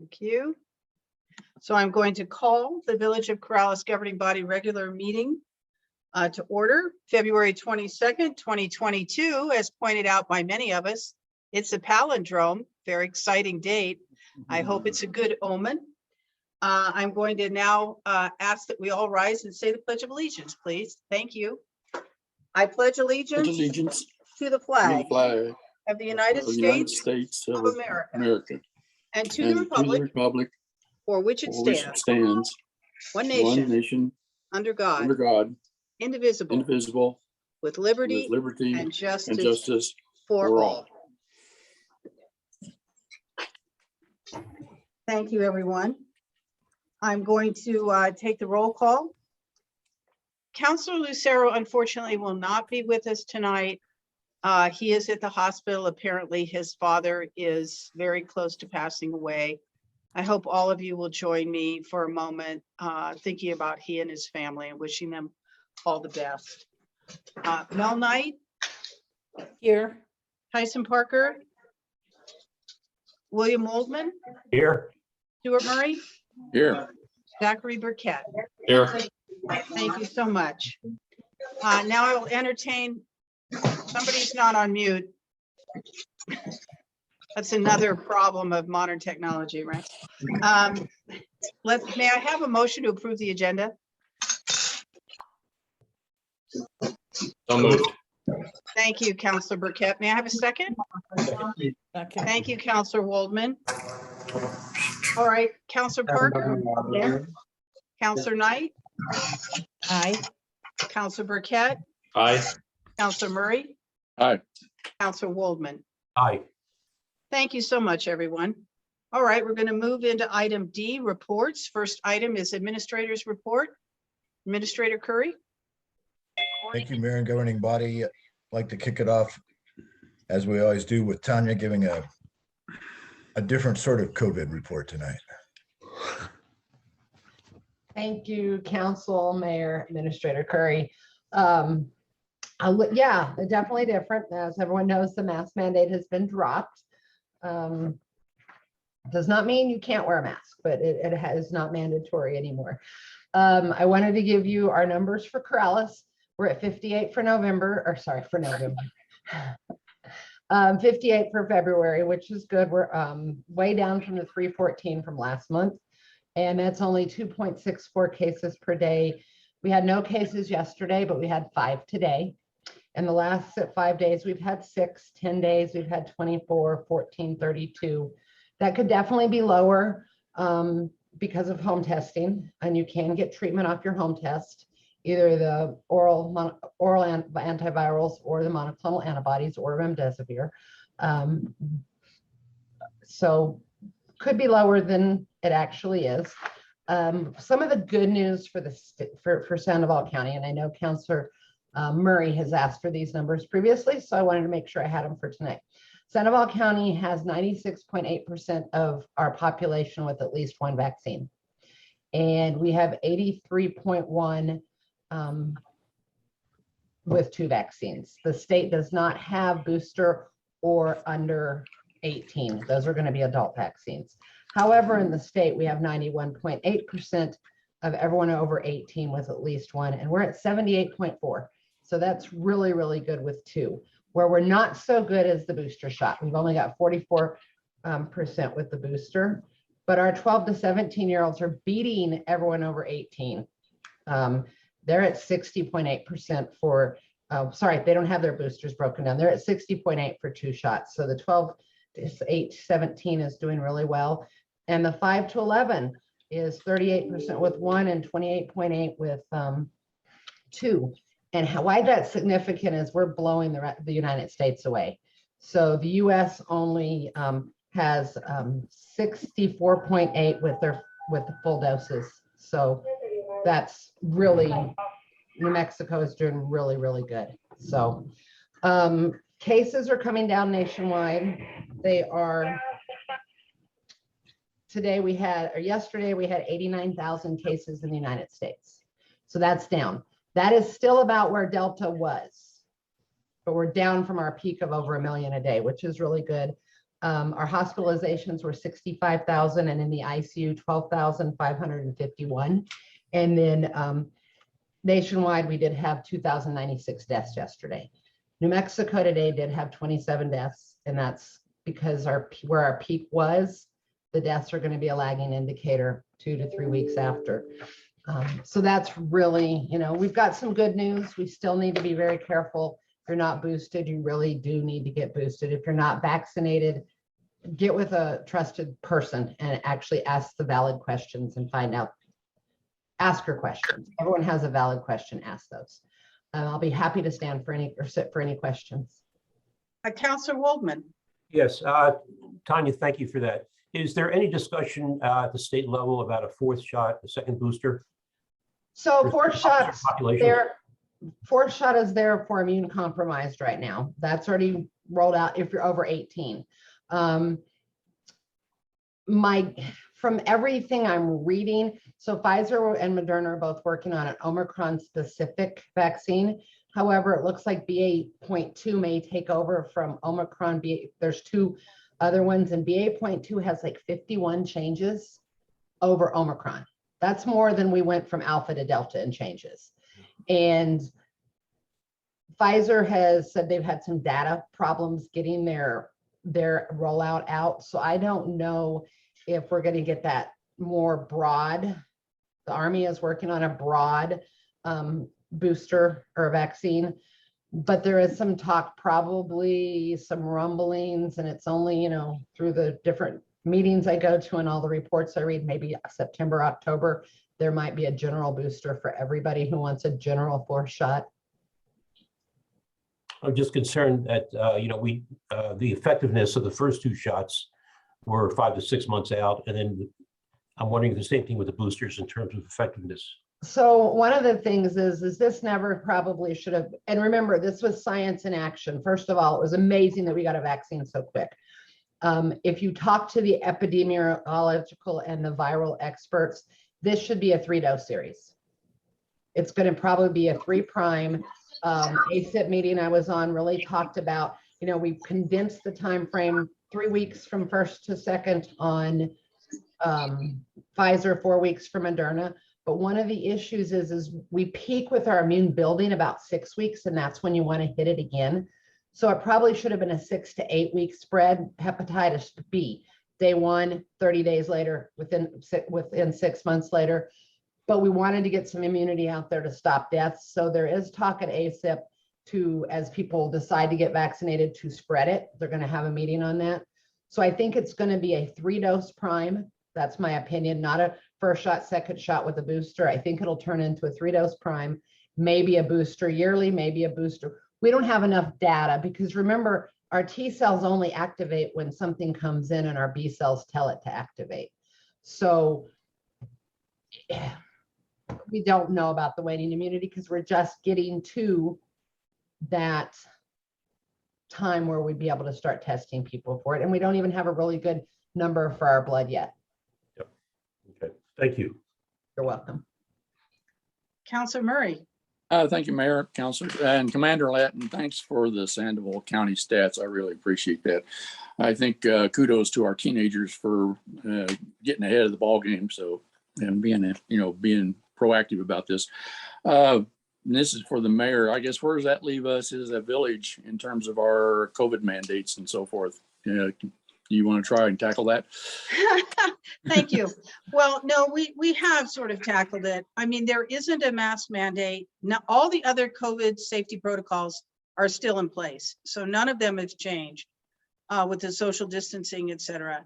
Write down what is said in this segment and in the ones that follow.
Thank you. So I'm going to call the Village of Corrales Governing Body regular meeting to order February 22nd, 2022, as pointed out by many of us. It's a palindrome, very exciting date. I hope it's a good omen. I'm going to now ask that we all rise and say the Pledge of Allegiance, please. Thank you. I pledge allegiance to the flag of the United States of America and to the republic for which it stands, one nation, under God, indivisible, with liberty and justice for all. Thank you, everyone. I'm going to take the roll call. Councilor Lucero, unfortunately, will not be with us tonight. He is at the hospital. Apparently, his father is very close to passing away. I hope all of you will join me for a moment, thinking about he and his family and wishing them all the best. Mel Knight. Here. Tyson Parker. William Waldman. Here. Stuart Murray. Here. Zachary Burkett. Here. Thank you so much. Now I will entertain, somebody's not on mute. That's another problem of modern technology, right? May I have a motion to approve the agenda? So moved. Thank you, Councilor Burkett. May I have a second? Thank you, Councilor Waldman. All right, Councilor Parker. Councilor Knight. Aye. Councilor Burkett. Aye. Councilor Murray. Aye. Councilor Waldman. Aye. Thank you so much, everyone. All right, we're going to move into item D, reports. First item is administrator's report. Administrator Curry. Thank you, Mayor and Governing Body. I'd like to kick it off, as we always do, with Tanya giving a different sort of COVID report tonight. Thank you, Council, Mayor, Administrator Curry. Yeah, definitely different. As everyone knows, the mask mandate has been dropped. Does not mean you can't wear a mask, but it is not mandatory anymore. I wanted to give you our numbers for Corrales. We're at 58 for November, or sorry, for November. 58 for February, which is good. We're way down from the 314 from last month. And that's only 2.64 cases per day. We had no cases yesterday, but we had 5 today. In the last 5 days, we've had 6, 10 days, we've had 24, 14, 32. That could definitely be lower because of home testing, and you can get treatment off your home test, either the oral antivirals or the monoclonal antibodies or remdesivir. So could be lower than it actually is. Some of the good news for Sandoval County, and I know Councilor Murray has asked for these numbers previously, so I wanted to make sure I had them for tonight. Sandoval County has 96.8% of our population with at least 1 vaccine. And we have 83.1 with 2 vaccines. The state does not have booster or under 18. Those are going to be adult vaccines. However, in the state, we have 91.8% of everyone over 18 with at least 1, and we're at 78.4. So that's really, really good with 2. Where we're not so good is the booster shot. We've only got 44% with the booster, but our 12 to 17-year-olds are beating everyone over 18. They're at 60.8% for, sorry, they don't have their boosters broken down. They're at 60.8 for 2 shots. So the 12 to 8 to 17 is doing really well. And the 5 to 11 is 38% with 1 and 28.8 with 2. And why that's significant is we're blowing the United States away. So the US only has 64.8 with the full doses. So that's really, New Mexico is doing really, really good. So cases are coming down nationwide. They are, yesterday we had 89,000 cases in the United States. So that's down. That is still about where Delta was, but we're down from our peak of over 1 million a day, which is really good. Our hospitalizations were 65,000 and in the ICU, 12,551. And then nationwide, we did have 2,096 deaths yesterday. New Mexico today did have 27 deaths, and that's because where our peak was, the deaths are going to be a lagging indicator 2 to 3 weeks after. So that's really, we've got some good news. We still need to be very careful. If you're not boosted, you really do need to get boosted. If you're not vaccinated, get with a trusted person and actually ask the valid questions and find out. Ask your questions. Everyone has a valid question. Ask those. I'll be happy to stand for any or sit for any questions. Councilor Waldman. Yes, Tanya, thank you for that. Is there any discussion at the state level about a fourth shot, a second booster? So fourth shots, Population? fourth shot is there for immune compromised right now. That's already rolled out if you're over 18. From everything I'm reading, so Pfizer and Moderna are both working on an Omicron specific vaccine. However, it looks like BA.2 may take over from Omicron. There's 2 other ones, and BA.2 has like 51 changes over Omicron. That's more than we went from Alpha to Delta in changes. And Pfizer has said they've had some data problems getting their rollout out. So I don't know if we're going to get that more broad. The Army is working on a broad booster or vaccine, but there is some talk, probably some rumblings, and it's only, through the different meetings I go to and all the reports I read, maybe September, October, there might be a general booster for everybody who wants a general 4th shot. I'm just concerned that, the effectiveness of the first 2 shots were 5 to 6 months out. And then I'm wondering the same thing with the boosters in terms of effectiveness. So one of the things is this never probably should have, and remember, this was science in action. First of all, it was amazing that we got a vaccine so quick. If you talk to the epidemiological and the viral experts, this should be a 3-dose series. It's going to probably be a 3 prime. ACIP meeting I was on really talked about, we've condensed the time frame 3 weeks from first to second on Pfizer, 4 weeks for Moderna. But one of the issues is we peak with our immune building about 6 weeks, and that's when you want to hit it again. So it probably should have been a 6 to 8 week spread. Hepatitis B, day 1, 30 days later, within 6 months later. But we wanted to get some immunity out there to stop deaths. So there is talk at ACIP to, as people decide to get vaccinated, to spread it. They're going to have a meeting on that. So I think it's going to be a 3-dose prime. That's my opinion, not a first shot, second shot with a booster. I think it'll turn into a 3-dose prime, maybe a booster yearly, maybe a booster. We don't have enough data because remember, our T cells only activate when something comes in and our B cells tell it to activate. So we don't know about the waning immunity because we're just getting to that time where we'd be able to start testing people for it. And we don't even have a really good number for our blood yet. Yep. Okay. Thank you. You're welcome. Councilor Murray. Thank you, Mayor, Councilor, and Commander Latin. Thanks for the Sandoval County stats. I really appreciate that. I think kudos to our teenagers for getting ahead of the ball game. So, and being proactive about this. And this is for the mayor. I guess where does that leave us as a village in terms of our COVID mandates and so forth? Do you want to try and tackle that? Thank you. Well, no, we have sort of tackled it. I mean, there isn't a mask mandate. Now, all the other COVID safety protocols are still in place. So none of them have changed with the social distancing, et cetera.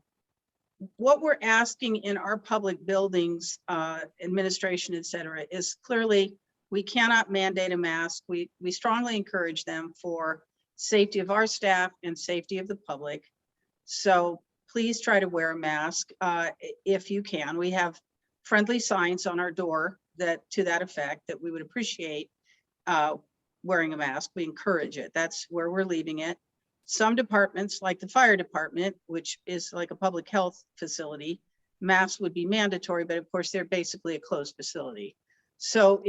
What we're asking in our public buildings, administration, et cetera, is clearly we cannot mandate a mask. We strongly encourage them for safety of our staff and safety of the public. So please try to wear a mask if you can. We have friendly signs on our door to that effect that we would appreciate wearing a mask. We encourage it. That's where we're leaving it. Some departments, like the fire department, which is like a public health facility, masks would be mandatory, but of course they're basically a closed facility. So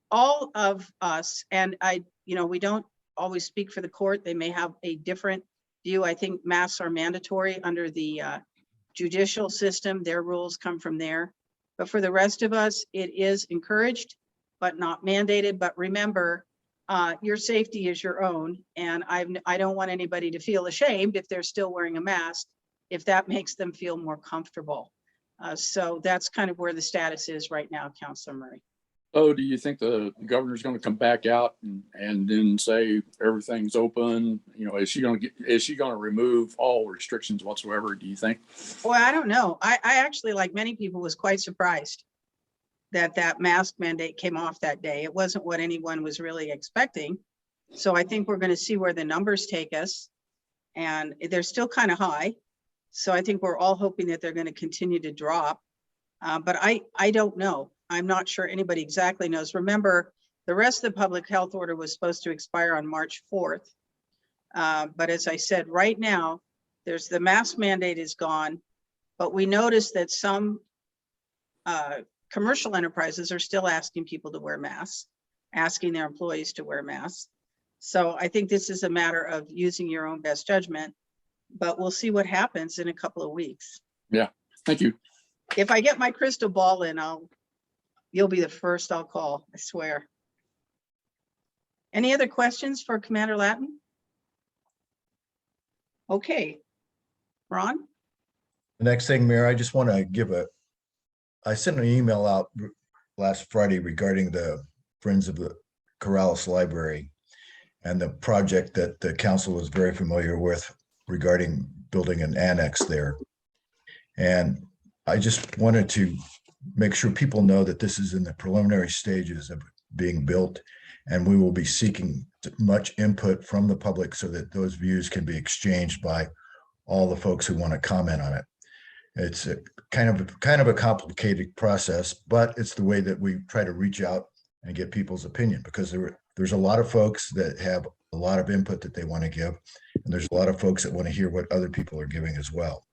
all of us, and we don't always speak for the court. They may have a different view. I think masks are mandatory under the judicial system. Their rules come from there. But for the rest of us, it is encouraged, but not mandated. But remember, your safety is your own. And I don't want anybody to feel ashamed if they're still wearing a mask, if that makes them feel more comfortable. So that's kind of where the status is right now, Councilor Murray. Oh, do you think the governor's going to come back out and then say everything's open? You know, is she going to remove all restrictions whatsoever? Do you think? Well, I don't know. I actually, like many people, was quite surprised that mask mandate came off that day. It wasn't what anyone was really expecting. So I think we're going to see where the numbers take us, and they're still kind of high. So I think we're all hoping that they're going to continue to drop. But I don't know. I'm not sure anybody exactly knows. Remember, the rest of the public health order was supposed to expire on March 4th. But as I said, right now, there's the mask mandate is gone, but we noticed that some commercial enterprises are still asking people to wear masks, asking their employees to wear masks. So I think this is a matter of using your own best judgment, but we'll see what happens in a couple of weeks. Yeah, thank you. If I get my crystal ball in, you'll be the first I'll call, I swear. Any other questions for Commander Latin? Okay, Ron? The next thing, Mayor, I just want to I sent an email out last Friday regarding the Friends of the Corrales Library and the project that the council is very familiar with regarding building an annex there. And I just wanted to make sure people know that this is in the preliminary stages of being built, and we will be seeking much input from the public so that those views can be exchanged by all the folks who want to comment on it. It's a kind of a complicated process, but it's the way that we try to reach out and get people's opinion, because there's a lot of folks that have a lot of input that they want to give, and there's a lot of folks that want to hear what other people are giving as well.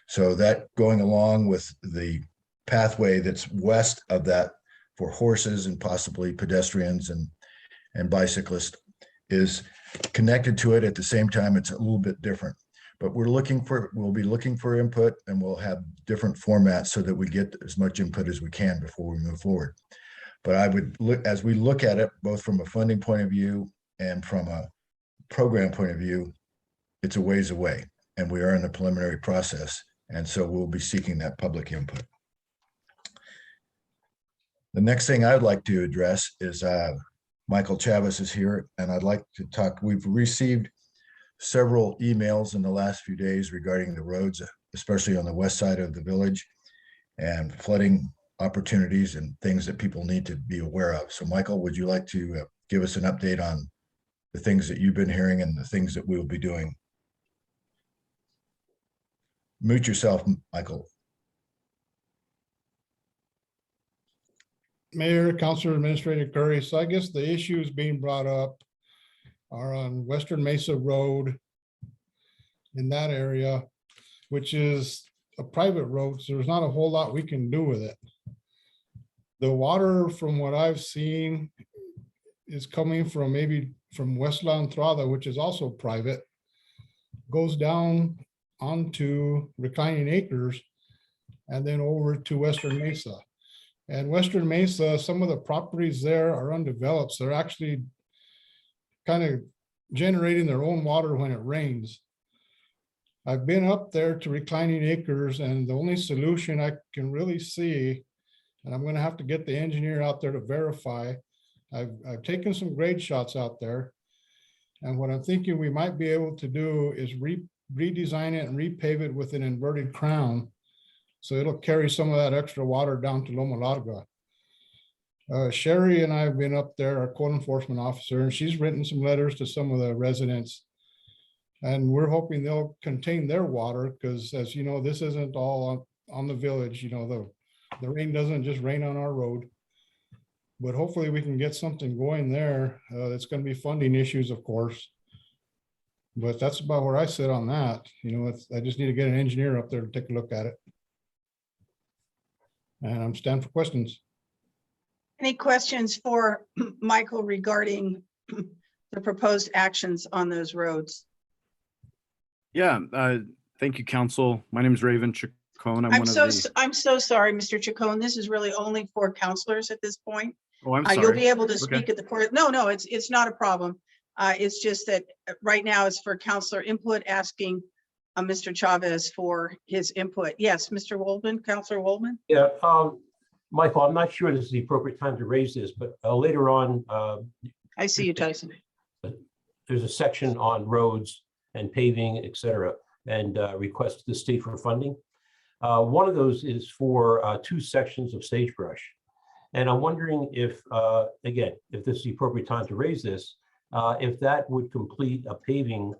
So that, going along with the pathway that's west of that for horses and possibly pedestrians and bicyclists, is connected to it. At the same time, it's a little bit different. But we'll be looking for input, and we'll have different formats so that we get as much input as we can before we move forward. But I would look, as we look at it, both from a funding point of view and from a program point of view, it's a ways away, and we are in the preliminary process. And so we'll be seeking that public input. The next thing I'd like to address is Michael Chavez is here, and I'd like to talk. We've received several emails in the last few days regarding the roads, especially on the west side of the village, and flooding opportunities and things that people need to be aware of. So Michael, would you like to give us an update on the things that you've been hearing and the things that we will be doing? Mute yourself, Michael. Mayor, Councilor, Administrator Curry. So I guess the issues being brought up are on Western Mesa Road in that area, which is a private road, so there's not a whole lot we can do with it. The water, from what I've seen, is coming from maybe from West La Entrada, which is also private, goes down onto Reclining Acres and then over to Western Mesa. And Western Mesa, some of the properties there are undeveloped. So they're actually kind of generating their own water when it rains. I've been up there to Reclining Acres, and the only solution I can really see, and I'm going to have to get the engineer out there to verify, I've taken some grade shots out there, and what I'm thinking we might be able to do is redesign it and repave it with an inverted crown, so it'll carry some of that extra water down to Loma Larga. Sherry and I have been up there, our code enforcement officer, and she's written some letters to some of the residents. And we're hoping they'll contain their water, because as you know, this isn't all on the village. You know, the rain doesn't just rain on our road. But hopefully we can get something going there. It's going to be funding issues, of course. But that's about where I sit on that. You know, I just need to get an engineer up there to take a look at it. And I'm standing for questions. Any questions for Michael regarding the proposed actions on those roads? Yeah, thank you, council. My name is Raven Chacon. I'm one of the, I'm so sorry, Mr. Chacon. This is really only for counselors at this point. oh, I'm You'll be sorry. able to Okay. speak at the court. No, it's not a problem. It's just that right now it's for counselor input, asking Mr. Chavez for his input. Yes, Mr. Waldman, Counselor Waldman. Yeah, Michael, I'm not sure this is the appropriate time to raise this, but later on, I see you, Tyson. there's a section on roads and paving, et cetera, and request the state for funding. One of those is for 2 sections of sagebrush. And I'm wondering if, again, if this is the appropriate time to raise this, if that would complete a paving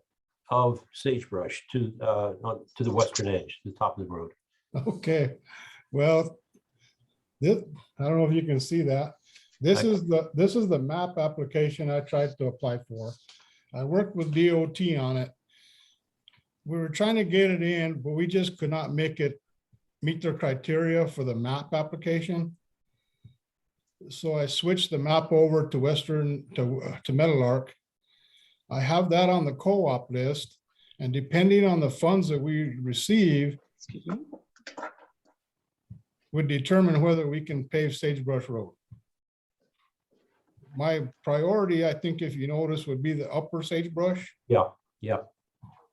of sagebrush to the western edge, the top of the road. Okay, well, this, I don't know if you can see that. This is the map application I tried to apply for. I worked with DOT on it. We were trying to get it in, but we just could not make it meet their criteria for the map application. So I switched the map over to to Meadowlark. I have that on the co-op list, and depending on the funds that we receive, Excuse me. would determine whether we can pave Sagebrush Road. My priority, I think, if you notice, would be the upper sagebrush. Yeah.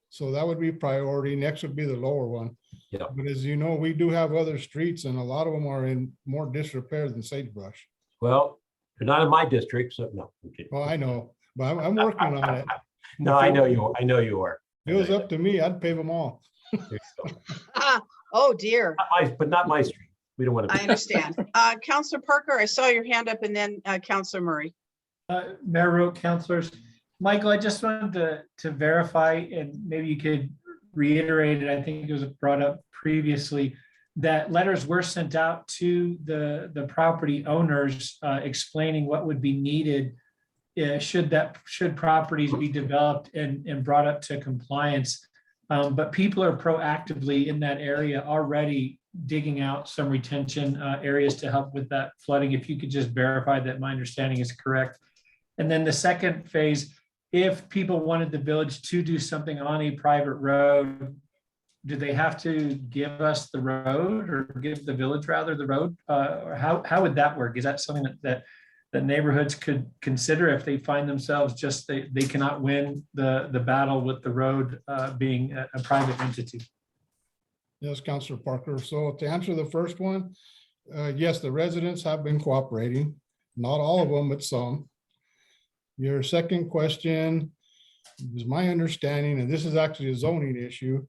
So that would be priority. Next would be the lower one. Yeah. But as you know, we do have other streets and a lot of them are in more disrepair than sagebrush. Well, they're not in my district, so no. I'm kidding. Well, I know, but I'm working on it. No, I know you. I know you are. If it was up to me, I'd pave them all. There you go. Oh, dear. But not my street. We don't want to. I understand. Counselor Parker, I saw your hand up, and then Counselor Murray. Mayor Rowe, councilors. Michael, I just wanted to verify, and maybe you could reiterate it. I think it was brought up previously that letters were sent out to the property owners explaining what would be needed should properties be developed and brought up to compliance. But people are proactively in that area already digging out some retention areas to help with that flooding. If you could just verify that my understanding is correct. And then the second phase, if people wanted the village to do something on a private road, do they have to give us the road or give the village rather the road? Or how would that work? Is that something that neighborhoods could consider if they find themselves just they cannot win the battle with the road being a private entity? Yes, Councilor Parker. So to answer the first one, yes, the residents have been cooperating. Not all of them, but some. Your second question is my understanding, and this is actually a zoning issue,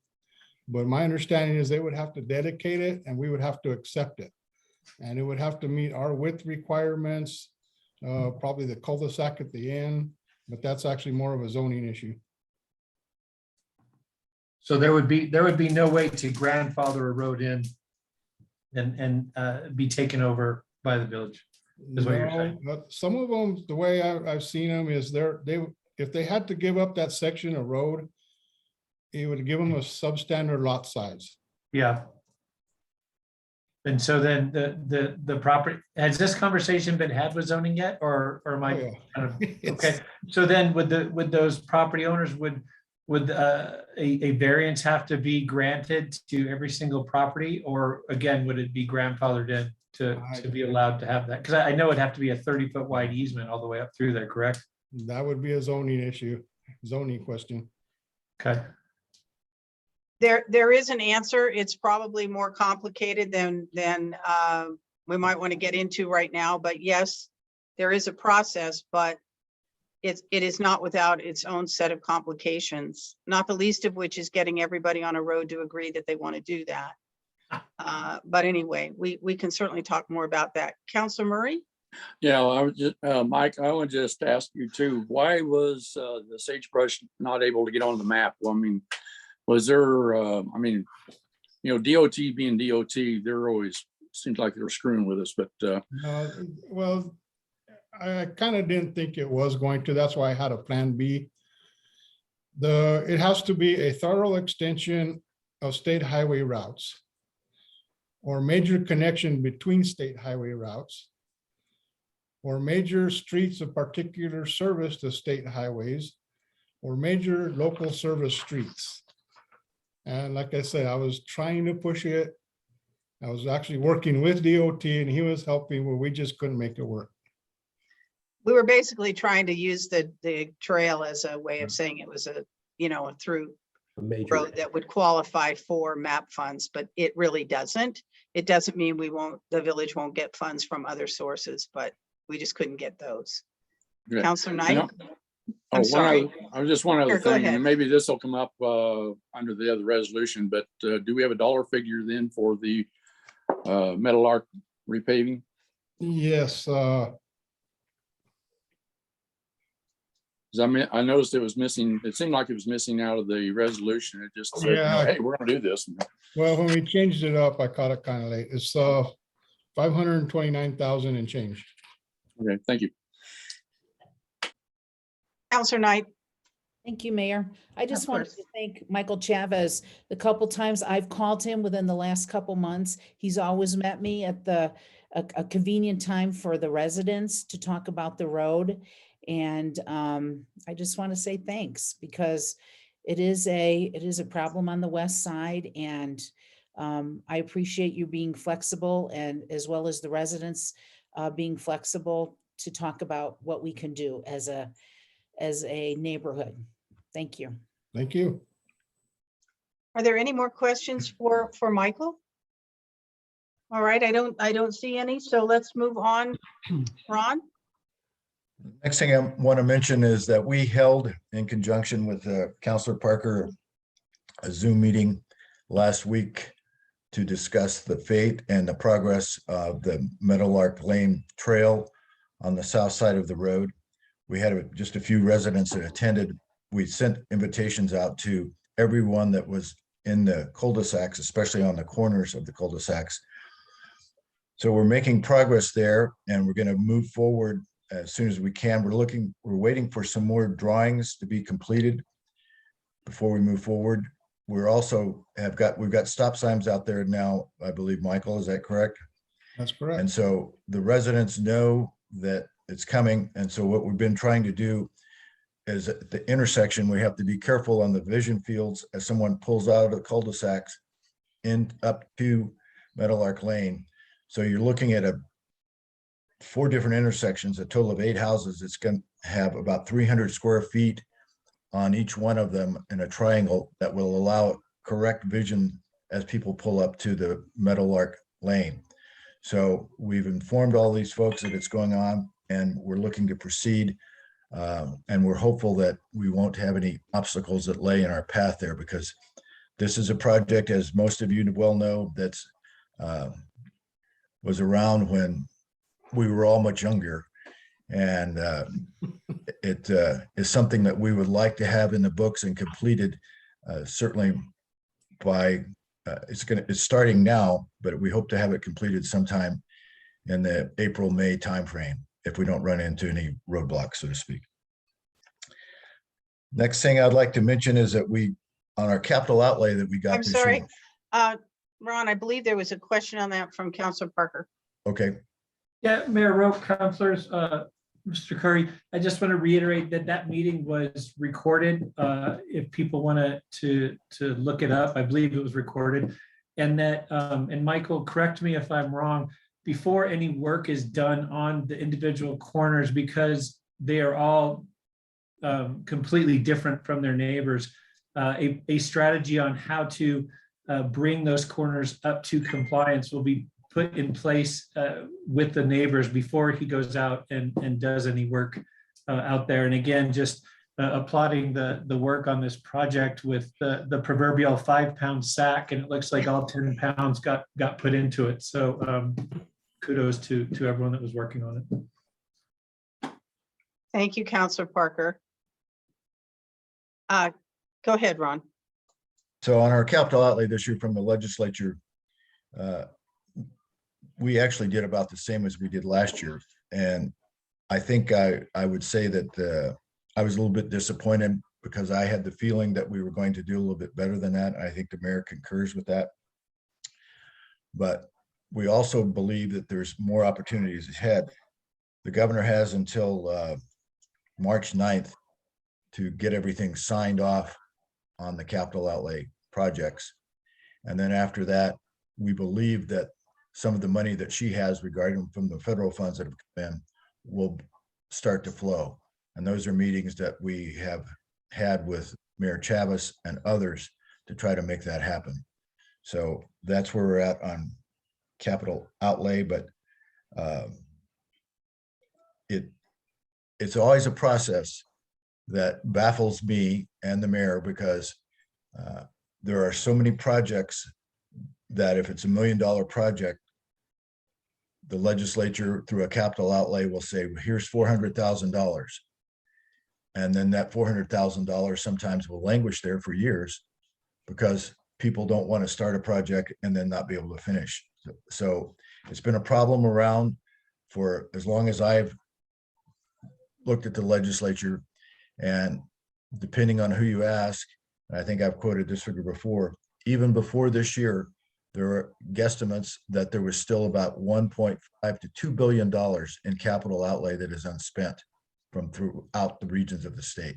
but my understanding is they would have to dedicate it and we would have to accept it. And it would have to meet our width requirements, probably the cul-de-sac at the end, but that's actually more of a zoning issue. So there would be no way to grandfather a road in and be taken over by the village. Is what you're saying. No, but some of them, the way I've seen them is if they had to give up that section of road, it would give them a substandard lot size. Yeah. And so then the property, has this conversation been had with zoning yet, or am I Oh, yeah. kind of, It's- okay? So then would those property owners, would a variance have to be granted to every single property, or again, would it be grandfathered in to be allowed to have that? Because I know it'd have to be a 30-foot wide easement all the way up through there, correct? That would be a zoning issue, zoning question. Okay. There is an answer. It's probably more complicated than we might want to get into right now, but yes, there is a process, but it is not without its own set of complications, not the least of which is getting everybody on a road to agree that they want to do that. But anyway, we can certainly talk more about that. Counselor Murray? Yeah, I was just, Mike, I would just ask you too, why was the sagebrush not able to get on the map? Well, I mean, was there, DOT being DOT, they're always, seems like they're screwing with us, but Well, I kind of didn't think it was going to. That's why I had a plan B. It has to be a thorough extension of state highway routes or major connection between state highway routes or major streets of particular service to state highways or major local service streets. And like I said, I was trying to push it. I was actually working with DOT and he was helping where we just couldn't make it work. We were basically trying to use the trail as a way of saying it was a, you know, a through A major. road that would qualify for MAP funds, but it really doesn't. It doesn't mean the village won't get funds from other sources, but we just couldn't get those. Okay. Counselor And Knight? Oh, I'm sorry. I was just one other Sure, go thing, ahead. and maybe this will come up under the other resolution, but do we have a dollar figure then for the Metal Arc repaving? Yes, 'Cause I mean, I noticed it was missing, it seemed like it was missing out of the resolution. It just said, you know, Yeah. hey, we're gonna do this. well, when we changed it up, I caught it kind of late. It's 529,000 and change. Okay, thank you. Counselor Knight? Thank you, Mayor. I just Of wanted course. to thank Michael Chavez. The couple times I've called him within the last couple months, he's always met me at a convenient time for the residents to talk about the road. And I just want to say thanks because it is a problem on the west side, and I appreciate you being flexible, and as well as the residents being flexible to talk about what we can do as a neighborhood. Thank you. Thank you. Are there any more questions for Michael? All right, I don't see any, so let's move on. Ron? Next thing I want to mention is that we held in conjunction with Counselor Parker a Zoom meeting last week to discuss the fate and the progress of the Meadowlark Lane Trail on the south side of the road. We had just a few residents that attended. We sent invitations out to everyone that was in the cul-de-sacs, especially on the corners of the cul-de-sacs. So we're making progress there, and we're going to move forward as soon as we can. We're waiting for some more drawings to be completed before we move forward. We're also we've got stop signs out there now, I believe, Michael, is that correct? That's correct. And so the residents know that it's coming. And so what we've been trying to do is at the intersection, we have to be careful on the vision fields as someone pulls out of the cul-de-sacs in up to Meadowlark Lane. So you're looking at 4 different intersections, a total of 8 houses. It's going to have about 300 square feet on each one of them in a triangle that will allow correct vision as people pull up to the Meadowlark Lane. So we've informed all these folks that it's going on, and we're looking to proceed. And we're hopeful that we won't have any obstacles that lay in our path there, because this is a project, as most of you well know, that's was around when we were all much younger. And it is something that we would like to have in the books and completed certainly by, it's starting now, but we hope to have it completed sometime in the April-May timeframe if we don't run into any roadblocks, so to speak. Next thing I'd like to mention is that on our capital outlay that we got I'm this sorry. year. Ron, I believe there was a question on that from Counselor Parker. Okay, Yeah, Mayor Rowe, councilors, Mr. Curry, I just want to reiterate that that meeting was recorded. If people want to look it up, I believe it was recorded. And that, and Michael, correct me if I'm wrong, before any work is done on the individual corners, because they are all completely different from their neighbors, a strategy on how to bring those corners up to compliance will be put in place with the neighbors before he goes out and does any work out there. And again, just applauding the work on this project with the proverbial 5-pound sack, and it looks like all 10 pounds got put into it. So kudos to everyone that was working on it. Thank you, Counselor Parker. Go ahead, Ron. so on our capital outlay this year from the legislature, we actually did about the same as we did last year. And I think I would say that I was a little bit disappointed because I had the feeling that we were going to do a little bit better than that. I think the mayor concurs with that. But we also believe that there's more opportunities ahead. The governor has until March 9th to get everything signed off on the capital outlay projects. And then after that, we believe that some of the money that she has regarding from the federal funds that have come in will start to flow. And those are meetings that we have had with Mayor Chavez and others to try to make that happen. So that's where we're at on capital outlay, but it's always a process that baffles me and the mayor, because there are so many projects that if it's $1 million project, the legislature through a capital outlay will say, well, here's $400,000. And then that $400,000 sometimes will languish there for years because people don't want to start a project and then not be able to finish. So it's been a problem around for as long as I've looked at the legislature, and depending on who you ask, and I think I've quoted this figure before, even before this year, there are guesstimates that there was still about $1.5 to $2 billion in capital outlay that is unspent from throughout the regions of the state.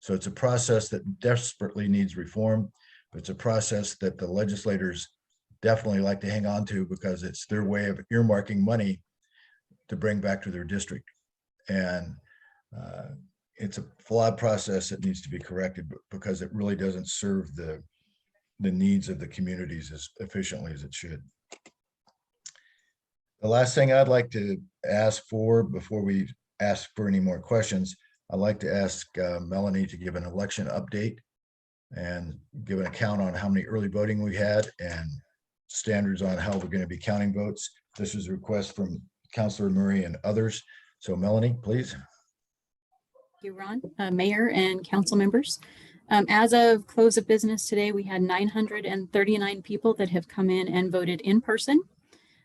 So it's a process that desperately needs reform, but it's a process that the legislators definitely like to hang on to because it's their way of earmarking money to bring back to their district. And it's a flawed process that needs to be corrected because it really doesn't serve the needs of the communities as efficiently as it should. The last thing I'd like to ask for before we ask for any more questions, I'd like to ask Melanie to give an election update and give an account on how many early voting we had and standards on how we're going to be counting votes. This is a request from Councilor Murray and others. So Melanie, please. Thank you, Ron, Mayor and council members. As of close of business today, we had 939 people that have come in and voted in person.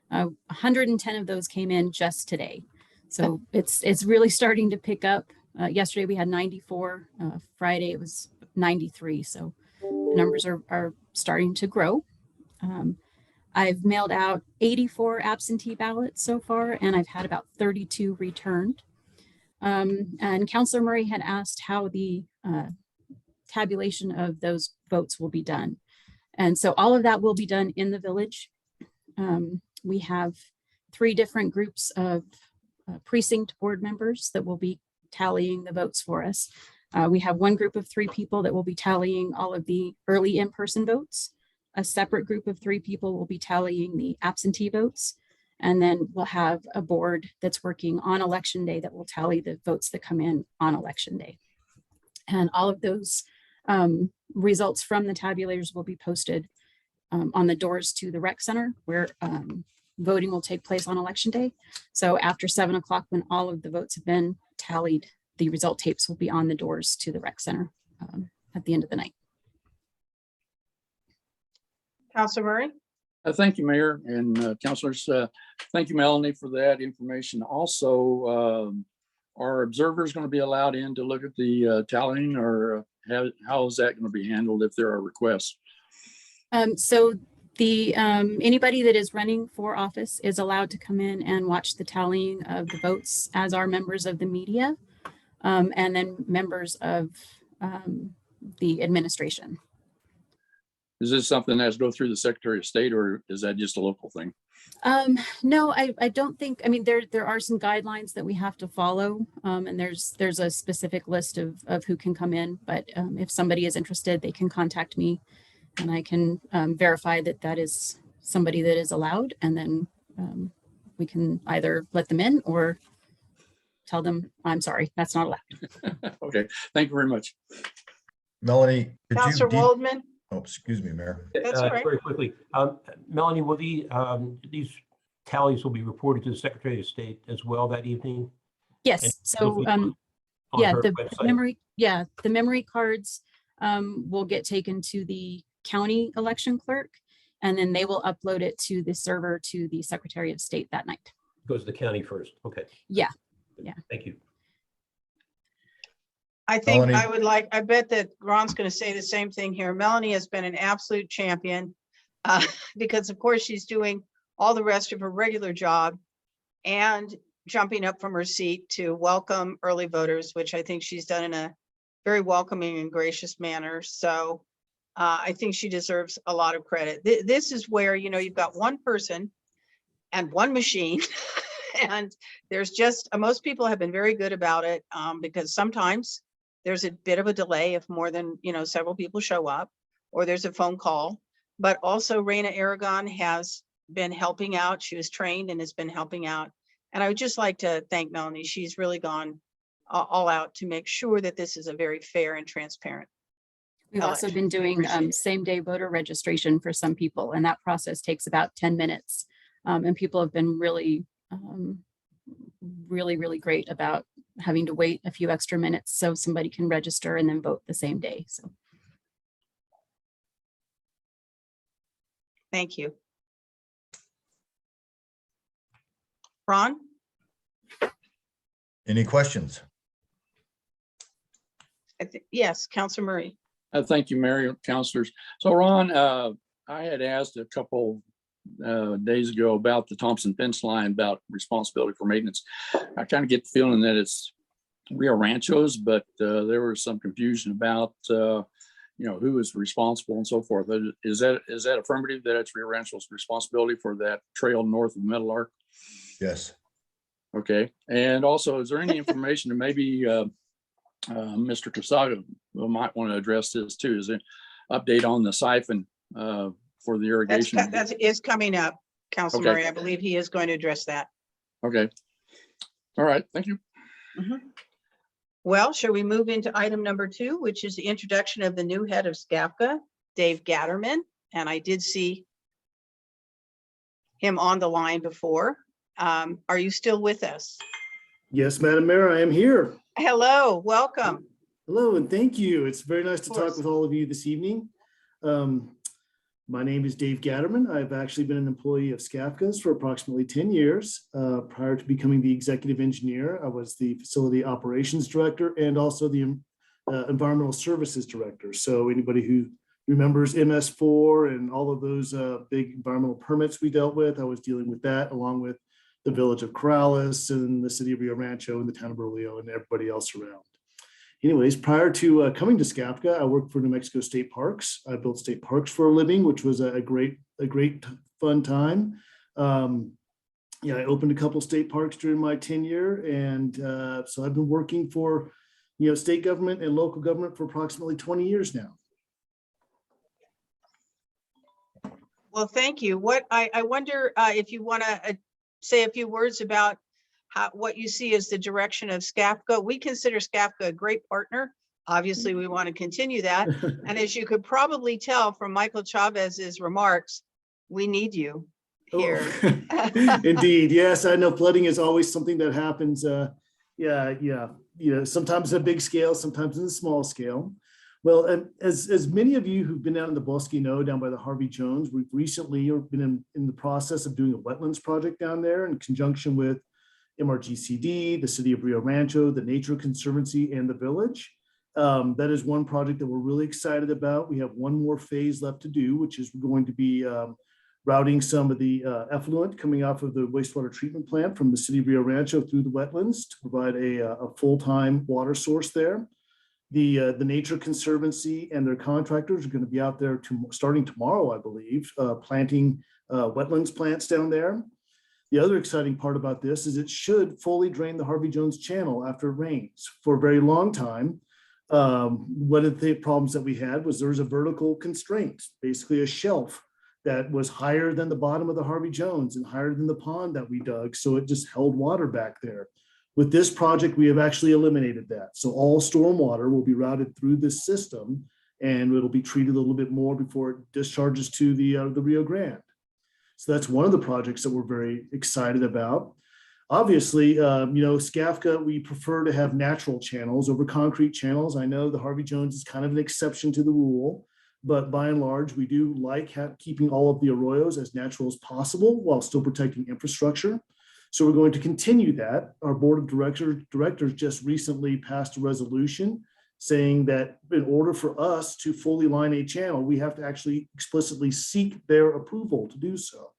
110 of those came in just today. So it's really starting to pick up. Yesterday we had 94, Friday it was 93. So the numbers are starting to grow. I've mailed out 84 absentee ballots so far, and I've had about 32 returned. And Councilor Murray had asked how the tabulation of those votes will be done. And so all of that will be done in the village. We have 3 different groups of precinct board members that will be tallying the votes for us. We have one group of 3 people that will be tallying all of the early in-person votes. A separate group of 3 people will be tallying the absentee votes. And then we'll have a board that's working on election day that will tally the votes that come in on election day. And all of those results from the tabulators will be posted on the doors to the rec center where voting will take place on election day. So after 7 o'clock, when all of the votes have been tallied, the result tapes will be on the doors to the rec center at the end of the night. Councilor Murray? Thank you, Mayor and councilors. Thank you, Melanie, for that information. Also, are observers going to be allowed in to look at the tallying, or how is that going to be handled if there are requests? So the anybody that is running for office is allowed to come in and watch the tallying of the votes, as are members of the media, and then members of the administration. Is this something that has to go through the Secretary of State, or is that just a local thing? No, I don't think, I mean, there are some guidelines that we have to follow, and there's a specific list of who can come in, but if somebody is interested, they can contact me and I can verify that that is somebody that is allowed, and then we can either let them in or tell them, I'm sorry, that's not allowed. Okay, thank you very much. Melanie, could you Councilor Waldman? oh, excuse me, Mayor. That's all right. Very quickly, Melanie, will these tallies will be reported to the Secretary of State as well that evening? Yes, so yeah, the memory cards will get taken to the county election clerk, and then they will upload it to the server to the Secretary of State that night. Goes to the county first. Okay. Yeah. Yeah. Thank you. I think Melanie. I bet that Ron's going to say the same thing here. Melanie has been an absolute champion because of course she's doing all the rest of her regular job and jumping up from her seat to welcome early voters, which I think she's done in a very welcoming and gracious manner. So I think she deserves a lot of credit. This is where, you know, you've got one person and one machine. And there's just, most people have been very good about it, because sometimes there's a bit of a delay if more than, you know, several people show up, or there's a phone call. But also Raina Aragon has been helping out. She was trained and has been helping out. And I would just like to thank Melanie. She's really gone all out to make sure that this is a very fair and transparent. We've also election. been doing Appreciate it. same-day voter registration for some people, and that process takes about 10 minutes. And people have been really, really great about having to wait a few extra minutes so somebody can register and then vote the same day. So Thank you. Ron? Any questions? Yes, Councilor Murray. Thank you, Mayor, councilors. So Ron, I had asked a couple days ago about the Thompson fence line, about responsibility for maintenance. I kind of get the feeling that it's Rio Ranchos, but there was some confusion about you know, who is responsible and so forth. Is that affirmative that it's Rio Rancho's responsibility for that trail north of Metal Arc? Yes. Okay. And also, is there any information that maybe Mr. Casaga might want to address this too? Is there an update on the siphon for the irrigation? That is coming up, Councilor Okay. Murray. I believe he is going to address that. Okay. All right. Thank you. Mhm. Well, shall we move into item number 2, which is the introduction of the new head of SCAFCA, Dave Gatterman. And I did see him on the line before. Are you still with us? Yes, Madam Mayor, I am here. Hello, welcome. Hello, and thank you. It's very nice to Of course. talk with all of you this evening. My name is Dave Gatterman. I've actually been an employee of SCAFCA's for approximately 10 years. Prior to becoming the executive engineer, I was the facility operations director and also the environmental services director. So anybody who remembers MS4 and all of those big environmental permits we dealt with, I was dealing with that along with the village of Corrales and the city of Rio Rancho and the town of Berlio and everybody else around. Anyways, prior to coming to SCAFCA, I worked for New Mexico State Parks. I built state parks for a living, which was a great fun time. Yeah, I opened a couple state parks during my tenure, and so I've been working for, you know, state government and local government for approximately 20 years now. Well, thank you. I wonder if you want to say a few words about what you see as the direction of SCAFCA. We consider SCAFCA a great partner. Obviously, we want to continue that. And as you could probably tell from Michael Chavez's remarks, we need you here. Indeed, yes, I know flooding is always something that happens. Yeah, you know, sometimes at a big scale, sometimes in a small scale. Well, and as many of you who've been down in the Bosque know, down by the Harvey Jones, we've recently been in the process of doing a wetlands project down there in conjunction with MRGCD, the city of Rio Rancho, the Nature Conservancy, and the village. That is one project that we're really excited about. We have one more phase left to do, which is going to be routing some of the effluent coming off of the wastewater treatment plant from the city of Rio Rancho through the wetlands to provide a full-time water source there. The Nature Conservancy and their contractors are going to be out there starting tomorrow, I believe, planting wetlands plants down there. The other exciting part about this is it should fully drain the Harvey Jones Channel after it rains. For a very long time, one of the problems that we had was there was a vertical constraint, basically a shelf that was higher than the bottom of the Harvey Jones and higher than the pond that we dug. So it just held water back there. With this project, we have actually eliminated that. So all storm water will be routed through this system and it'll be treated a little bit more before it discharges to the Rio Grande. So that's one of the projects that we're very excited about. Obviously, you know, SCAFCA, we prefer to have natural channels over concrete channels. I know the Harvey Jones is kind of an exception to the rule, but by and large, we do like keeping all of the arroyos as natural as possible while still protecting infrastructure. So we're going to continue that. Our board of directors just recently passed a resolution saying that in order for us to fully line a channel, we have to actually explicitly seek their approval to do so.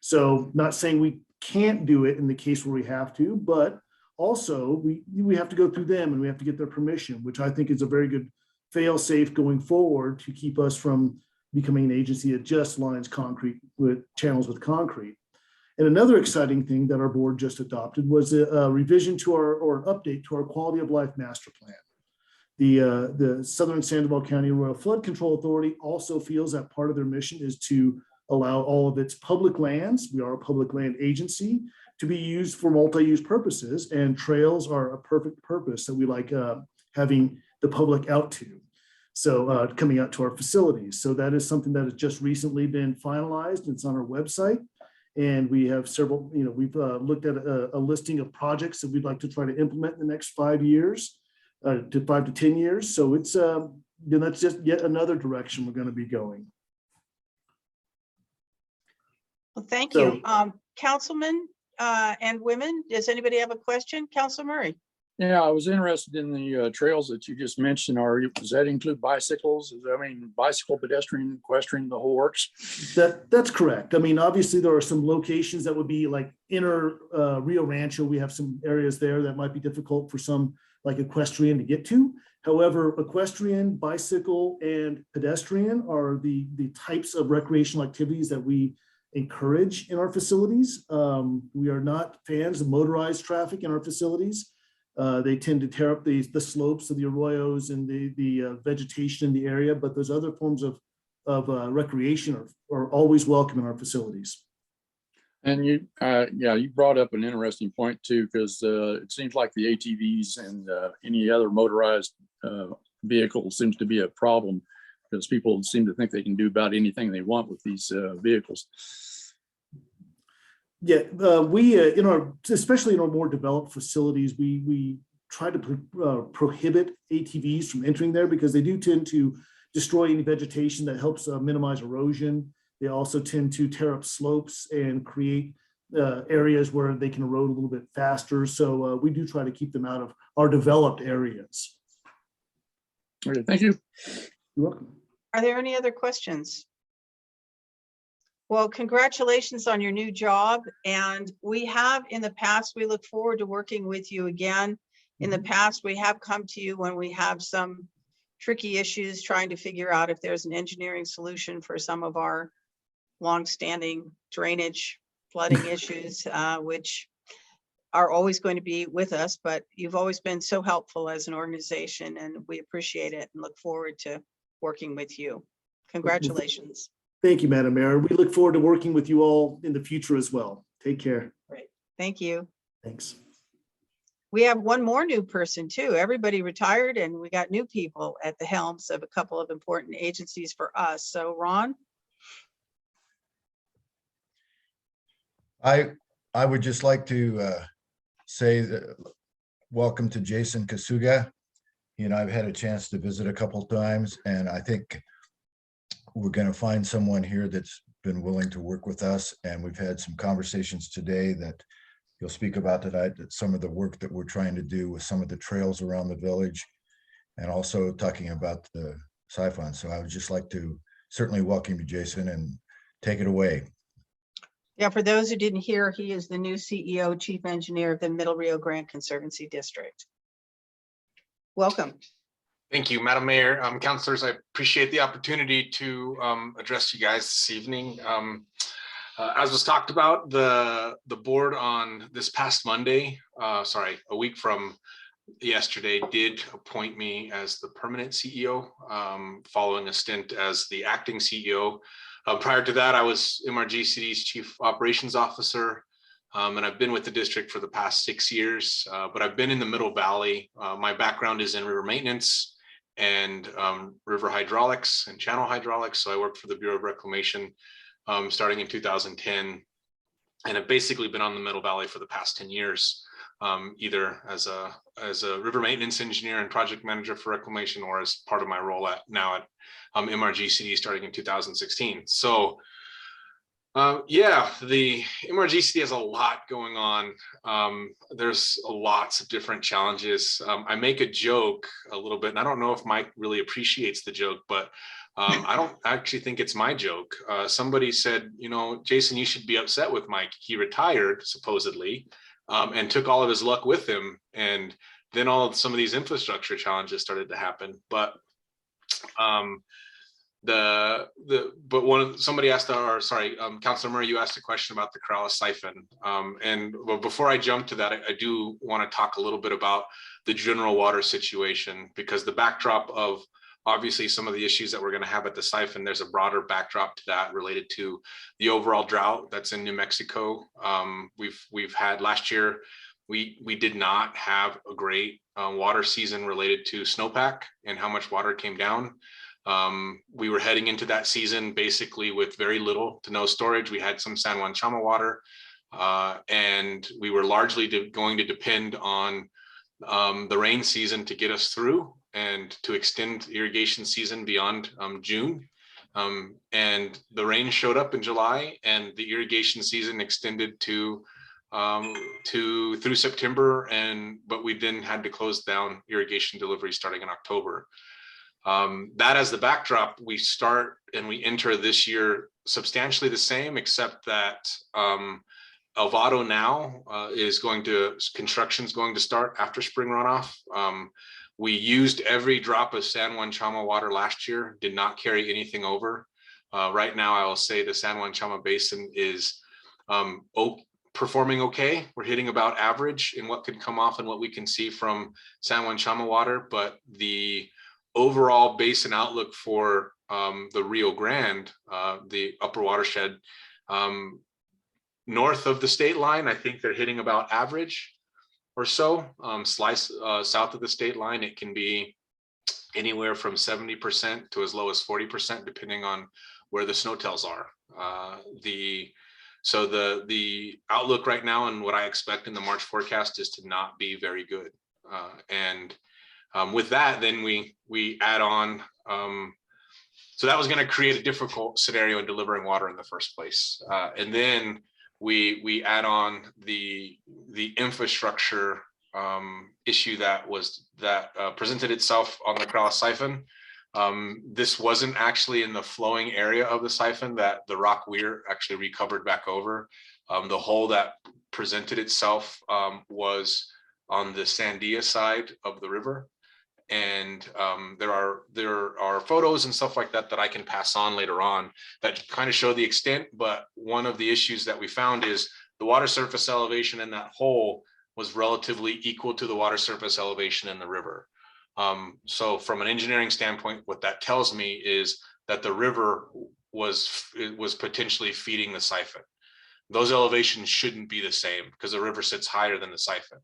So not saying we can't do it in the case where we have to, but also we have to go through them and we have to get their permission, which I think is a very good fail-safe going forward to keep us from becoming an agency that just lines concrete with channels with concrete. And another exciting thing that our board just adopted was a revision to or update to our quality of life master plan. The Southern Sandoval County Royal Flood Control Authority also feels that part of their mission is to allow all of its public lands, we are a public land agency, to be used for multi-use purposes, and trails are a perfect purpose that we like having the public out to. So coming out to our facilities. So that is something that has just recently been finalized. It's on our website. And we have several, we've looked at a listing of projects that we'd like to try to implement in the next 5 years, to 5 to 10 years. So it's, that's just yet another direction we're going to be going. Well, thank you. Councilmen and women, does anybody have a question? Council Murray. Yeah, I was interested in the trails that you just mentioned. Does that include bicycles? Bicycle, pedestrian, equestrian, the whole works? That's correct. I mean, obviously there are some locations that would be like inner Rio Rancho. We have some areas there that might be difficult for some like equestrian to get to. However, equestrian, bicycle, and pedestrian are the types of recreational activities that we encourage in our facilities. We are not fans of motorized traffic in our facilities. They tend to tear up the slopes of the arroyos and the vegetation in the area, but those other forms of recreation are always welcome in our facilities. And you brought up an interesting point too, because it seems like the ATVs and any other motorized vehicle seems to be a problem, because people seem to think they can do about anything they want with these vehicles. Yeah, we especially in our more developed facilities, we try to prohibit ATVs from entering there, because they do tend to destroy any vegetation that helps minimize erosion. They also tend to tear up slopes and create areas where they can erode a little bit faster. So we do try to keep them out of our developed areas. Okay, thank you. You're welcome. Are there any other questions? Well, congratulations on your new job. And we have in the past, we look forward to working with you again. In the past, we have come to you when we have some tricky issues trying to figure out if there's an engineering solution for some of our longstanding drainage flooding issues, which are always going to be with us, but you've always been so helpful as an organization, and we appreciate it and look forward to working with you. Congratulations. Thank you, Madam Mayor. We look forward to working with you all in the future as well. Take care. Great. Thank you. Thanks. We have one more new person too. Everybody retired and we got new people at the helms of a couple of important agencies for us. So Ron? I would just like to say that welcome to Jason Kasuga. I've had a chance to visit a couple of times, and I think we're going to find someone here that's been willing to work with us. And we've had some conversations today that you'll speak about tonight, that some of the work that we're trying to do with some of the trails around the village, and also talking about the Siphon. So I would just like to certainly welcome you, Jason, and take it away. Yeah, for those who didn't hear, he is the new CEO, Chief Engineer of the Middle Rio Grande Conservancy District. Welcome. Thank you, Madam Mayor. Councilors, I appreciate the opportunity to address you guys this evening. As was talked about, the board on this past Monday, a week from yesterday, did appoint me as the permanent CEO, following a stint as the acting CEO. Prior to that, I was MRGCD's Chief Operations Officer, and I've been with the district for the past 6 years, but I've been in the Middle Valley. My background is in river maintenance and river hydraulics and channel hydraulics. So I worked for the Bureau of Reclamation starting in 2010, and I've basically been on the Middle Valley for the past 10 years, either as a river maintenance engineer and project manager for reclamation, or as part of my role now at MRGCD starting in 2016. So the MRGCD has a lot going on. There's lots of different challenges. I make a joke a little bit, and I don't know if Mike really appreciates the joke, but I don't actually think it's my joke. Somebody said, Jason, you should be upset with Mike. He retired, supposedly, and took all of his luck with him. And then some of these infrastructure challenges started to happen. But Somebody asked, or sorry, Councilor Murray, you asked a question about the Corrales Siphon. Well, before I jump to that, I do want to talk a little bit about the general water situation, because the backdrop of obviously some of the issues that we're going to have at the siphon, there's a broader backdrop to that related to the overall drought that's in New Mexico. We've had last year, we did not have a great water season related to snowpack and how much water came down. We were heading into that season basically with very little to no storage. We had some San Juan Chama water, and we were largely going to depend on the rain season to get us through and to extend irrigation season beyond June. And the rain showed up in July, and the irrigation season extended to through September, but we then had to close down irrigation delivery starting in October. That as the backdrop, we start and we enter this year substantially the same, except that Alvado now construction is going to start after spring runoff. We used every drop of San Juan Chama water last year, did not carry anything over. Right now, I will say the San Juan Chama Basin is performing okay. We're hitting about average in what could come off and what we can see from San Juan Chama water, but the overall basin outlook for the Rio Grande, the upper watershed, north of the state line, I think they're hitting about average or so. South of the state line, it can be anywhere from 70% to as low as 40%, depending on where the snowtails are. So the outlook right now and what I expect in the March forecast is to not be very good. With that, then we add on. So that was going to create a difficult scenario in delivering water in the first place. And then we add on the infrastructure issue that presented itself on the Corrales Siphon. This wasn't actually in the flowing area of the siphon that the rock weir actually recovered back over. The hole that presented itself was on the Sandia side of the river. And there are photos and stuff like that that I can pass on later on that kind of show the extent. But one of the issues that we found is the water surface elevation in that hole was relatively equal to the water surface elevation in the river. So from an engineering standpoint, what that tells me is that the river was potentially feeding the siphon. Those elevations shouldn't be the same because the river sits higher than the siphon.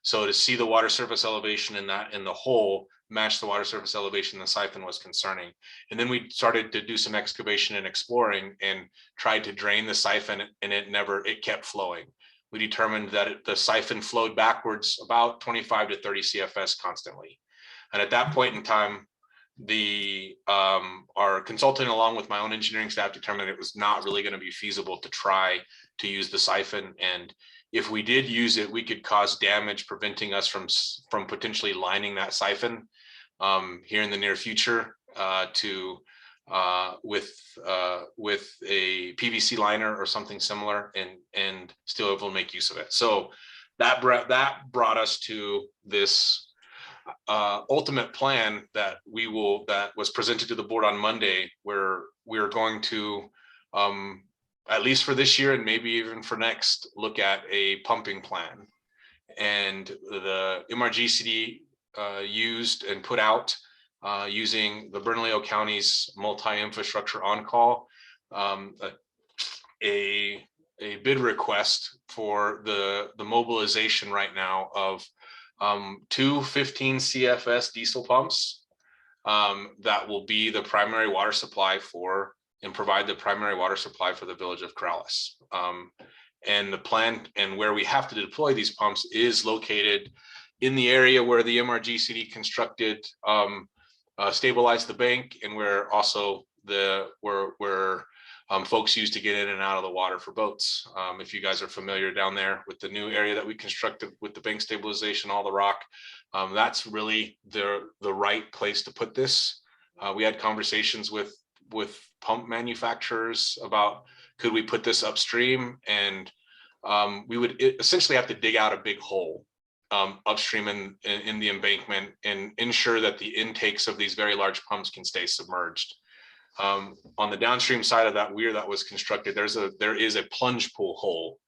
So to see the water surface elevation in the hole match the water surface elevation in the siphon was concerning. And then we started to do some excavation and exploring and tried to drain the siphon, and it kept flowing. We determined that the siphon flowed backwards about 25 to 30 CFS constantly. And at that point in time, our consultant, along with my own engineering staff, determined it was not really going to be feasible to try to use the siphon. And if we did use it, we could cause damage, preventing us from potentially lining that siphon here in the near future with a PVC liner or something similar, and still able to make use of it. So that brought us to this ultimate plan that was presented to the board on Monday, where we're going to at least for this year and maybe even for next, look at a pumping plan. And the MRGCD used and put out using the Bernalillo County's multi-infrastructure on-call, a bid request for the mobilization right now of 2 15 CFS diesel pumps that will be the primary water supply and provide the primary water supply for the village of Corrales. And the plan and where we have to deploy these pumps is located in the area where the MRGCD constructed, stabilized the bank, and where also where folks used to get in and out of the water for boats. If you guys are familiar down there with the new area that we constructed with the bank stabilization, all the rock, that's really the right place to put this. We had conversations with pump manufacturers about, could we put this upstream? And we would essentially have to dig out a big hole upstream in the embankment and ensure that the intakes of these very large pumps can stay submerged. On the downstream side of that weir that was constructed, there is a plunge pool hole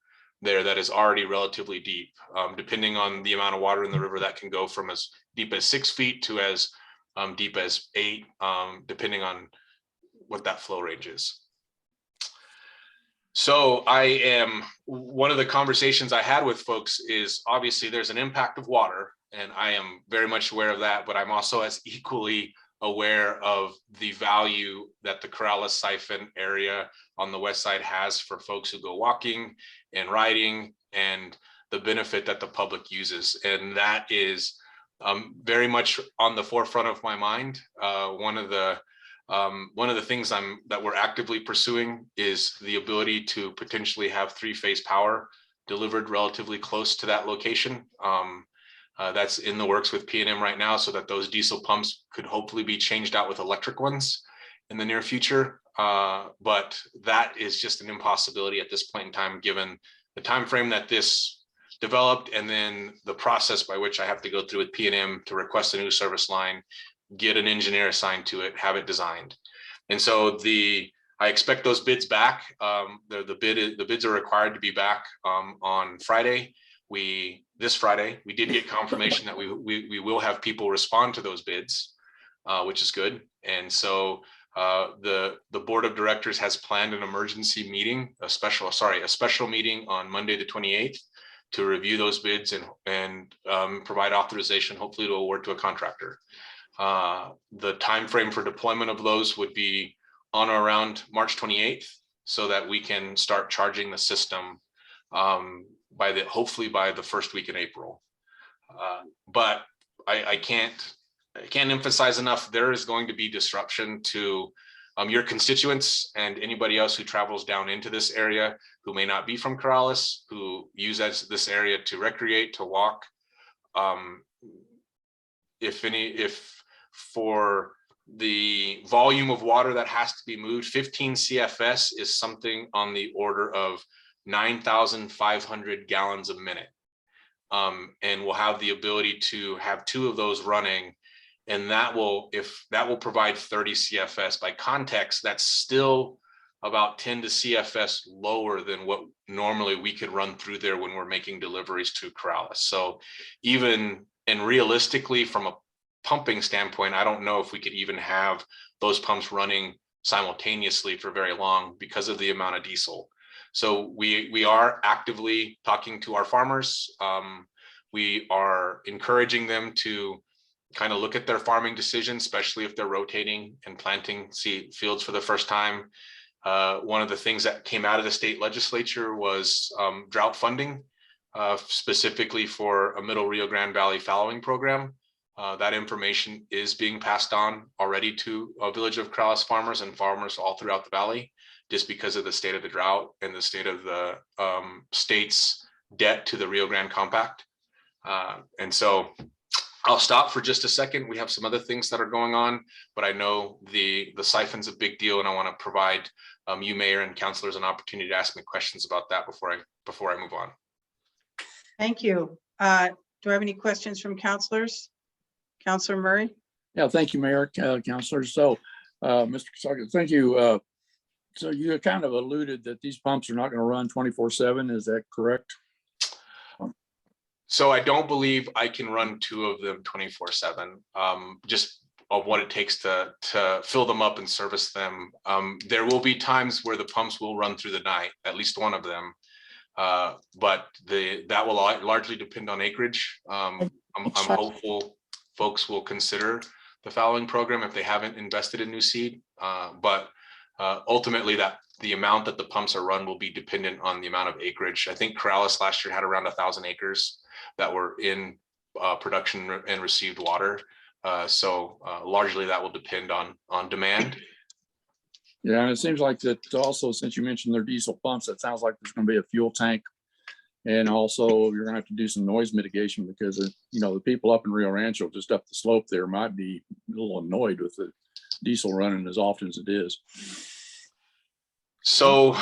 there that is already relatively deep. Depending on the amount of water in the river, that can go from as deep as 6 feet to as deep as 8, depending on what that flow range is. So one of the conversations I had with folks is obviously there's an impact of water, and I am very much aware of that, but I'm also as equally aware of the value that the Corrales Siphon area on the west side has for folks who go walking and riding, and the benefit that the public uses. And that is very much on the forefront of my mind. One of the things that we're actively pursuing is the ability to potentially have 3-phase power delivered relatively close to that location. That's in the works with P&M right now, so that those diesel pumps could hopefully be changed out with electric ones in the near future. But that is just an impossibility at this point in time, given the time frame that this developed, and then the process by which I have to go through with P&M to request a new service line, get an engineer assigned to it, have it designed. And so I expect those bids back. The bids are required to be back on Friday. This Friday, we did get confirmation that we will have people respond to those bids, which is good. And so the board of directors has planned an emergency meeting, a special meeting on Monday the 28th to review those bids and provide authorization, hopefully to award to a contractor. The time frame for deployment of those would be on or around March 28th, so that we can start charging the system hopefully by the first week in April. But I can't emphasize enough, there is going to be disruption to your constituents and anybody else who travels down into this area who may not be from Corrales, who use this area to recreate, to walk. If for the volume of water that has to be moved, 15 CFS is something on the order of 9,500 gallons a minute. And we'll have the ability to have 2 of those running, and that will provide 30 CFS. By context, that's still about 10 to CFS lower than what normally we could run through there when we're making deliveries to Corrales. So realistically, from a pumping standpoint, I don't know if we could even have those pumps running simultaneously for very long because of the amount of diesel. So we are actively talking to our farmers. We are encouraging them to kind of look at their farming decisions, especially if they're rotating and planting fields for the first time. One of the things that came out of the state legislature was drought funding, specifically for a Middle Rio Grande Valley fallowing program. That information is being passed on already to a Village of Corrales farmers and farmers all throughout the valley, just because of the state of the drought and the state of the state's debt to the Rio Grande Compact. And so I'll stop for just a second. We have some other things that are going on, but I know the siphon's a big deal, and I want to provide you, Mayor, and councilors an opportunity to ask me questions about that before I move on. Thank you. Do I have any questions from councilors? Councilor Murray? Yeah, thank you, Mayor, councilors. So, Mr. Sargent, thank you. So you kind of alluded that these pumps are not going to run 24/7. Is that correct? So I don't believe I can run 2 of them 24/7, just of what it takes to fill them up and service them. There will be times where the pumps will run through the night, at least one of them. But that will largely depend on acreage. I'm hopeful folks will consider the fallowing program if they haven't invested in new seed. But ultimately, the amount that the pumps are run will be dependent on the amount of acreage. I think Corrales last year had around 1,000 acres that were in production and received water. So largely that will depend on demand. Yeah, and it seems like that also, since you mentioned their diesel pumps, it sounds like there's going to be a fuel tank. And also you're going to have to do some noise mitigation because, the people up in Rio Rancho, just up the slope there, might be a little annoyed with the diesel running as often as it is. So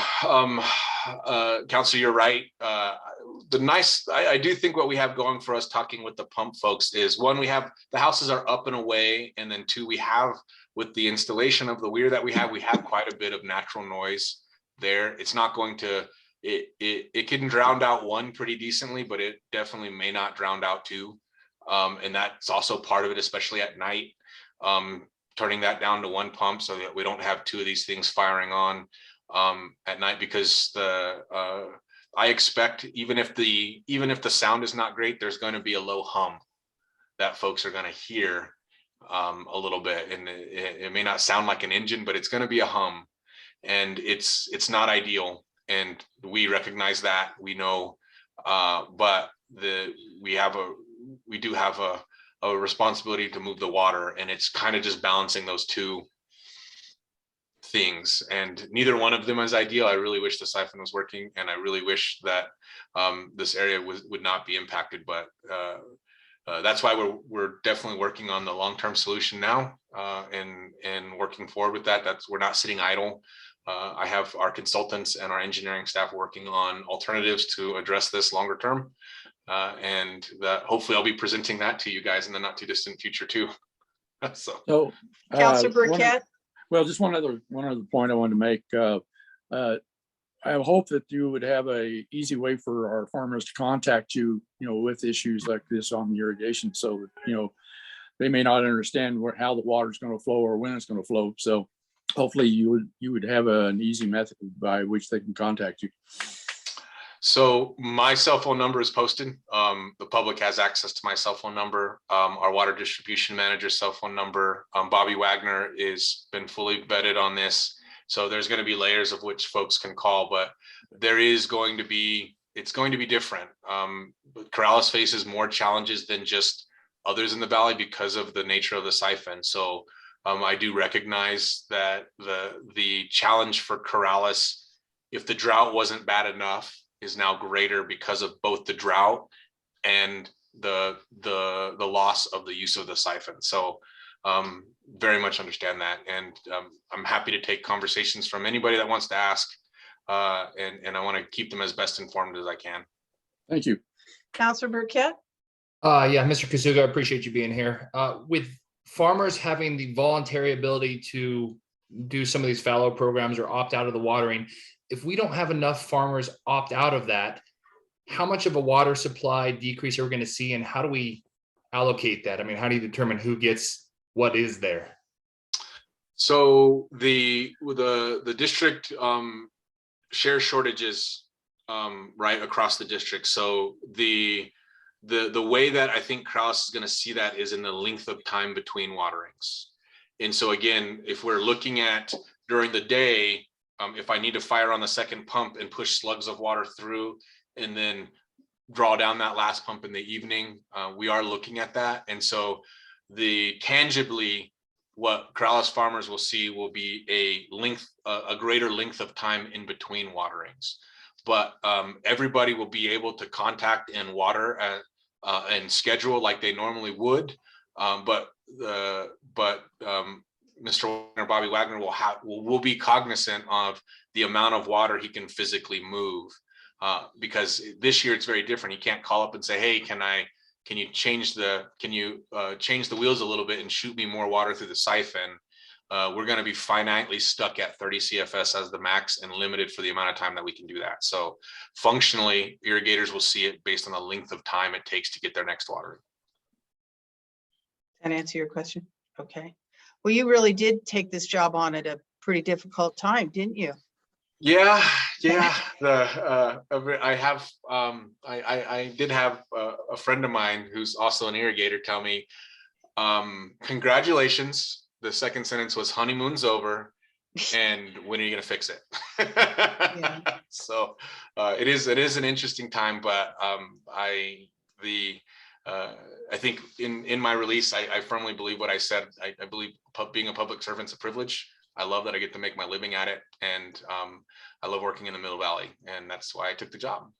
Counselor, you're right. I do think what we have going for us talking with the pump folks is, one, we have the houses are up and away, and then two, we have, with the installation of the weir that we have quite a bit of natural noise there. It's not going to, it can drown out one pretty decently, but it definitely may not drown out two. And that's also part of it, especially at night. Turning that down to one pump so that we don't have two of these things firing on at night, because I expect even if the sound is not great, there's going to be a low hum that folks are going to hear a little bit, and it may not sound like an engine, but it's going to be a hum, and it's not ideal, and we recognize that, we know, but we do have a responsibility to move the water, and it's kind of just balancing those two things, and neither one of them is ideal. I really wish the siphon was working, and I really wish that this area would not be impacted, but that's why we're definitely working on the long-term solution now, and working forward with that. We're not sitting idle. I have our consultants and our engineering staff working on alternatives to address this longer term. And that hopefully I'll be presenting that to you guys in the not too distant future too. So, Counselor Burkett? Well, just one other point I wanted to make. I hope that you would have a easy way for our farmers to contact you, with issues like this on the irrigation. So, they may not understand how the water is going to flow or when it's going to flow. So hopefully you would have an easy method by which they can contact you. So my cell phone number is posted. The public has access to my cell phone number. Our water distribution manager's cell phone number. Bobby Wagner is been fully vetted on this. So there's going to be layers of which folks can call, but it's going to be different. Corrales faces more challenges than just others in the valley because of the nature of the siphon. So I do recognize that the challenge for Corrales, if the drought wasn't bad enough, is now greater because of both the drought and the loss of the use of the siphon. So very much understand that, and I'm happy to take conversations from anybody that wants to ask, and I want to keep them as best informed as I can. Thank you. Counselor Burkett? Yeah, Mr. Kazuga, I appreciate you being here. With farmers having the voluntary ability to do some of these fallow programs or opt out of the watering, if we don't have enough farmers opt out of that, how much of a water supply decrease are we going to see, and how do we allocate that? I mean, how do you determine who gets what is there? So the district shares shortages right across the district. So the way that I think Corrales is going to see that is in the length of time between waterings. And so again, if we're looking at during the day, if I need to fire on the second pump and push slugs of water through and then draw down that last pump in the evening, we are looking at that. And so tangibly, what Corrales farmers will see will be a greater length of time in between waterings. But everybody will be able to contact and water and schedule like they normally would. But Mr. Wagner, Bobby Wagner will be cognizant of the amount of water he can physically move, because this year it's very different. He can't call up and say, "Hey, can you change the wheels a little bit and shoot me more water through the siphon?" We're going to be finitely stuck at 30 CFS as the max and limited for the amount of time that we can do that. So functionally, irrigators will see it based on the length of time it takes to get their next watering. That answer your question? Okay. Well, you really did take this job on at a pretty difficult time, didn't you? Yeah. I did have a friend of mine who's also an irrigator tell me, congratulations. The second sentence was honeymoon's over, and when are you going to fix it? Yeah. So it is an interesting time, but I think in my release, I firmly believe what I said. I believe being a public servant's a privilege. I love that I get to make my living at it, and I love working in the Middle Valley, and that's why I took the job.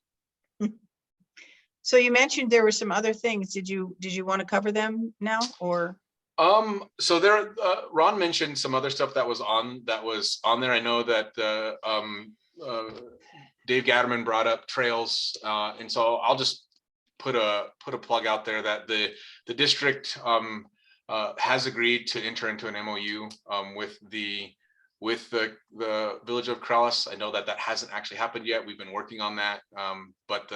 So you mentioned there were some other things. Did you want to cover them now, or? So there, Ron mentioned some other stuff that was on there. I know that Dave Gatterman brought up trails, and so I'll just put a plug out there that the district has agreed to enter into an MOU with the village of Corrales. I know that hasn't actually happened yet. We've been working on that, but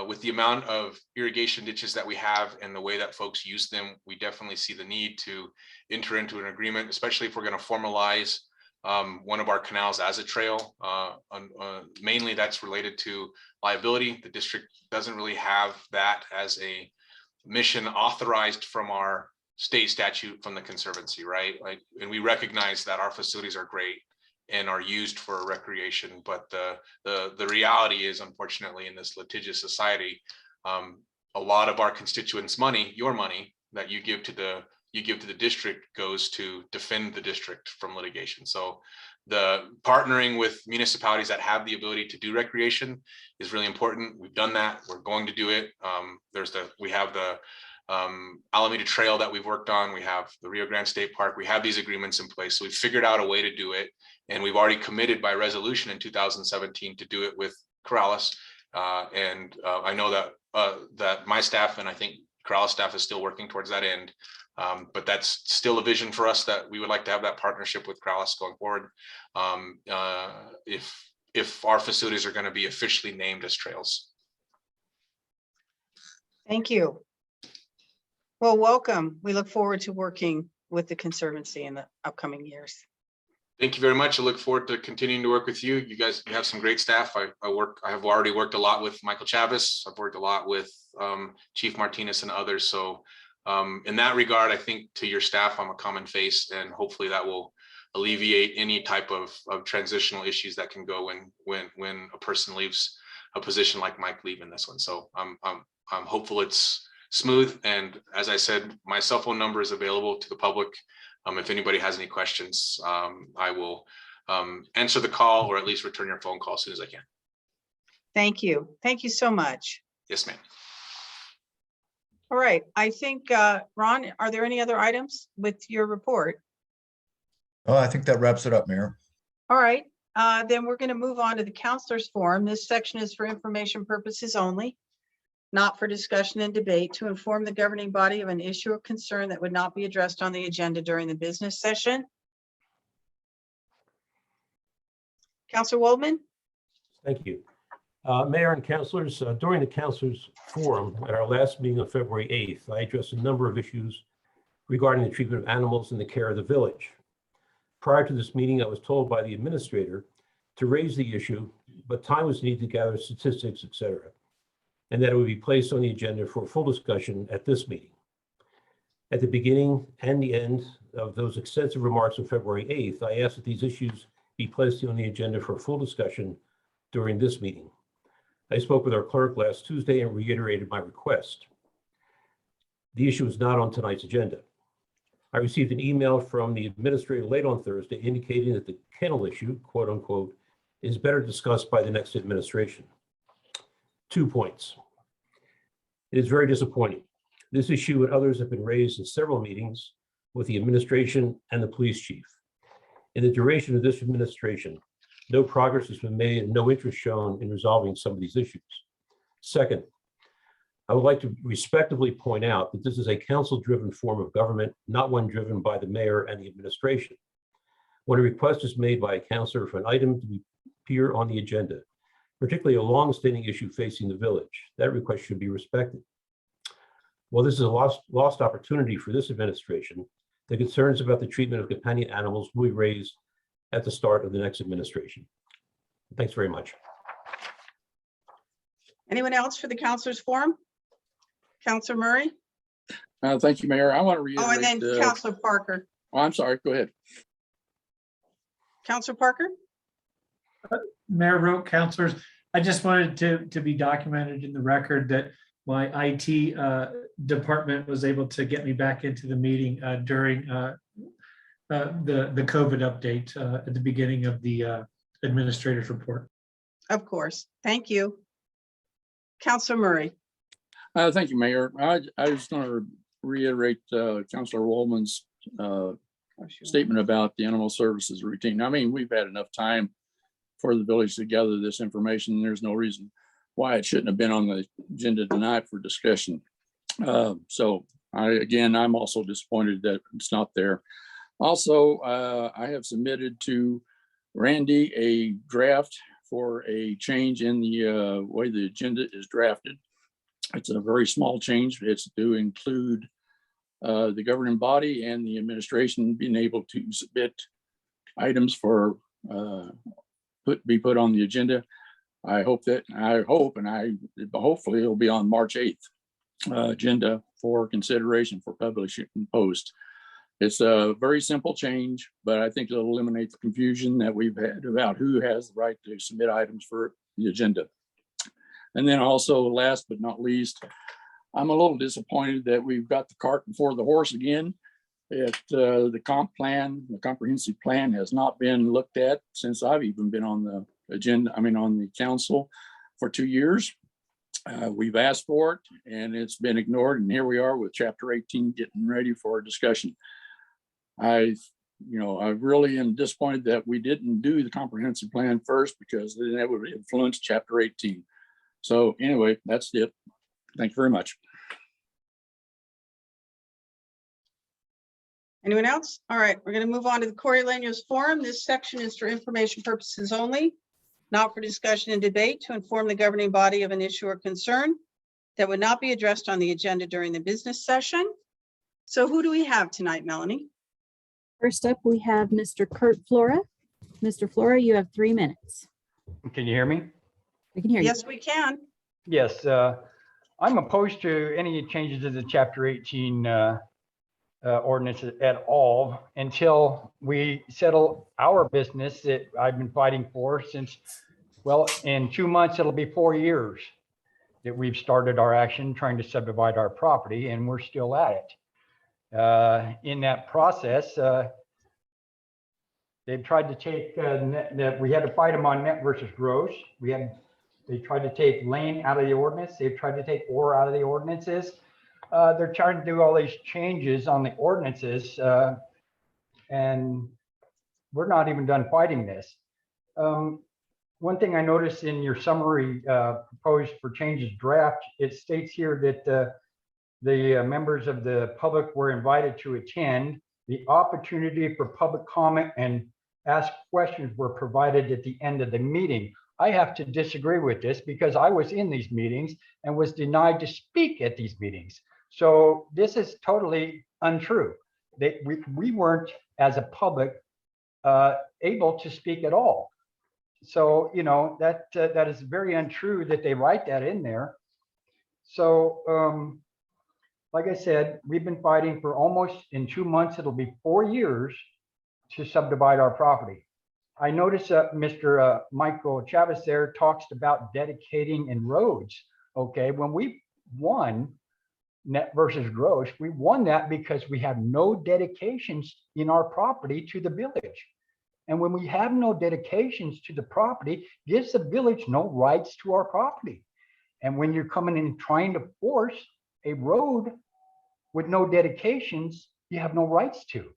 with the amount of irrigation ditches that we have and the way that folks use them, we definitely see the need to enter into an agreement, especially if we're going to formalize one of our canals as a trail. Mainly that's related to liability. The district doesn't really have that as a mission authorized from our state statute from the Conservancy, right? Like, and we recognize that our facilities are great and are used for recreation, but the reality is, unfortunately, in this litigious society, a lot of our constituents' money, your money that you give to the district, goes to defend the district from litigation. So the partnering with municipalities that have the ability to do recreation is really important. We've done that. We're going to do it. We have the Alameda Trail that we've worked on. We have the Rio Grande State Park. We have these agreements in place. So we've figured out a way to do it. And we've already committed by resolution in 2017 to do it with Corrales. I know that my staff, and I think Corrales staff, is still working towards that end. But that's still a vision for us, that we would like to have that partnership with Corrales going forward, if our facilities are going to be officially named as trails. Thank you. Well, welcome. We look forward to working with the Conservancy in the upcoming years. Thank you very much. I look forward to continuing to work with you. You guys, you have some great staff. I have already worked a lot with Michael Chavez. I've worked a lot with Chief Martinez and others. So in that regard, I think to your staff, I'm a common face, and hopefully that will alleviate any type of transitional issues that can go when a person leaves a position like Mike leaving this one. So I'm hopeful it's smooth. And as I said, my cell phone number is available to the public. If anybody has any questions, I will answer the call, or at least return your phone call as soon as I can. Thank you. Thank you so much. Yes, ma'am. All right. I think, Ron, are there any other items with your report? Oh, I think that wraps it up, Mayor. All right. Then we're going to move on to the counselor's forum. This section is for information purposes only, not for discussion and debate, to inform the governing body of an issue of concern that would not be addressed on the agenda during the business session. Councilor Waldman? Thank you. Mayor and councilors, during the councilors forum at our last meeting on February 8th, I addressed a number of issues regarding the treatment of animals in the care of the village. Prior to this meeting, I was told by the administrator to raise the issue, but time was needed to gather statistics, etc., and that it would be placed on the agenda for full discussion at this meeting. At the beginning and the end of those extensive remarks on February 8th, I asked that these issues be placed on the agenda for full discussion during this meeting. I spoke with our clerk last Tuesday and reiterated my request. The issue is not on tonight's agenda. I received an email from the administrator late on Thursday indicating that the kennel issue, quote unquote, is better discussed by the next administration. 2 points. It is very disappointing. This issue and others have been raised in several meetings with the administration and the police chief. In the duration of this administration, no progress has been made and no interest shown in resolving some of these issues. Second, I would like to respectfully point out that this is a council-driven form of government, not one driven by the mayor and the administration. When a request is made by a councilor for an item to appear on the agenda, particularly a long-standing issue facing the village, that request should be respected. While this is a lost opportunity for this administration, the concerns about the treatment of companion animals will be raised at the start of the next administration. Thanks very much. Anyone else for the counselors forum? Councilor Murray? Thank you, Mayor. I want to reiterate. Oh, and then Councilor Parker. Oh, I'm sorry. Go ahead. Councilor Parker? Mayor Rowe, councilors, I just wanted to be documented in the record that my IT department was able to get me back into the meeting during the COVID update at the beginning of the administrator's report. Of course. Thank you. Councilor Murray. Thank you, Mayor. I just want to reiterate Councilor Waldman's statement about the animal services routine. I mean, we've had enough time for the village to gather this information. There's no reason why it shouldn't have been on the agenda tonight for discussion. So I'm also disappointed that it's not there. Also, I have submitted to Randy a draft for a change in the way the agenda is drafted. It's a very small change. It's to include the governing body and the administration being able to submit items for be put on the agenda. Hopefully it'll be on March 8th agenda for consideration for publishing and post. It's a very simple change, but I think it'll eliminate the confusion that we've had about who has the right to submit items for the agenda. And then also, last but not least, I'm a little disappointed that we've got the cart before the horse again. The comprehensive plan has not been looked at since I've even been on the agenda, on the council for 2 years. We've asked for it and it's been ignored. And here we are with chapter 18 getting ready for a discussion. I really am disappointed that we didn't do the comprehensive plan first, because then that would influence chapter 18. So anyway, that's it. Thank you very much. Anyone else? All right, we're going to move on to the Corrales Forum. This section is for information purposes only, not for discussion and debate, to inform the governing body of an issue or concern that would not be addressed on the agenda during the business session. So who do we have tonight, Melanie? First up, we have Mr. Kurt Flora. Mr. Flora, you have 3 minutes. Can you hear me? We can hear you. Yes, we can. Yes, I'm opposed to any changes to the chapter 18 ordinance at all until we settle our business that I've been fighting for since, well, in 2 months, it'll be 4 years that we've started our action trying to subdivide our property, and we're still at it. In that process, they've tried to take, we had to fight them on net versus gross. They tried to take lane out of the ordinance. They've tried to take or out of the ordinances. They're trying to do all these changes on the ordinances, and we're not even done fighting this. One thing I noticed in your summary proposed for changes draft, it states here that the members of the public were invited to attend. The opportunity for public comment and ask questions were provided at the end of the meeting. I have to disagree with this because I was in these meetings and was denied to speak at these meetings. So this is totally untrue. We weren't, as a public, able to speak at all. So, that is very untrue that they write that in there. So, like I said, we've been fighting for almost, in 2 months, it'll be 4 years to subdivide our property. I noticed that Mr. Michael Chavez there talks about dedicating in roads. Okay, when we won net versus gross, we won that because we have no dedications in our property to the village. And when we have no dedications to the property, gives the village no rights to our property. And when you're coming in trying to force a road with no dedications, you have no rights to.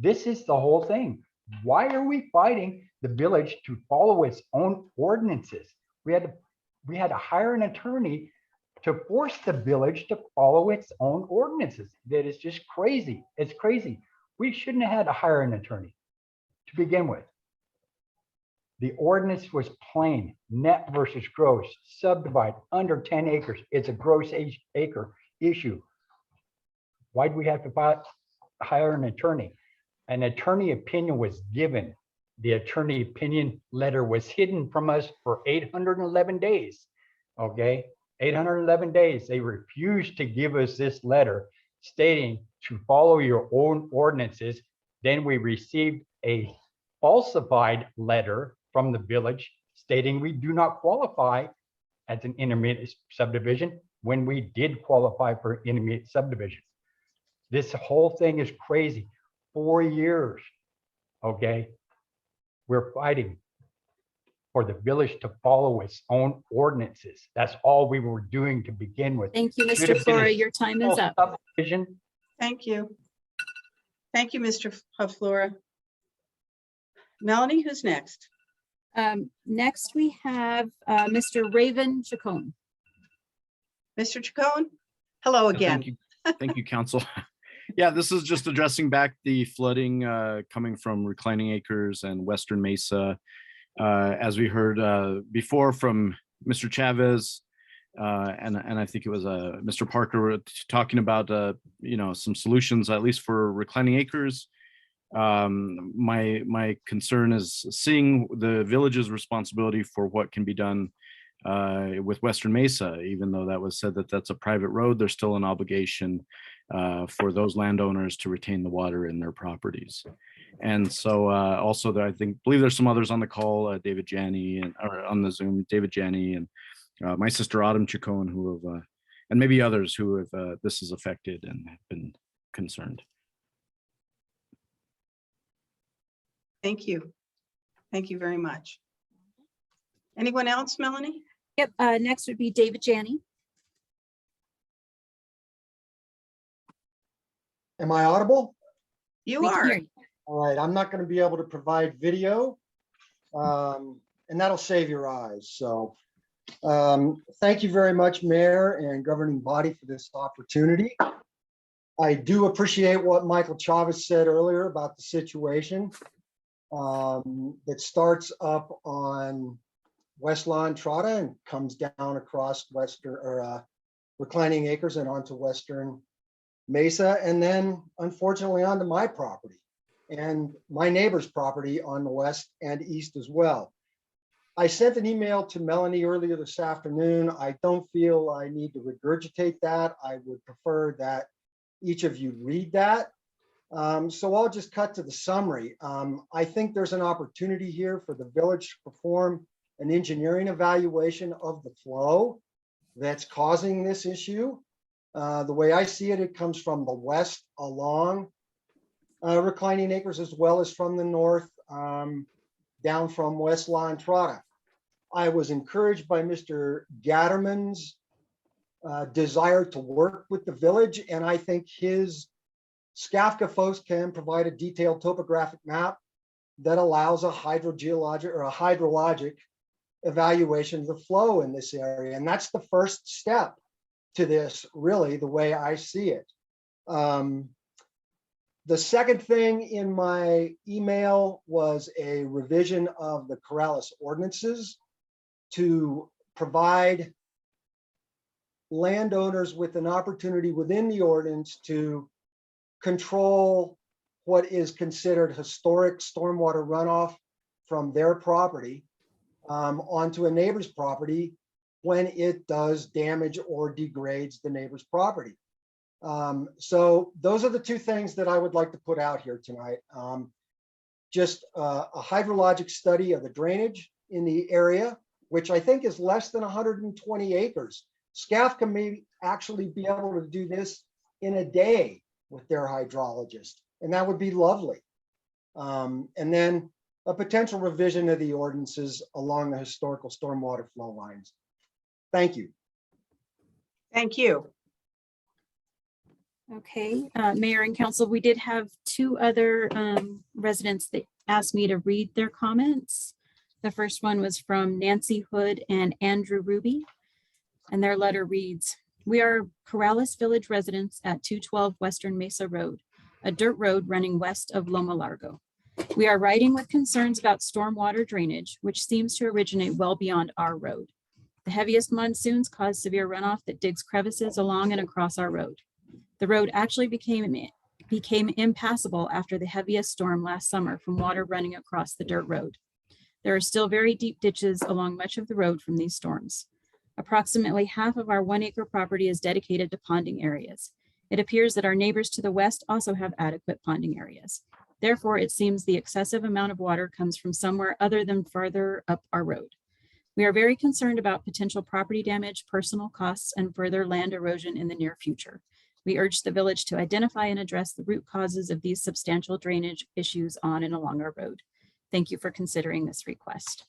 This is the whole thing. Why are we fighting the village to follow its own ordinances? We had to hire an attorney to force the village to follow its own ordinances. That is just crazy. It's crazy. We shouldn't have had to hire an attorney to begin with. The ordinance was plain, net versus gross, subdivide under 10 acres. It's a gross acre issue. Why do we have to hire an attorney? An attorney opinion was given. The attorney opinion letter was hidden from us for 811 days. Okay, 811 days. They refused to give us this letter stating to follow your own ordinances. Then we received a falsified letter from the village stating we do not qualify as an intermediate subdivision when we did qualify for intermediate subdivision. This whole thing is crazy. 4 years, okay? We're fighting for the village to follow its own ordinances. That's all we were doing to begin with. Thank you, Mr. Flora. Your time is up. Thank you. Thank you, Mr. Flora. Melanie, who's next? Next, we have Mr. Raven Chacon. Mr. Chacon, hello again. Thank you. Thank you, council. Yeah, this is just addressing back the flooding coming from Reclining Acres and Western Mesa. As we heard before from Mr. Chavez, and I think it was Mr. Parker talking about some solutions, at least for Reclining Acres. My concern is seeing the village's responsibility for what can be done with Western Mesa. Even though that was said that that's a private road, there's still an obligation for those landowners to retain the water in their properties. And so also there, believe there's some others on the call, David Janney, or on the Zoom, David Janney, and my sister Autumn Chacon, who have, and maybe others who have this is affected and have been concerned. Thank you. Thank you very much. Anyone else, Melanie? Yep. Next would be David Janney. Am I audible? You We can are. hear you. All right, I'm not going to be able to provide video, and that'll save your eyes. So thank you very much, Mayor and governing body, for this opportunity. I do appreciate what Michael Chavez said earlier about the situation that starts up on West La Entrada and comes down across Reclining Acres and onto Western Mesa, and then unfortunately onto my property and my neighbor's property on the west and east as well. I sent an email to Melanie earlier this afternoon. I don't feel I need to regurgitate that. I would prefer that each of you read that. So I'll just cut to the summary. I think there's an opportunity here for the village to perform an engineering evaluation of the flow that's causing this issue. The way I see it, it comes from the west along Reclining Acres, as well as from the north down from West La Entrada. I was encouraged by Mr. Gatterman's desire to work with the village, and I think his SCAFCA folks can provide a detailed topographic map that allows a hydrogeologic or a hydrologic evaluation of the flow in this area. And that's the first step to this, really, the way I see it. The second thing in my email was a revision of the Corrales ordinances to provide landowners with an opportunity within the ordinance to control what is considered historic stormwater runoff from their property onto a neighbor's property when it does damage or degrades the neighbor's property. So those are the two things that I would like to put out here tonight. Just a hydrologic study of the drainage in the area, which I think is less than 120 acres. SCAFCA may actually be able to do this in a day with their hydrologist, and that would be lovely. And then a potential revision of the ordinances along the historical stormwater flow lines. Thank you. Thank you. Okay, Mayor and Council, we did have two other residents that asked me to read their comments. The first one was from Nancy Hood and Andrew Ruby, and their letter reads, "We are Corrales Village residents at 212 Western Mesa Road, a dirt road running west of Loma Largo. We are writing with concerns about stormwater drainage, which seems to originate well beyond our road. The heaviest monsoons cause severe runoff that digs crevices along and across our road. The road actually became impassable after the heaviest storm last summer from water running across the dirt road. There are still very deep ditches along much of the road from these storms. Approximately half of our 1 acre property is dedicated to ponding areas. It appears that our neighbors to the west also have adequate ponding areas. Therefore, it seems the excessive amount of water comes from somewhere other than farther up our road. We are very concerned about potential property damage, personal costs, and further land erosion in the near future. We urge the village to identify and address the root causes of these substantial drainage issues on and along our road. Thank you for considering this request."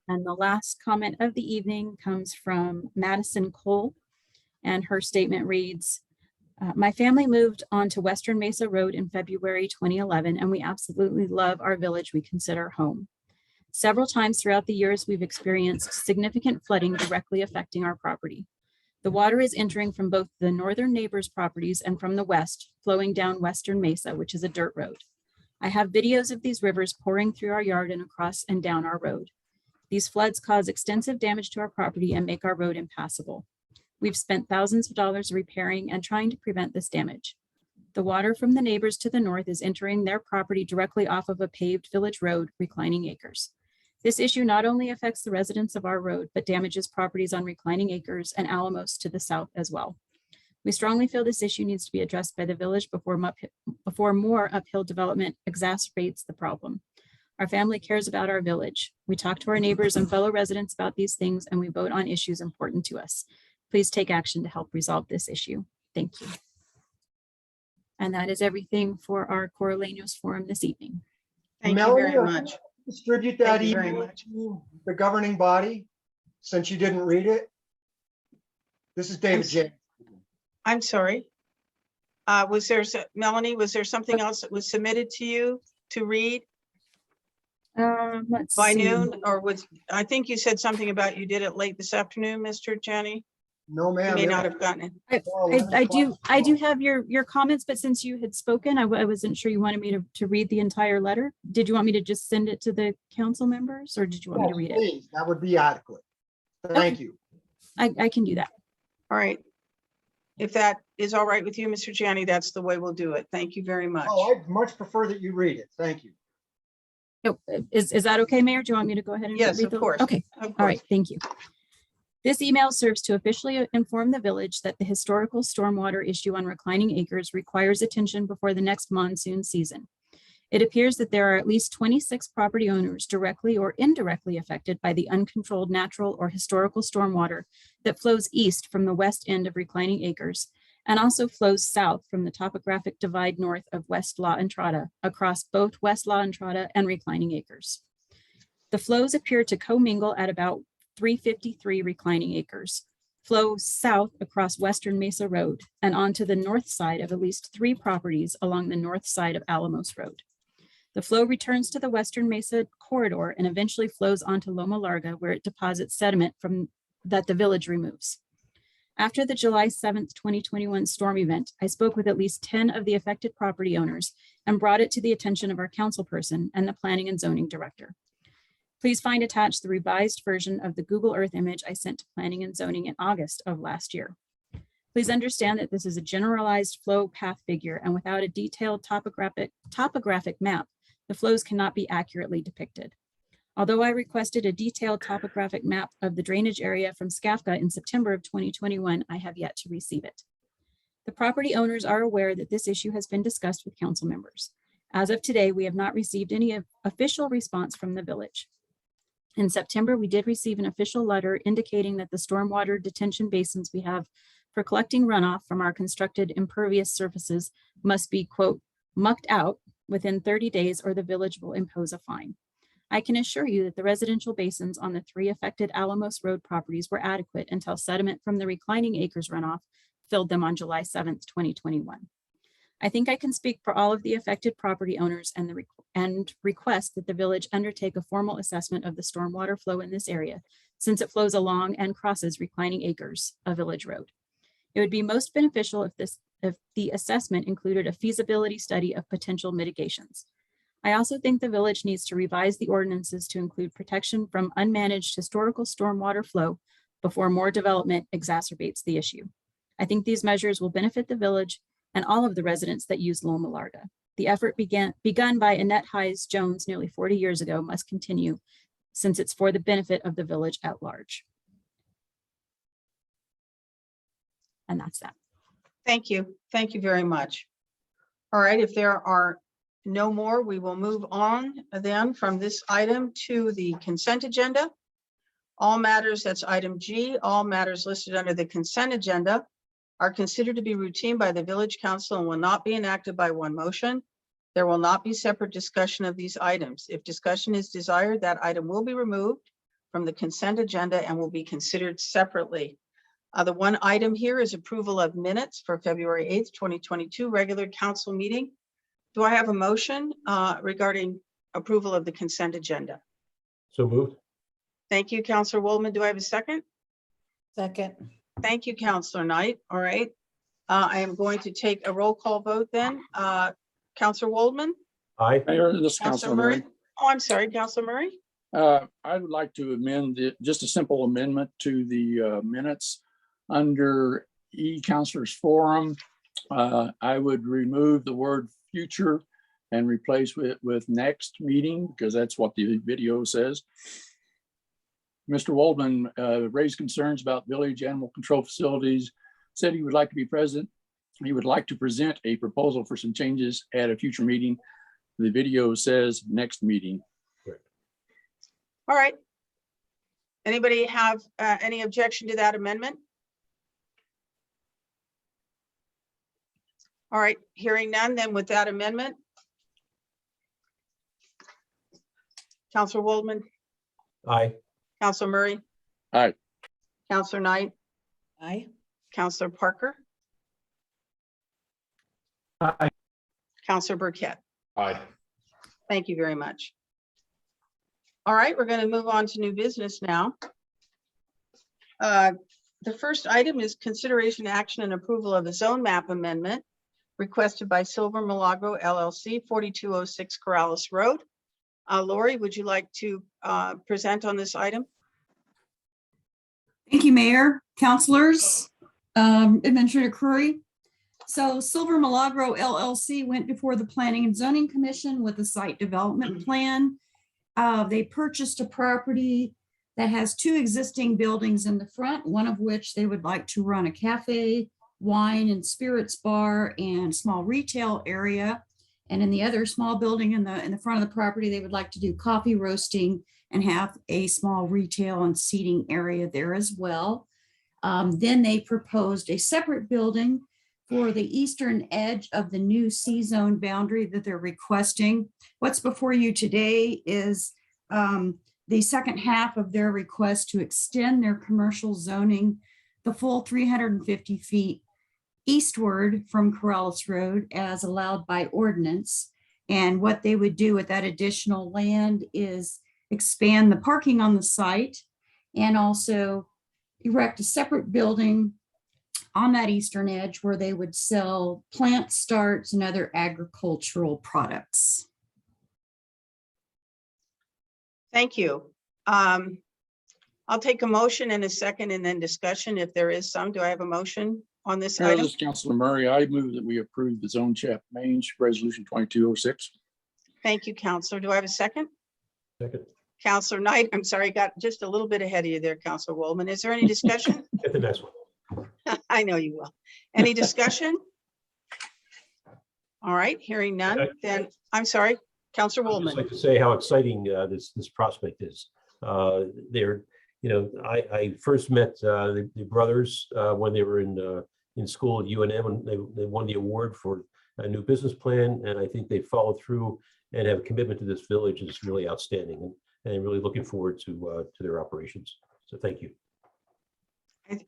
And the last comment of the evening comes from Madison Cole, and her statement reads, "My family moved onto Western Mesa Road in February 2011, and we absolutely love our village we consider home. Several times throughout the years, we've experienced significant flooding directly affecting our property. The water is entering from both the northern neighbors' properties and from the west, flowing down Western Mesa, which is a dirt road. I have videos of these rivers pouring through our yard and across and down our road. These floods cause extensive damage to our property and make our road impassable. We've spent thousands of dollars repairing and trying to prevent this damage. The water from the neighbors to the north is entering their property directly off of a paved village road, Reclining Acres. This issue not only affects the residents of our road, but damages properties on Reclining Acres and Alamos to the south as well. We strongly feel this issue needs to be addressed by the village before more uphill development exacerbates the problem. Our family cares about our village. We talk to our neighbors and fellow residents about these things, and we vote on issues important to us. Please take action to help resolve this issue. Thank you. And that is everything for our Corrales forum this evening. Thank you Melanie, very much. distribute that Thank you very email much. to the governing body, since you didn't read it. This is David J. I'm sorry. Melanie, was there something else that was submitted to you to read Let's by see. noon, or I think you said something about you did it late this afternoon, Mr. Jenny? No, You ma'am. may it not was have gotten it. I do have your comments, but since you had spoken, I wasn't sure you wanted me to read the entire letter. Did you want me to just send it to the council members, or did you want me to read it? Please, that would be adequate. Thank you. I can do that. All right. If that is all right with you, Mr. Janney, that's the way we'll do it. Thank you very much. Oh, I'd much prefer that you read it. Thank you. No, is that okay, Mayor? Do you want me to go ahead and Yes, read of the? course. Okay, Of all right, course. thank you. This email serves to officially inform the village that the historical stormwater issue on Reclining Acres requires attention before the next monsoon season. It appears that there are at least 26 property owners directly or indirectly affected by the uncontrolled natural or historical stormwater that flows east from the west end of Reclining Acres and also flows south from the topographic divide north of West La Entrada across both West La Entrada and Reclining Acres. The flows appear to commingle at about 353 Reclining Acres, flow south across Western Mesa Road and onto the north side of at least 3 properties along the north side of Alamos Road. The flow returns to the Western Mesa corridor and eventually flows onto Loma Larga, where it deposits sediment that the village removes. After the July 7th, 2021 storm event, I spoke with at least 10 of the affected property owners and brought it to the attention of our councilperson and the planning and zoning director. Please find attached the revised version of the Google Earth image I sent to planning and zoning in August of last year. Please understand that this is a generalized flow path figure, and without a detailed topographic map, the flows cannot be accurately depicted. Although I requested a detailed topographic map of the drainage area from SCAFCA in September of 2021, I have yet to receive it. The property owners are aware that this issue has been discussed with council members. As of today, we have not received any official response from the village. In September, we did receive an official letter indicating that the stormwater detention basins we have for collecting runoff from our constructed impervious surfaces must be, quote, mucked out within 30 days or the village will impose a fine. I can assure you that the residential basins on the 3 affected Alamos Road properties were adequate until sediment from the Reclining Acres runoff filled them on July 7th, 2021. I think I can speak for all of the affected property owners and request that the village undertake a formal assessment of the stormwater flow in this area, since it flows along and crosses Reclining Acres, a village road. It would be most beneficial if the assessment included a feasibility study of potential mitigations. I also think the village needs to revise the ordinances to include protection from unmanaged historical stormwater flow before more development exacerbates the issue. I think these measures will benefit the village and all of the residents that use Loma Larga. The effort begun by Annette Hayes Jones nearly 40 years ago must continue, since it's for the benefit of the village at large. And that's that. Thank you. Thank you very much. All right, if there are no more, we will move on then from this item to the consent agenda. All matters, that's item G, all matters listed under the consent agenda are considered to be routine by the village council and will not be enacted by one motion. There will not be separate discussion of these items. If discussion is desired, that item will be removed from the consent agenda and will be considered separately. The one item here is approval of minutes for February 8th, 2022 regular council meeting. Do I have a motion regarding approval of the consent agenda? So moved. Thank you, Counselor Waldman. Do I have a second? Second. Thank you, Counselor Knight. All right. I am going to take a roll call vote then. Counselor Waldman, Aye. Mayor, this is Counselor Councilor Murray. Murray. Oh, I'm sorry, Counselor Murray. I would like to amend it, just a simple amendment to the minutes under Councilors Forum. I would remove the word future and replace it with next meeting, because that's what the video says. Mr. Waldman raised concerns about village animal control facilities, said he would like to be present. He would like to present a proposal for some changes at a future meeting. The video says next meeting. All right. Anybody have any objection to that amendment? All right, hearing none, then with that amendment. Counselor Waldman, Aye. Counselor Murray, Aye. Counselor Knight, Aye. Counselor Parker, Aye. Counselor Burkett. Aye. Thank you very much. All right, we're going to move on to new business now. The first item is consideration, action, and approval of the zone map amendment requested by Silver Milagro LLC, 4206 Corrales Road. Lori, would you like to present on this item? Thank you, Mayor, councilors, Administrator Curry. So Silver Milagro LLC went before the Planning and Zoning Commission with a site development plan. They purchased a property that has two existing buildings in the front, one of which they would like to run a cafe, wine and spirits bar, and small retail area. And in the other small building in the front of the property, they would like to do coffee roasting and have a small retail and seating area there as well. Then they proposed a separate building for the eastern edge of the new C-zone boundary that they're requesting. What's before you today is the second half of their request to extend their commercial zoning the full 350 feet eastward from Corrales Road as allowed by ordinance. And what they would do with that additional land is expand the parking on the site and also erect a separate building on that eastern edge where they would sell plant starts and other agricultural products. Thank you. I'll take a motion in a second and then discussion if there is some. Do I have a motion on this Mayor, item? this is Councilor Murray. I move that we approve the zone chap mange resolution 2206. Thank you, Counselor. Do I have a second? Second. Counselor Knight, I'm sorry, got just a little bit ahead of you there, Counselor Waldman. Is there any discussion? Get the next one. I know you will. Any discussion? All right, hearing none, then I'm sorry, Counselor I'd just Waldman. like to say how exciting this prospect is. They're, I first met the brothers when they were in school at UNM, and they won the award for a new business plan, and I think they followed through and have a commitment to this village is really outstanding, and really looking forward to their operations. So thank you.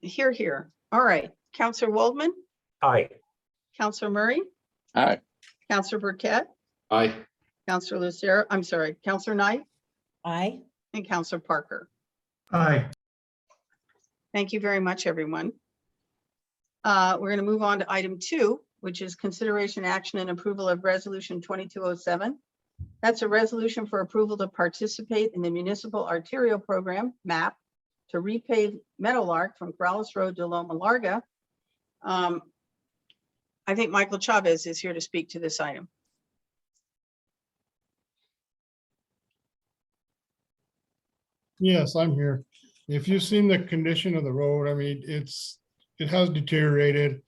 Hear, hear. All right, Counselor Waldman, Aye. Counselor Murray, Aye. Counselor Burkett, Aye. Counselor Lucero, I'm sorry, Counselor Knight, Aye. and Counselor Parker. Aye. Thank you very much, everyone. We're going to move on to item 2, which is consideration, action, and approval of resolution 2207. That's a resolution for approval to participate in the municipal arterial program MAP to repave Meadowlark from Corrales Road to Loma Larga. I think Michael Chavez is here to speak to this item. Yes, I'm here. If you've seen the condition of the road, I mean, it has deteriorated.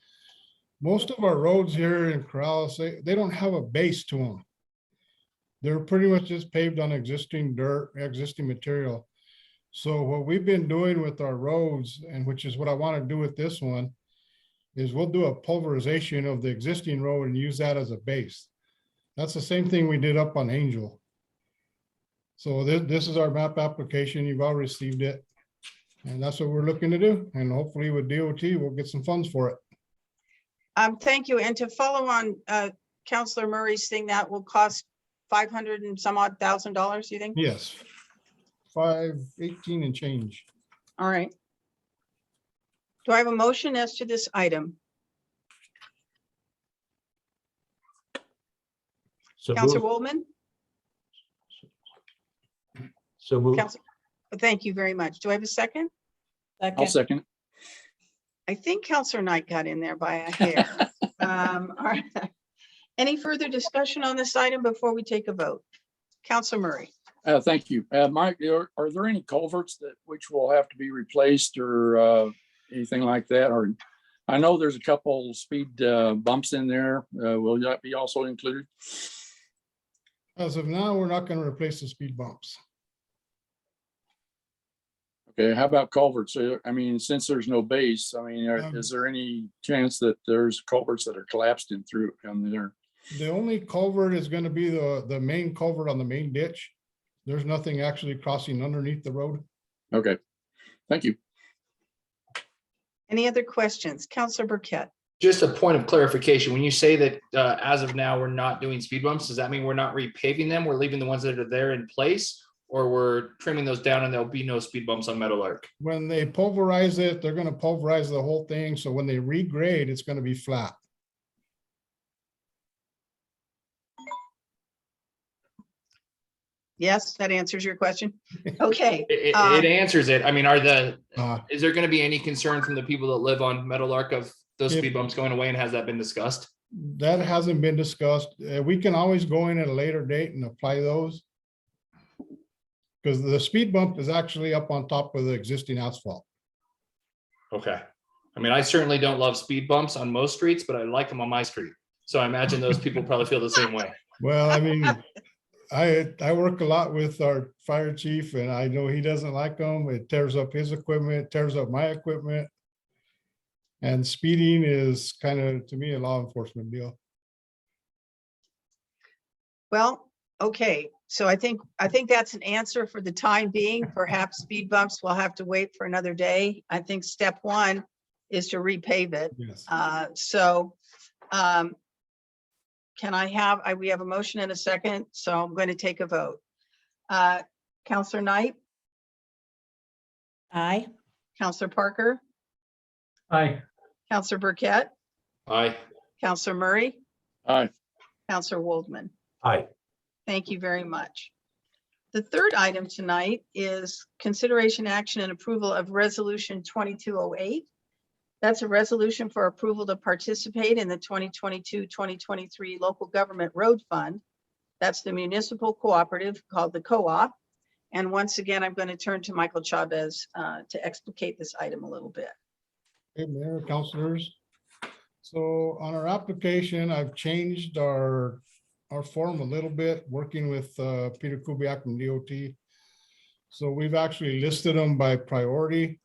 Most of our roads here in Corrales, they don't have a base to them. They're pretty much just paved on existing dirt, existing material. So what we've been doing with our roads, and which is what I want to do with this one, is we'll do a pulverization of the existing road and use that as a base. That's the same thing we did up on Angel. So this is our map application. You've all received it. And that's what we're looking to do. And hopefully with DOT, we'll get some funds for it. Thank you. And to follow on Counselor Murray's thing, that will cost $500 and some odd thousand, you think? Yes. 518 and change. All right. Do I have a motion as to this item? So Counselor moved. Waldman? So moved. Counselor, thank you very much. Do I have a second? I'll second. I think Counselor Knight got in there by a hair. All right. Any further discussion on this item before we take a vote? Counselor Murray. Thank you. Mike, are there any culverts which will have to be replaced or anything like that? Or I know there's a couple speed bumps in there. Will that be also included? As of now, we're not going to replace the speed bumps. Okay, how about culverts? I mean, since there's no base, I mean, is there any chance that there's culverts that are collapsed in through on there? The only culvert is going to be the main culvert on the main ditch. There's nothing actually crossing underneath the road. Okay, thank you. Any other questions? Counselor Burkett. Just a point of clarification. When you say that as of now, we're not doing speed bumps, does that mean we're not repaving them? We're leaving the ones that are there in place? Or we're trimming those down and there'll be no speed bumps on Meadowlark? When they pulverize it, they're going to pulverize the whole thing. So when they regrade, it's going to be flat. Yes, that answers your question. Okay. It answers it. I mean, is there going to be any concern from the people that live on Meadowlark of those speed bumps going away, and has that been discussed? That hasn't been discussed. We can always go in at a later date and apply those. Because the speed bump is actually up on top of the existing asphalt. Okay. I mean, I certainly don't love speed bumps on most streets, but I like them on my street. So I imagine those people probably feel the same way. Well, I mean, I work a lot with our fire chief and I know he doesn't like them. It tears up his equipment, tears up my equipment. And speeding is kind of, to me, a law enforcement deal. Well, okay. So I think that's an answer for the time being. Perhaps speed bumps will have to wait for another day. I think step one is to repave it. Yes. Can I have, we have a motion and a second, so I'm going to take a vote. Counselor Knight? Aye. Counselor Parker? Aye. Counselor Burkett? Aye. Counselor Murray? Aye. Counselor Waldman? Aye. Thank you very much. The third item tonight is consideration, action, and approval of Resolution 2208. That's a resolution for approval to participate in the 2022-2023 Local Government Road Fund. That's the municipal cooperative called the Co-op. And once again, I'm going to turn to Michael Chavez to explicate this item a little bit. Hey, Mayor, councilors. So on our application, I've changed our form a little bit, working with Peter Kubiak from DOT. So we've actually listed them by priority.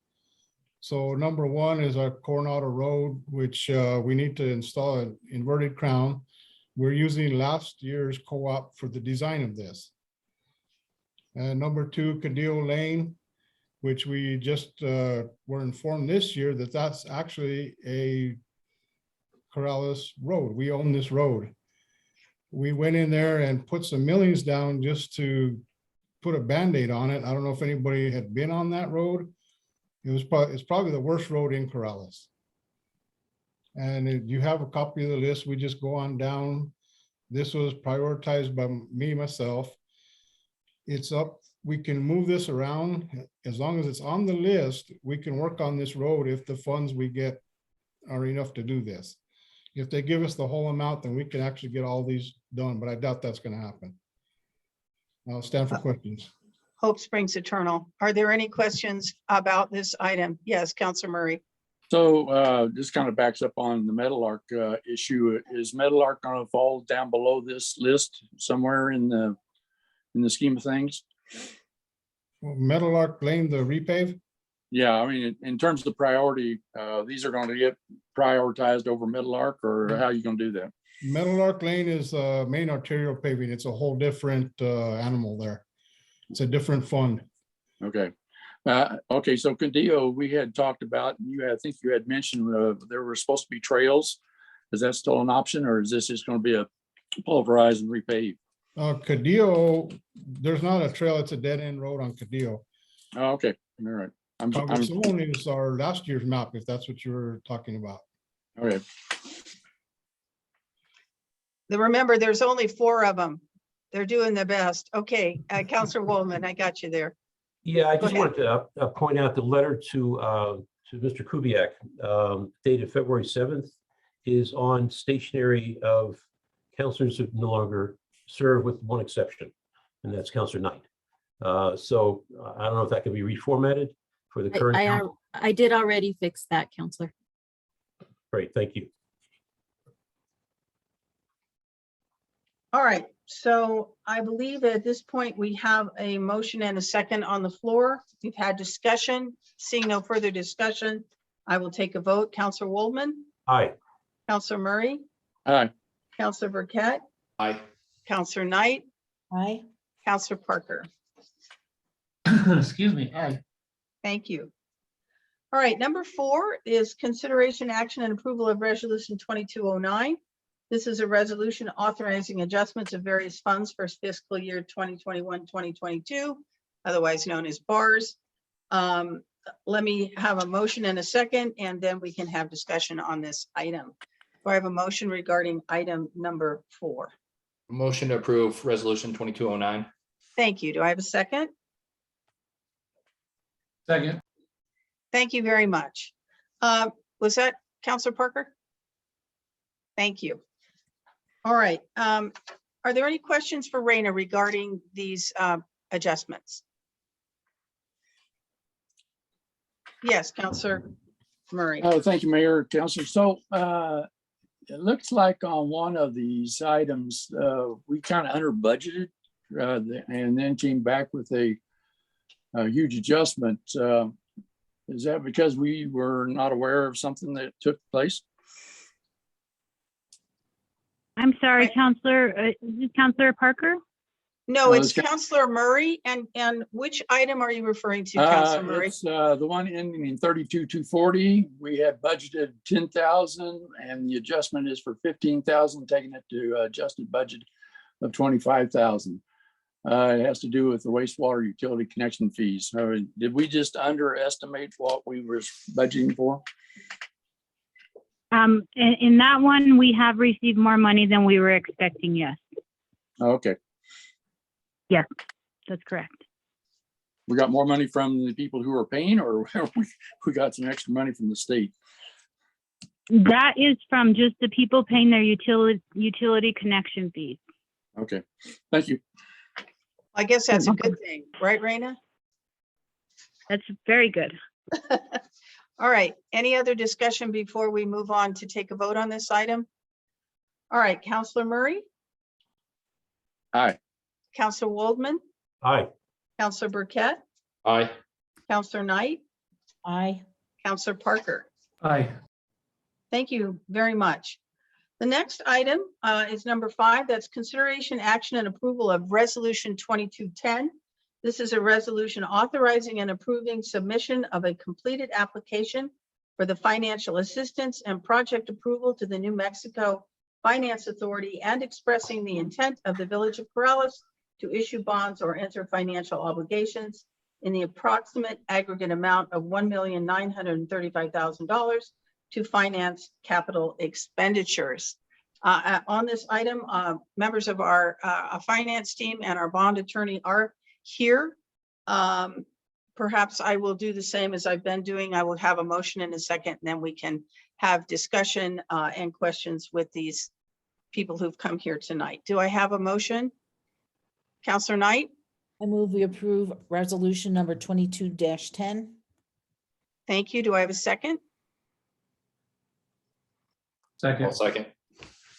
So number one is our Coronado Road, which we need to install an inverted crown. We're using last year's co-op for the design of this. And number two, Cadillo Lane, which we just were informed this year that that's actually a Corrales Road. We own this road. We went in there and put some millings down just to put a Band-Aid on it. I don't know if anybody had been on that road. It's probably the worst road in Corrales. And if you have a copy of the list, we just go on down. This was prioritized by me, myself. It's up, we can move this around. As long as it's on the list, we can work on this road if the funds we get are enough to do this. If they give us the whole amount, then we can actually get all these done, but I doubt that's going to happen. I'll stand for questions. Hope springs eternal. Are there any questions about this item? Yes, Counselor Murray. So this kind of backs up on the Meadowlark issue. Is Meadowlark going to fall down below this list somewhere in the scheme of things? Well, Meadowlark Lane, the repave? Yeah, I mean, in terms of priority, these are going to get prioritized over Meadowlark, or how are you going to do that? Meadowlark Lane is main arterial paving. It's a whole different animal there. It's a different fund. Okay. Okay, so Cadillo, we had talked about, I think you had mentioned there were supposed to be trails. Is that still an option, or is this just going to be a pulverize and repave? Cadillo, there's not a trail, it's a dead end road on Cadillo. Oh, okay, all right. I'm Congresswoman is our last year's map, if that's what you're talking about. okay. Remember, there's only 4 of them. They're doing their best. Okay, Counselor Woolman, I got you there. Yeah, I just Go wanted to point out the letter to Mr. Kubiak, dated February 7th, is on stationery of counselors who no longer serve, with one exception, and that's Counselor Knight. So I don't know if that can be reformatted for the current council. I did already fix that, Counselor. Great, thank you. All right, so I believe at this point we have a motion and a second on the floor. We've had discussion. Seeing no further discussion, I will take a vote. Counselor Woolman, Aye. Counselor Murray, Aye. Counselor Burkett, Aye. Counselor Knight, Aye. Counselor Parker. Excuse me. Aye. Thank you. All right, number 4 is consideration, action, and approval of resolution 2209. This is a resolution authorizing adjustments of various funds for fiscal year 2021-2022, otherwise known as BARS. Let me have a motion and a second, and then we can have discussion on this item. Do I have a motion regarding item number 4? Motion to approve resolution 2209. Thank you. Do I have a second? Second. Thank you very much. Was that Counselor Parker? Thank you. All right. Are there any questions for Raina regarding these adjustments? Yes, Counselor Murray. Thank you, Mayor, Councilor. So it looks like on one of these items, we kind of under budgeted and then came back with a huge adjustment. Is that because we were not aware of something that took place? I'm sorry, Counselor. Is this Counselor Parker? No, it's Counselor Murray. And which item are you referring to, Counselor Murray? It's the one ending in 32,240. We had budgeted 10,000 and the adjustment is for 15,000, taking it to adjusted budget of 25,000. It has to do with the wastewater utility connection fees. Did we just underestimate what we were budgeting for? In that one, we have received more money than we were expecting, yes. Okay. Yes, that's correct. We got more money from the people who are paying, or we got some extra money from the state? That is from just the people paying their utility connection fees. Okay, thank you. I guess that's a good thing, right, Raina? That's very good. All right, any other discussion before we move on to take a vote on this item? All right, Counselor Murray, Aye. Counselor Waldman, Aye. Counselor Burkett, Aye. Counselor Knight, Aye. Counselor Parker. Aye. Thank you very much. The next item is number 5. That's consideration, action, and approval of resolution 2210. This is a resolution authorizing and approving submission of a completed application for the financial assistance and project approval to the New Mexico Finance Authority and expressing the intent of the Village of Corrales to issue bonds or enter financial obligations in the approximate aggregate amount of $1,935,000 to finance capital expenditures. On this item, members of our finance team and our bond attorney are here. Perhaps I will do the same as I've been doing. I will have a motion in a second, and then we can have discussion and questions with these people who've come here tonight. Do I have a motion? Counselor Knight? I move we approve resolution number 22-10. Thank you. Do I have a second? Second. I'll second.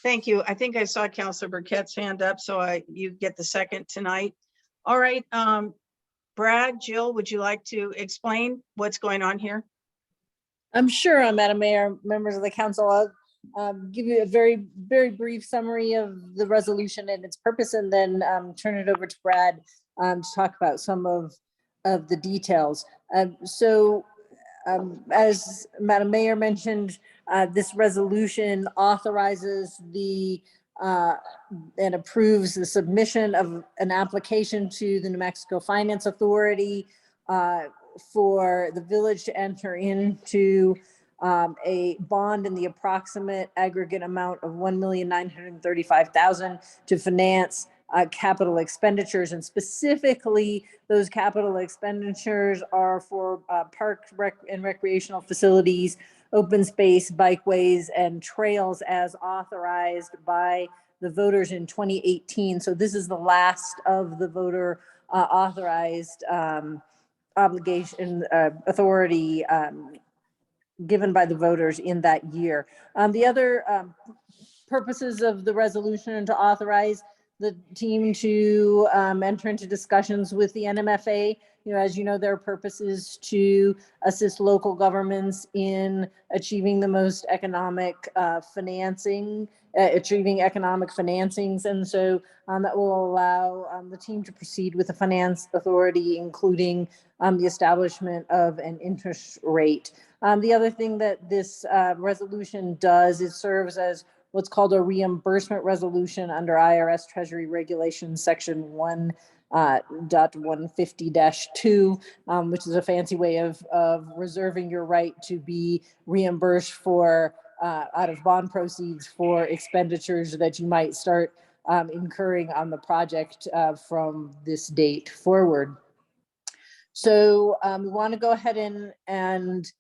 Thank you. I think I saw Counselor Burkett's hand up, so you get the second tonight. All right, Brad, Jill, would you like to explain what's going on here? I'm sure, Madam Mayor, members of the council, I'll give you a very, very brief summary of the resolution and its purpose, and then turn it over to Brad to talk about some of the details. As Madam Mayor mentioned, this resolution authorizes the and approves the submission of an application to the New Mexico Finance Authority for the village to enter into a bond in the approximate aggregate amount of $1,935,000 to finance capital expenditures, and specifically those capital expenditures are for park and recreational facilities, open space, bikeways, and trails as authorized by the voters in 2018. So this is the last of the voter authorized obligation authority given by the voters in that year. The other purposes of the resolution and to authorize the team to enter into discussions with the NMFA. As you know, their purpose is to assist local governments in achieving the most economic financing, achieving economic financings. And so that will allow the team to proceed with the finance authority, including the establishment of an interest rate. The other thing that this resolution does is serves as what's called a reimbursement resolution under IRS Treasury Regulations Section 1.150-2, which is a fancy way of reserving your right to be reimbursed for out of bond proceeds for expenditures that you might start incurring on the project from this date forward. So we want to go ahead and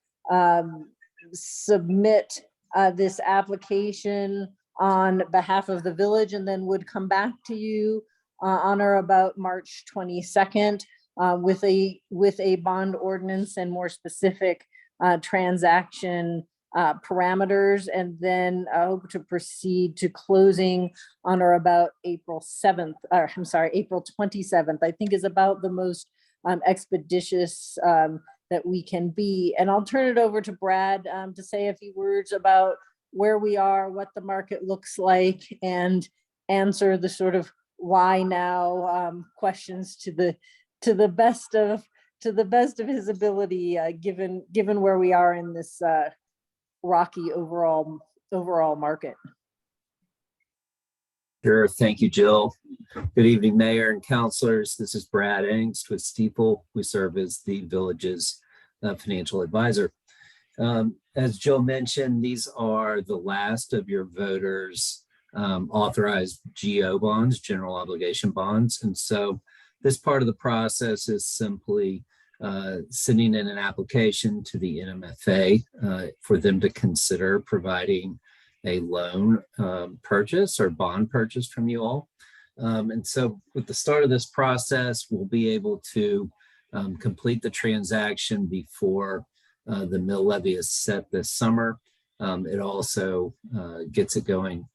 submit this application on behalf of the village, and then would come back to you on or about March 22nd with a bond ordinance and more specific transaction parameters, and then hope to proceed to closing on or about April 7th, or I'm sorry, April 27th, I think is about the most expeditious that we can be. And I'll turn it over to Brad to say a few words about where we are, what the market looks like, and answer the sort of why now questions to the best of his ability, given where we are in this rocky overall market. Sure. Thank you, Jill. Good evening, Mayor and councilors. This is Brad Angst with Steeple. We serve as the village's financial advisor. As Jill mentioned, these are the last of your voters authorized GO bonds, general obligation bonds. And so this part of the process is simply sending in an application to the NMFA for them to consider providing a loan purchase or bond purchase from you all. And so with the start of this process, we'll be able to complete the transaction before the mill levy is set this summer. It also gets it going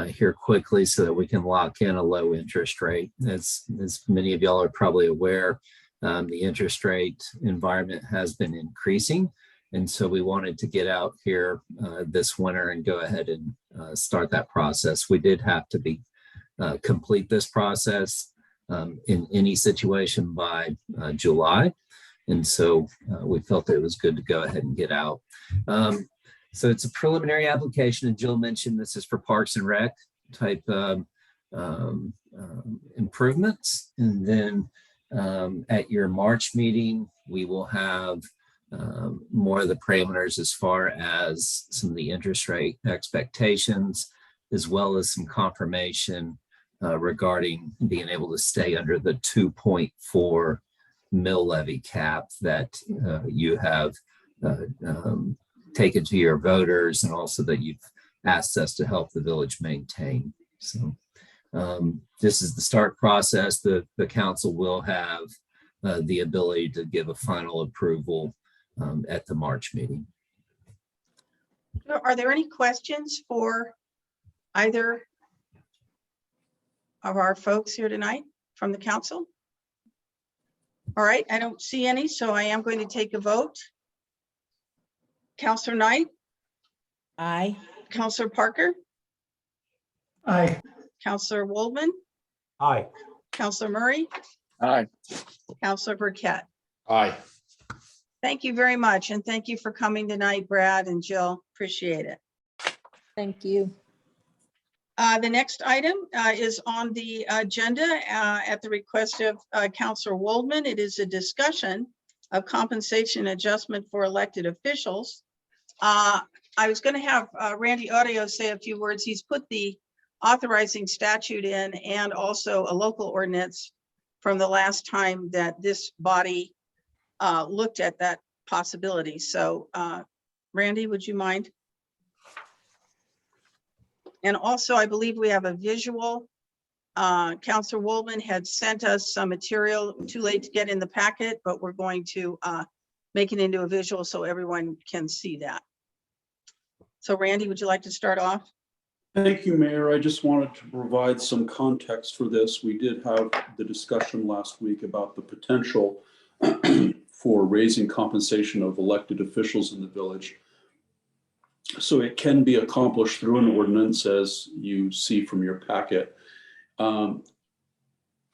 here quickly so that we can lock in a low interest rate. As many of y'all are probably aware, the interest rate environment has been increasing. And so we wanted to get out here this winter and go ahead and start that process. We did have to complete this process in any situation by July. And so we felt that it was good to go ahead and get out. So it's a preliminary application, and Jill mentioned this is for Parks and Rec type improvements. And then at your March meeting, we will have more of the parameters as far as some of the interest rate expectations, as well as some confirmation regarding being able to stay under the 2.4 mill levy cap that you have taken to your voters, and also that you've asked us to help the village maintain. So this is the start process. The council will have the ability to give a final approval at the March meeting. Are there any questions for either of our folks here tonight from the council? All right, I don't see any, so I am going to take a vote. Councilor Knight? Aye. Councilor Parker? Aye. Councilor Waldman? Aye. Councilor Murray? Aye. Councilor Burkett? Aye. Thank you very much, and thank you for coming tonight, Brad and Jill. Appreciate it. Thank you. The next item is on the agenda at the request of Councilor Waldman. It is a discussion of compensation adjustment for elected officials. I was going to have Randy Audio say a few words. He's put the authorizing statute in and also a local ordinance from the last time that this body looked at that possibility. So Randy, would you mind? And also, I believe we have a visual. Councilor Waldman had sent us some material, too late to get in the packet, but we're going to make it into a visual so everyone can see that. So Randy, would you like to start off? Thank you, Mayor. I just wanted to provide some context for this. We did have the discussion last week about the potential for raising compensation of elected officials in the village. So it can be accomplished through an ordinance, as you see from your packet.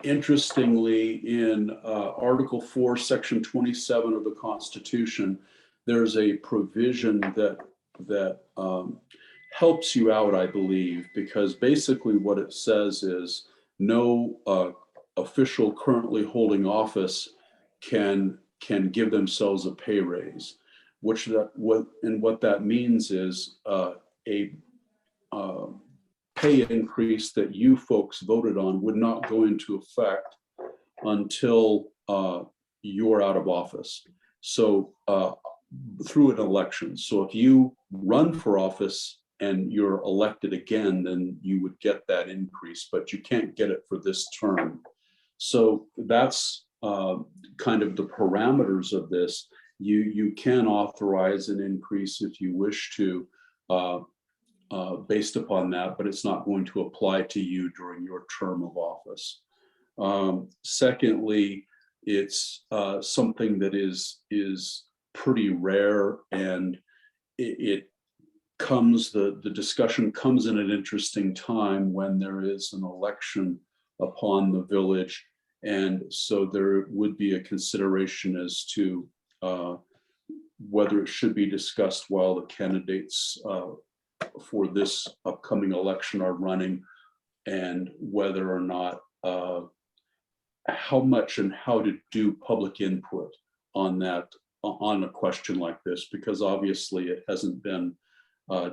Interestingly, in Article 4, Section 27 of the Constitution, there's a provision that helps you out, I believe, because basically what it says is no official currently holding office can give themselves a pay raise. What that means is a pay increase that you folks voted on would not go into effect until you're out of office. So through an election. So if you run for office and you're elected again, then you would get that increase, but you can't get it for this term. So that's kind of the parameters of this. You can authorize an increase if you wish to, based upon that, but it's not going to apply to you during your term of office. Secondly, it's something that is pretty rare, and the discussion comes in an interesting time when there is an election upon the village, and so there would be a consideration as to whether it should be discussed while the candidates for this upcoming election are running, and whether or not how much and how to do public input on that, on a question like this, because obviously it hasn't been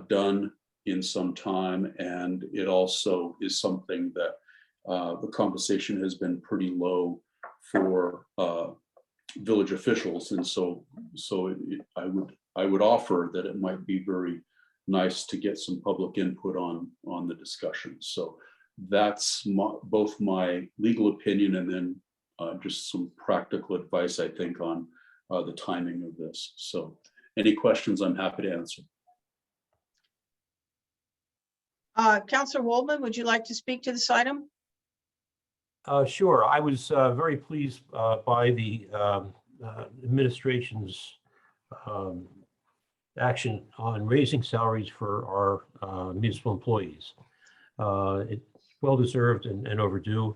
done in some time, and it also is something that the compensation has been pretty low for village officials, and so I would offer that it might be very nice to get some public input on the discussion. So that's both my legal opinion and then just some practical advice, I think, on the timing of this. So any questions, I'm happy to answer. Councilor Waldman, would you like to speak to this item? Sure. I was very pleased by the administration's action on raising salaries for our municipal employees. It's well-deserved and overdue.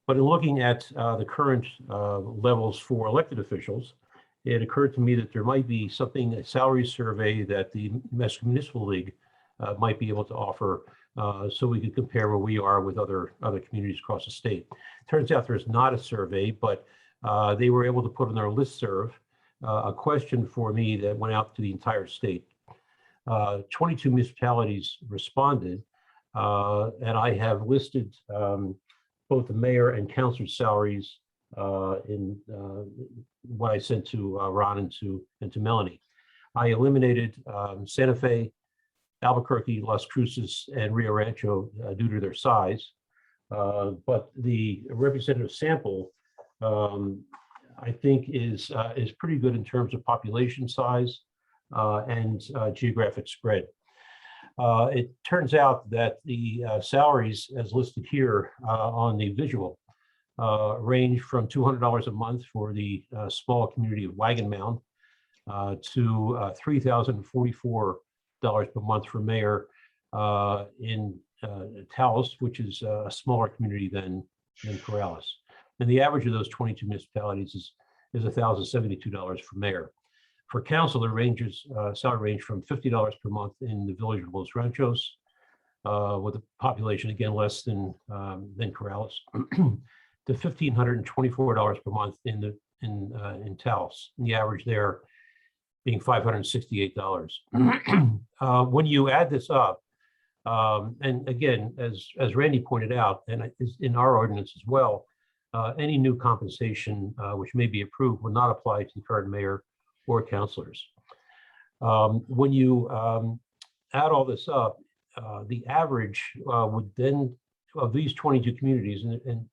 But in looking at the current levels for elected officials, it occurred to me that there might be something, a salary survey that the Municipal League might be able to offer, so we could compare where we are with other communities across the state. Turns out there's not a survey, but they were able to put on their listserv a question for me that went out to the entire state. 22 municipalities responded, and I have listed both the mayor and councilor salaries in what I sent to Ron and to Melanie. I eliminated Santa Fe, Albuquerque, Las Cruces, and Rio Rancho due to their size. But the representative sample, I think, is pretty good in terms of population size and geographic spread. It turns out that the salaries, as listed here on the visual, range from $200 a month for the small community of Wagon Mound to $3,044 per month for mayor in Taos, which is a smaller community than Corrales. And the average of those 22 municipalities is $1,072 for mayor. For council, the salary range from $50 per month in the village of Los Ranchos with a population again less than Corrales, to $1,524 per month in Taos, and the average there being $568. When you add this up, and again, as Randy pointed out, and it's in our ordinance as well, any new compensation which may be approved will not apply to the current mayor or councilors. When you add all this up, the average would then, of these 22 communities, and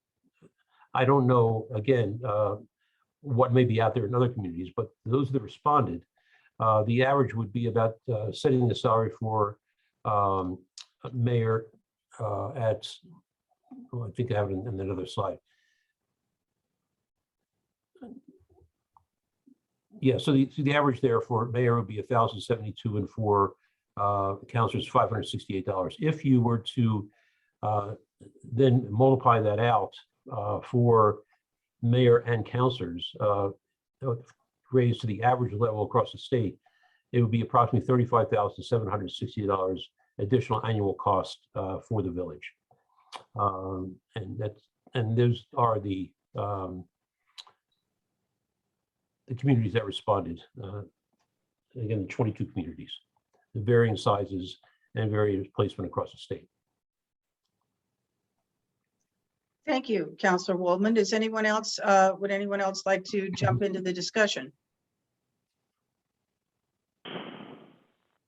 I don't know, again, what may be out there in other communities, but those that responded, the average would be about setting the salary for mayor at, well, I think I have it in another slide. Yeah, so the average there for mayor would be 1,072, and for councilors $568. If you were to then multiply that out for mayor and councilors, raised to the average level across the state, it would be approximately $35,760 additional annual cost for the village. And those are the communities that responded. Again, the 22 communities, the varying sizes and various placement across the state. Thank you, Councilor Waldman. Does anyone else, would anyone else like to jump into the discussion?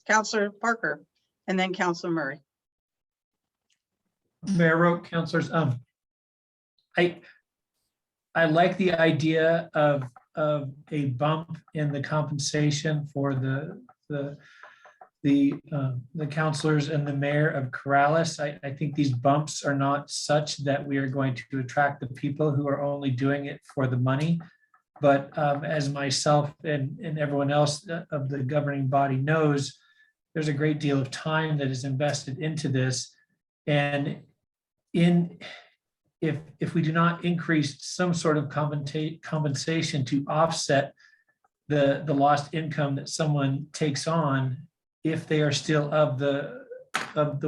Councilor Parker, and then Councilor Murray. Mayor Roque, councilors, I like the idea of a bump in the compensation for the councilors and the mayor of Corrales. I think these bumps are not such that we are going to attract the people who are only doing it for the money. But as myself and everyone else of the governing body knows, there's a great deal of time that is invested into this. And if we do not increase some sort of compensation to offset the lost income that someone takes on, if they are still of the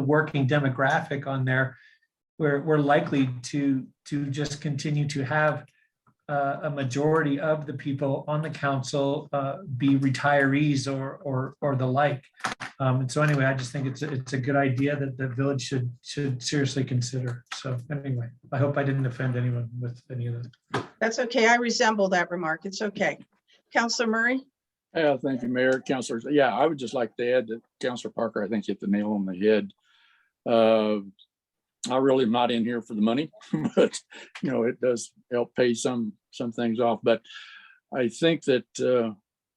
working demographic on there, we're likely to just continue to have a majority of the people on the council be retirees or the like. And so anyway, I just think it's a good idea that the village should seriously consider. So anyway, I hope I didn't offend anyone with any of that. That's okay. I resemble that remark. It's okay. Councilor Murray? Yeah, thank you, Mayor, councilors. Yeah, I would just like to add that Councilor Parker, I think, hit the nail on the head. I really am not in here for the money, but you know, it does help pay some things off. But I think that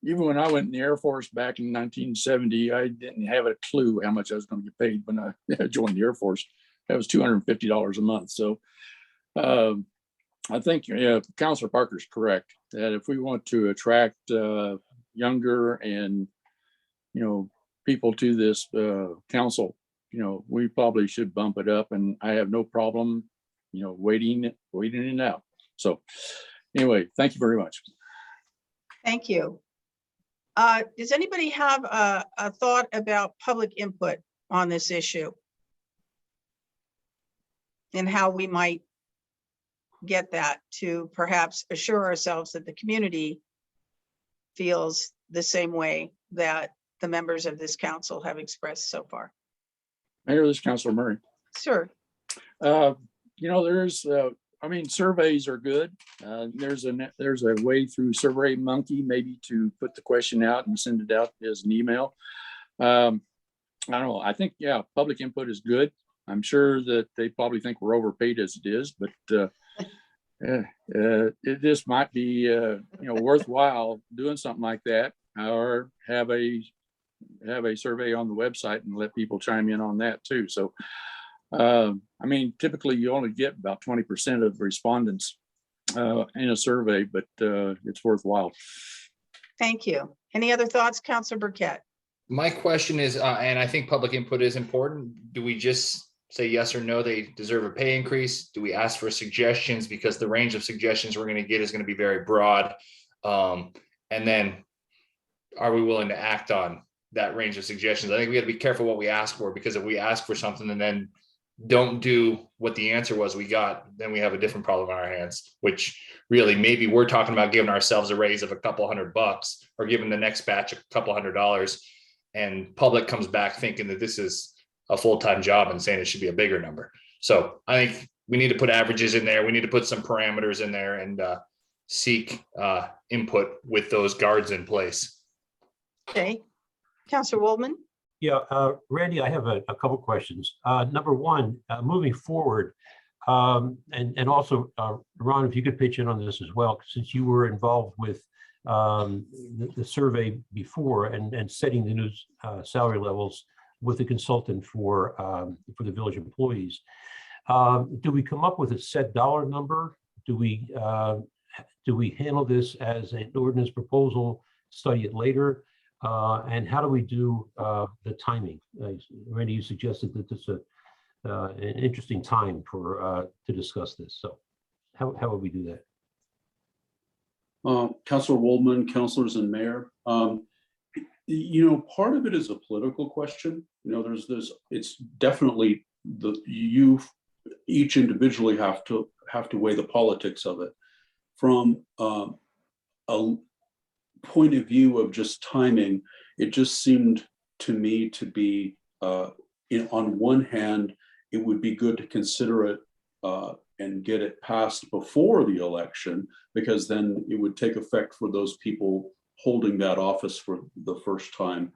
even when I went in the Air Force back in 1970, I didn't have a clue how much I was going to get paid when I joined the Air Force. That was $250 a month. So I think Councilor Parker's correct that if we want to attract younger and people to this council, we probably should bump it up, and I have no problem, waiting it out. So anyway, thank you very much. Thank you. Does anybody have a thought about public input on this issue? And how we might get that to perhaps assure ourselves that the community feels the same way that the members of this council have expressed so far? Mayor, this is Councilor Murray. Sure. There's, surveys are good. There's a way through Survey Monkey maybe to put the question out and send it out as an email. I don't know. I think, public input is good. I'm sure that they probably think we're overpaid as it is, but it just might be, worthwhile doing something like that, or have a survey on the website and let people chime in on that too. So, typically you only get about 20% of respondents in a survey, but it's worthwhile. Thank you. Any other thoughts, Councilor Burkett? My question is, and I think public input is important. Do we just say yes or no, they deserve a pay increase? Do we ask for suggestions? Because the range of suggestions we're going to get is going to be very broad. And then are we willing to act on that range of suggestions. I think we got to be careful what we ask for, because if we ask for something and then don't do what the answer was we got, then we have a different problem on our hands, which really maybe we're talking about giving ourselves a raise of a couple $100 or giving the next batch a couple $100, and public comes back thinking that this is a full-time job and saying it should be a bigger number. So I think we need to put averages in there. We need to put some parameters in there and seek input with those guards in place. Okay. Counselor Waldman? Yeah, Randy, I have a couple questions. Number one, moving forward, and also, Ron, if you could pitch in on this as well, since you were involved with the survey before and setting the new salary levels with the consultant for the village employees. Do we come up with a set dollar number? Do we handle this as an ordinance proposal, study it later? And how do we do the timing? Randy, you suggested that this is an interesting time for to discuss this. So how would we do that? Councilor Waldman, councilors and mayor, you know, part of it is a political question. You know, it's definitely you each individually have to weigh the politics of it. From a point of view of just timing, it just seemed to me to be, on one hand, it would be good to consider it and get it passed before the election, because then it would take effect for those people holding that office for the first time.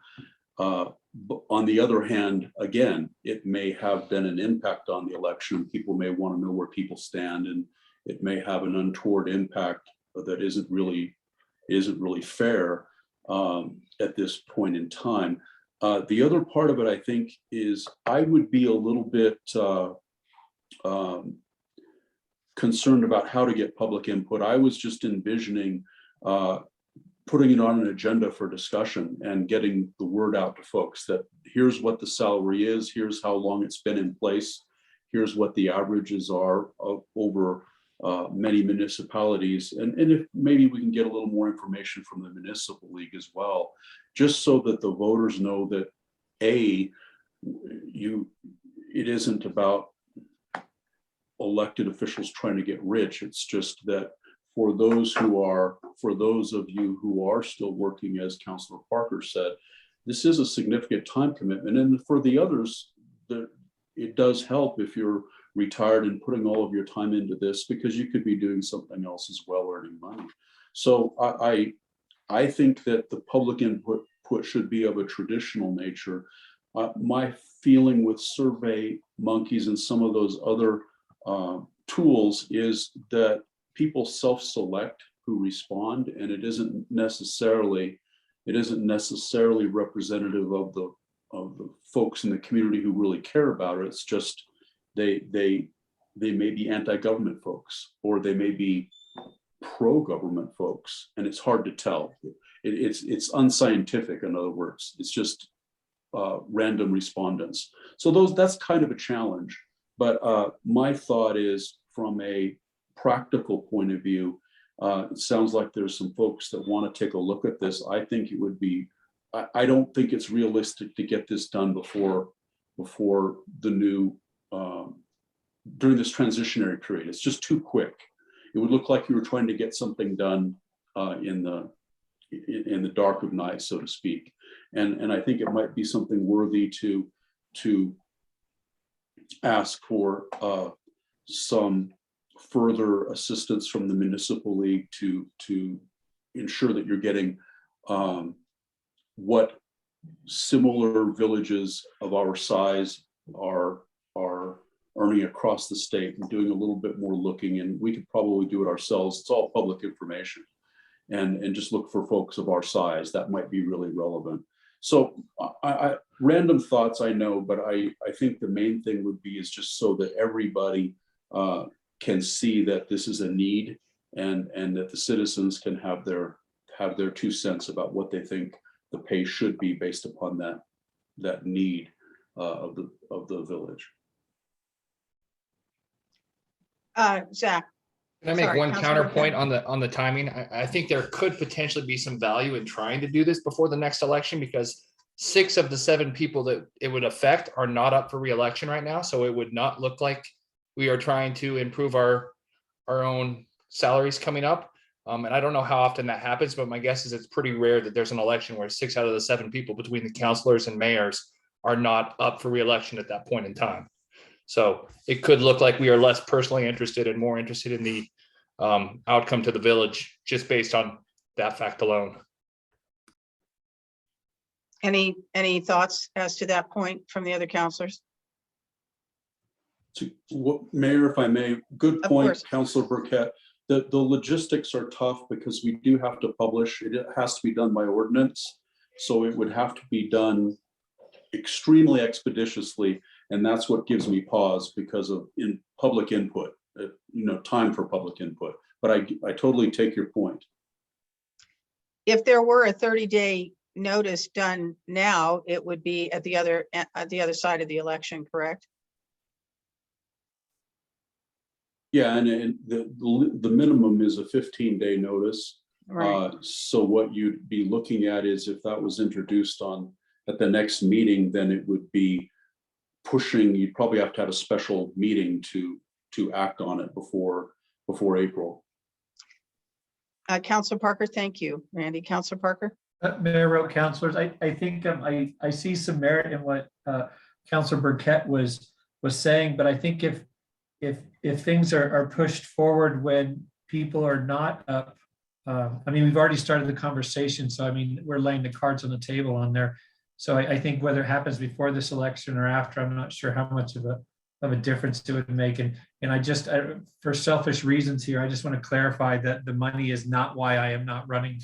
But on the other hand, again, it may have then an impact on the election. People may want to know where people stand, and it may have an untoward impact that isn't really fair at this point in time. The other part of it, I think, is I would be a little bit concerned about how to get public input. I was just envisioning putting it on an agenda for discussion and getting the word out to folks that here's what the salary is, here's how long it's been in place, here's what the averages are over many municipalities, and if maybe we can get a little more information from the municipal league as well, just so that the voters know that it isn't about elected officials trying to get rich. It's just that for those of you who are still working, as Councilor Parker said, this is a significant time commitment, and for the others, it does help if you're retired and putting all of your time into this, because you could be doing something else as well, earning money. So I think that the public input should be of a traditional nature. My feeling with Survey Monkeys and some of those other tools is that people self-select who respond, and it isn't necessarily representative of the folks in the community who really care about it. It's just they may be anti-government folks, or they may be pro-government folks, and it's hard to tell. It's unscientific, in other words. It's just random respondents. So that's kind of a challenge. But my thought is, from a practical point of view, it sounds like there's some folks that want to take a look at this. I think it would be, I don't think it's realistic to get this done before the new, during this transitionary period. It's just too quick. It would look like you were trying to get something done in the dark of night, so to speak. And I think it might be something worthy to ask for some further assistance from the municipal league to ensure that you're getting what similar villages of our size are earning across the state, and doing a little bit more looking. And we could probably do it ourselves. It's all public information, and just look for folks of our size that might be really relevant. So I random thoughts, I know, but I think the main thing would be is just so that everybody can see that this is a need, and that the citizens can have their 2 cents about what they think the pay should be based upon that need of the village. Zach. Can I make Sorry, one Councilor counterpoint on the timing? I think there could potentially be some value in trying to do this before the next election, because 6 of the 7 people that it would affect are not up for reelection right now. So it would not look like we are trying to improve our own salaries coming up. And I don't know how often that happens, but my guess is it's pretty rare that there's an election where 6 out of the 7 people between the councilors and mayors are not up for reelection at that point in time. So it could look like we are less personally interested and more interested in the outcome to the village just based on that fact alone. Any thoughts as to that point from the other counselors? Mayor, if I may, good Of point, course. Councilor Burkett. The logistics are tough because we do have to publish. It has to be done by ordinance. So it would have to be done extremely expeditiously. And that's what gives me pause because of public input, time for public input. But I totally take your point. If there were a 30-day notice done now, it would be at the other side of the election, correct? Yeah, and the minimum is a 15-day notice. Right. So what you'd be looking at is if that was introduced at the next meeting, then it would be pushing, you'd probably have to have a special meeting to act on it before April. Councilor Parker, thank you. Randy, Councilor Parker? Mayor, road councilors, I think I see some merit in what Councilor Burkett was saying, but I think if things are pushed forward when people are not up, I mean, we've already started the conversation, so I mean, we're laying the cards on the table on there. So I think whether it happens before this election or after, I'm not sure how much of a difference it would make. And I just, for selfish reasons here, I just want to clarify that the money is not why I am not running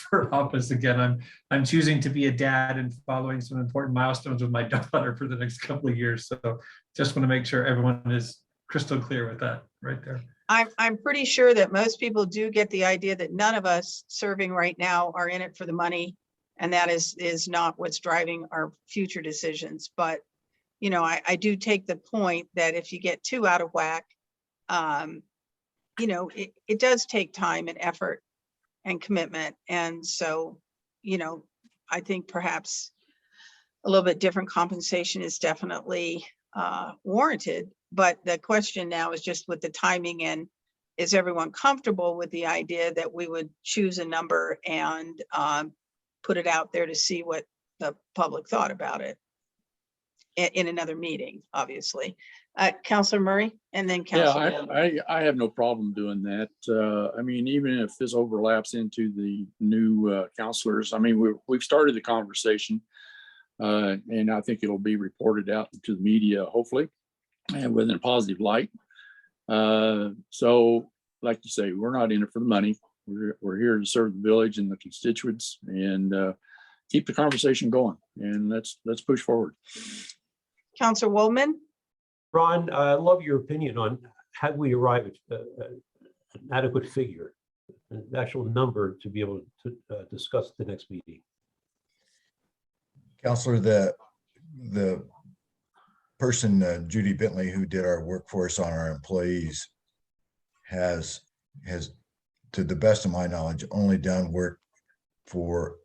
for office again. I'm choosing to be a dad and following some important milestones with my daughter for the next couple of years. So just want to make sure everyone is crystal clear with that right there. I'm pretty sure that most people do get the idea that none of us serving right now are in it for the money. And that is not what's driving our future decisions. But, I do take the point that if you get too out of whack, it does take time and effort and commitment. And so, I think perhaps a little bit different compensation is definitely warranted. But the question now is just with the timing, and is everyone comfortable with the idea that we would choose a number and put it out there to see what the public thought about it in another meeting, obviously. Councilor Murray and then Councilor. Yeah, I have no problem doing that. I mean, even if this overlaps into the new counselors, I mean, we've started the conversation and I think it'll be reported out to the media, hopefully, and within a positive light. So like you say, we're not in it for the money. We're here to serve the village and the constituents and keep the conversation going. And let's push forward. Councilor Woolman. Ron, I love your opinion on how we arrive at an adequate figure, an actual number to be able to discuss at the next meeting. Counselor, the person, Judy Bentley, who did our workforce on our employees has, to the best of my knowledge, only done work for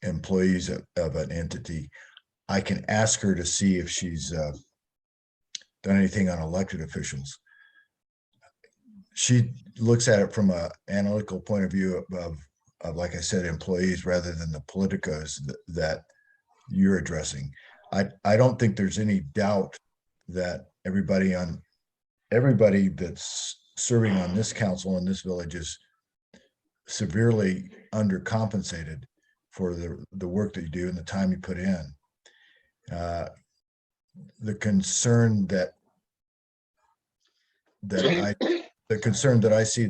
employees of an entity. I can ask her to see if she's done anything on elected officials. She looks at it from an analytical point of view of, like I said, employees rather than the politicos that you're addressing. I don't think there's any doubt that everybody that's serving on this council in this village is severely undercompensated for the work that you do and the time you put in. The concern that I see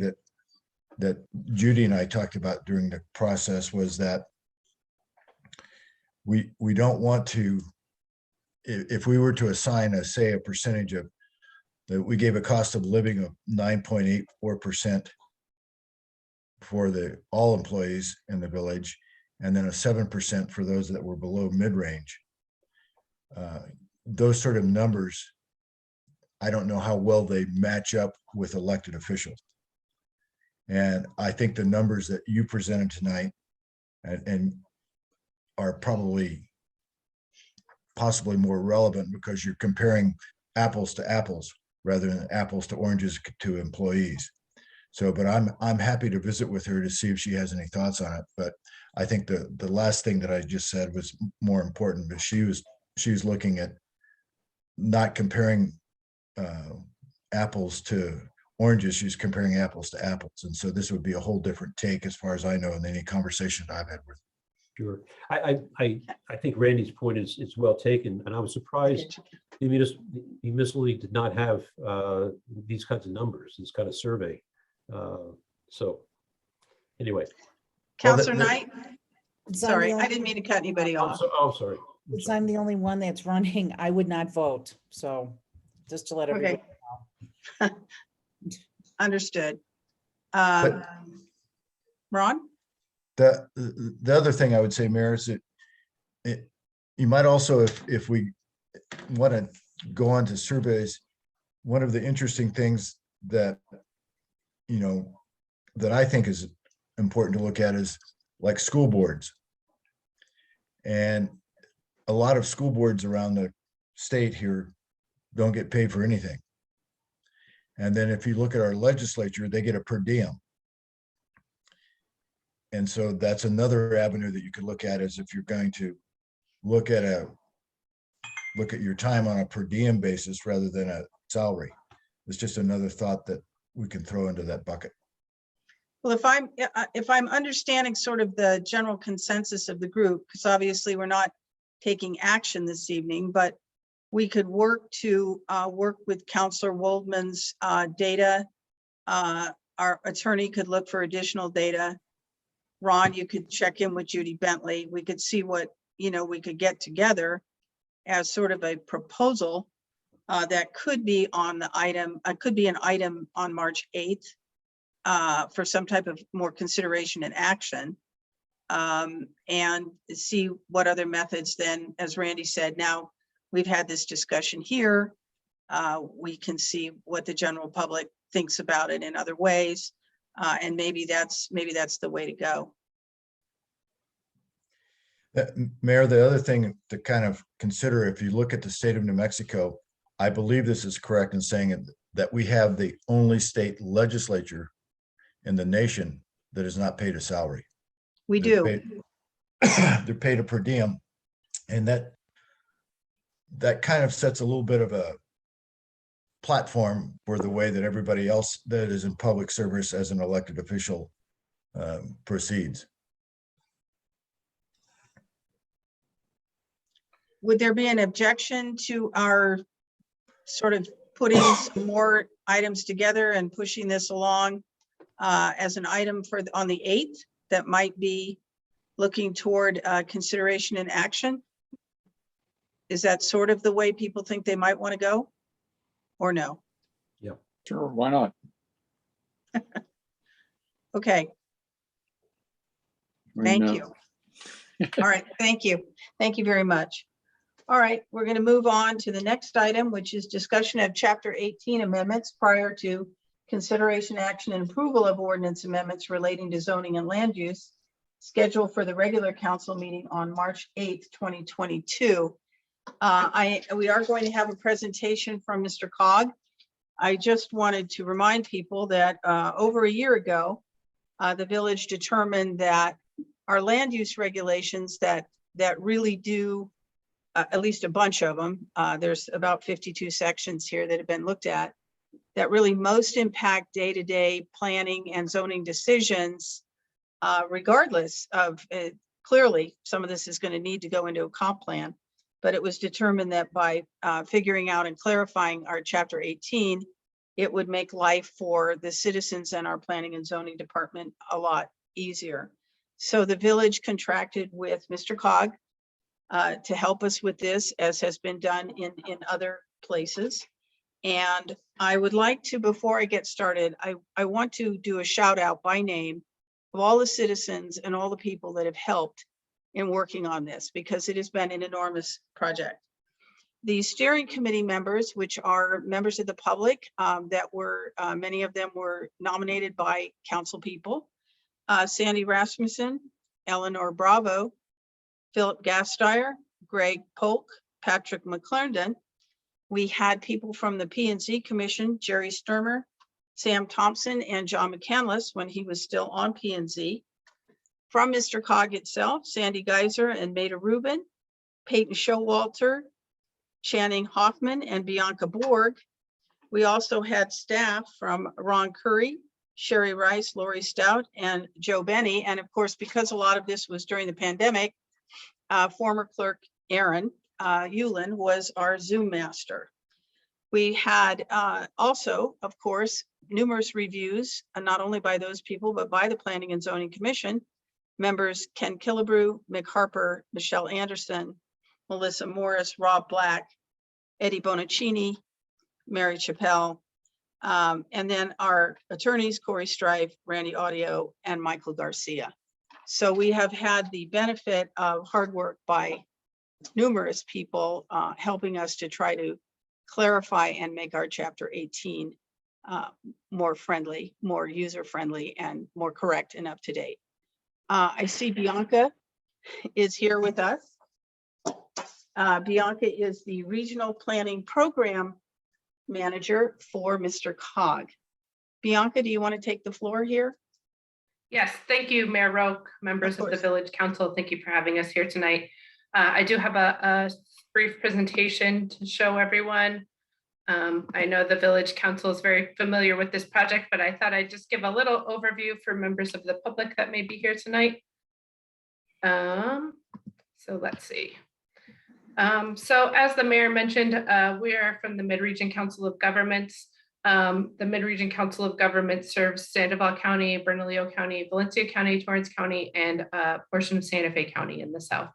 that Judy and I talked about during the process was that we don't want to, if we were to assign a percentage of that, we gave a cost of living of 9.84% for all employees in the village, and then a 7% for those that were below mid-range. Those sort of numbers, I don't know how well they match up with elected officials. And I think the numbers that you presented tonight and are probably possibly more relevant because you're comparing apples to apples rather than apples to oranges to employees. So, but I'm happy to visit with her to see if she has any thoughts on it. But I think the last thing that I just said was more important, but she was looking at not comparing apples to oranges, she's comparing apples to apples. And so this would be a whole different take as far as I know in any conversation I've had with. Sure. I think Randy's point is well taken, and I was surprised the municipality did not have these kinds of numbers, this kind of survey. So anyway. Counselor Knight, Since I'm sorry, the I only- didn't mean to cut anybody off. Sorry. Since I'm the only one that's running, I would not vote. So just to let everybody know. Understood. But- Ron? The other thing I would say, Mayor, is that you might also, if we want to go on to surveys, one of the interesting things that, you know, that I think is important to look at is like school boards. And a lot of school boards around the state here don't get paid for anything. And then if you look at our legislature, they get a per diem. And so that's another avenue that you could look at, is if you're going to look at your time on a per diem basis rather than a salary. It's just another thought that we can throw into that bucket. Well, if I'm understanding sort of the general consensus of the group, because obviously we're not taking action this evening, but we could work with Counselor Waldman's data. Our attorney could look for additional data. Ron, you could check in with Judy Bentley. We could see what, we could get together as sort of a proposal that could be on the item, could be an item on March 8th for some type of more consideration and action, and see what other methods then, as Randy said, now we've had this discussion here. We can see what the general public thinks about it in other ways. And maybe that's the way to go. Mayor, the other thing to kind of consider, if you look at the state of New Mexico, I believe this is correct in saying that we have the only state legislature in the nation that is not paid a salary. We They're do. They're paid a per diem, and that kind of sets a little bit of a platform for the way that everybody else that is in public service as an elected official proceeds. Would there be an objection to our sort of putting some more items together and pushing this along as an item on the 8th that might be looking toward consideration and action? Is that sort of the way people think they might want to go, or no? Yeah, sure. Why not? Okay. Thank you. All right. Thank you. Thank you very much. All right. We're going to move on to the next item, which is discussion of Chapter 18 amendments prior to consideration, action, and approval of ordinance amendments relating to zoning and land use, scheduled for the regular council meeting on March 8th, 2022. We are going to have a presentation from Mr. Cog. I just wanted to remind people that over a year ago, the village determined that our land use regulations that really do, at least a bunch of them, there's about 52 sections here that have been looked at, that really most impact day-to-day planning and zoning decisions, regardless of, clearly, some of this is going to need to go into a comp plan. But it was determined that by figuring out and clarifying our Chapter 18, it would make life for the citizens and our planning and zoning department a lot easier. So the village contracted with Mr. Cog to help us with this, as has been done in other places. And I would like to, before I get started, I want to do a shout out by name of all the citizens and all the people that have helped in working on this, because it has been an enormous project. The steering committee members, which are members of the public, that were, many of them were nominated by council people, Sandy Rasmussen, Eleanor Bravo, Philip Gasteyer, Greg Polk, Patrick McClendon. We had people from the P&Z Commission, Jerry Sturmer, Sam Thompson, and John McCandless when he was still on P&Z. From Mr. Cog itself, Sandy Geiser and Maida Rubin, Peyton Showalter, Channing Hoffman, and Bianca Borg. We also had staff from Ron Curry, Sherry Rice, Lori Stout, and Joe Benny. And of course, because a lot of this was during the pandemic, former clerk Aaron Hewlin was our Zoom master. We had also, of course, numerous reviews, not only by those people, but by the Planning and Zoning Commission. Members Ken Killebrew, Mick Harper, Michelle Anderson, Melissa Morris, Rob Black, Eddie Bonaccini, Mary Chappelle, and then our attorneys, Corey Strife, Randy Audio, and Michael Garcia. So we have had the benefit of hard work by numerous people helping us to try to clarify and make our Chapter 18 more friendly, more user-friendly, and more correct and up to date. I see Bianca is here with us. Bianca is the Regional Planning Program Manager for Mr. Cog. Bianca, do you want to take the floor here? Yes, thank you, Mayor Roque, members of the Village Council. Thank you for having us here tonight. I do have a brief presentation to show everyone. I know the Village Council is very familiar with this project, but I thought I'd just give a little overview for members of the public that may be here tonight. So let's see. So as the mayor mentioned, we are from the Mid-Region Council of Governments. The Mid-Region Council of Governments serves Sandoval County, Bernalillo County, Valencia County, Torrance County, and a portion of Santa Fe County in the south.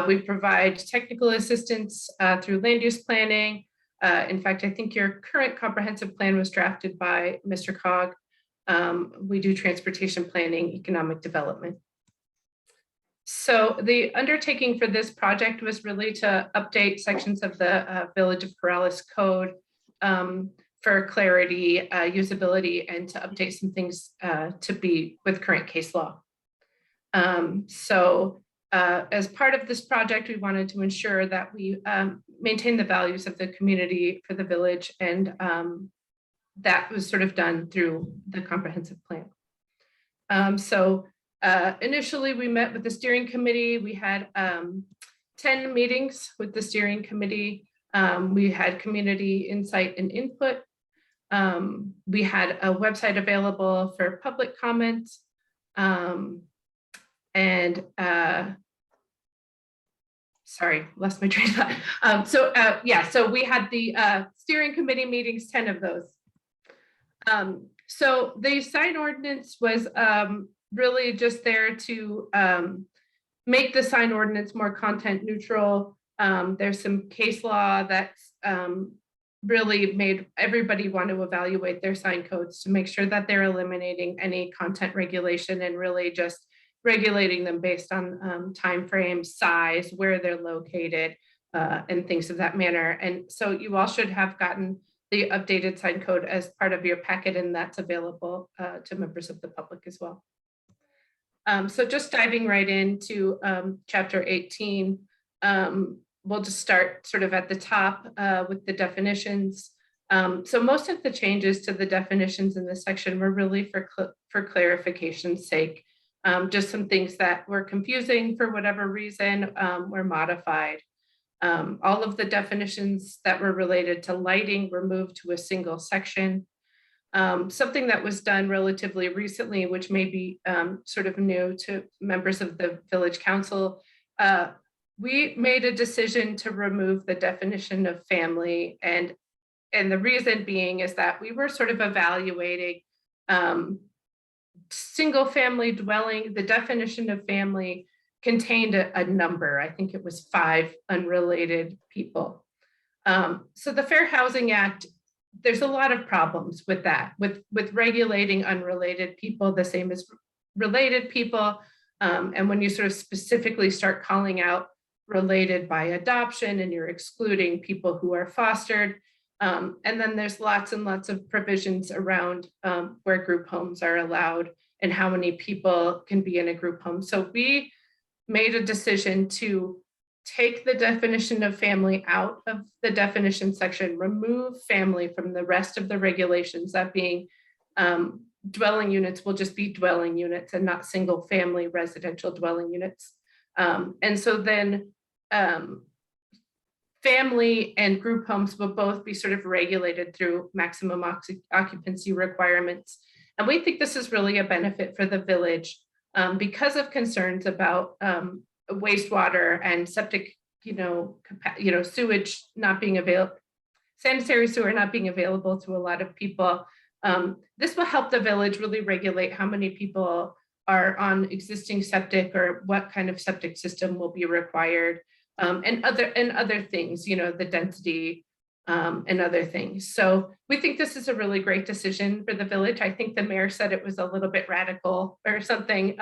We provide technical assistance through land use planning. In fact, I think your current comprehensive plan was drafted by Mr. Cog. We do transportation planning, economic development. So the undertaking for this project was really to update sections of the Village of Corrales Code for clarity, usability, and to update some things to be with current case law. As part of this project, we wanted to ensure that we maintain the values of the community for the village, and that was sort of done through the comprehensive plan. Initially, we met with the steering committee. We had 10 meetings with the steering committee. We had community insight and input. We had a website available for public comments. Sorry, lost my train of thought. So we had the steering committee meetings, 10 of those. So the sign ordinance was really just there to make the sign ordinance more content neutral. There's some case law that's really made everybody want to evaluate their sign codes to make sure that they're eliminating any content regulation and really just regulating them based on timeframe, size, where they're located, and things of that manner. And so you all should have gotten the updated sign code as part of your packet, and that's available to members of the public as well. So just diving right into Chapter 18, we'll just start sort of at the top with the definitions. So most of the changes to the definitions in this section were really for clarification's sake. Just some things that were confusing for whatever reason were modified. All of the definitions that were related to lighting were moved to a single section. Something that was done relatively recently, which may be sort of new to members of the Village Council, we made a decision to remove the definition of family. And the reason being is that we were sort of evaluating single family dwelling. The definition of family contained a number. I think it was 5 unrelated people. So the Fair Housing Act, there's a lot of problems with that, with regulating unrelated people the same as related people. And when you sort of specifically start calling out related by adoption and you're excluding people who are fostered. And then there's lots and lots of provisions around where group homes are allowed and how many people can be in a group home. So we made a decision to take the definition of family out of the definition section, remove family from the rest of the regulations, that being dwelling units will just be dwelling units and not single family residential dwelling units. And so then family and group homes will both be sort of regulated through maximum occupancy requirements. And we think this is really a benefit for the village because of concerns about wastewater and septic, sewage not being available, sanitary sewer not being available to a lot of people. This will help the village really regulate how many people are on existing septic or what kind of septic system will be required, and other things, the density and other things. So we think this is a really great decision for the village. I think the mayor said it was a little bit radical or something,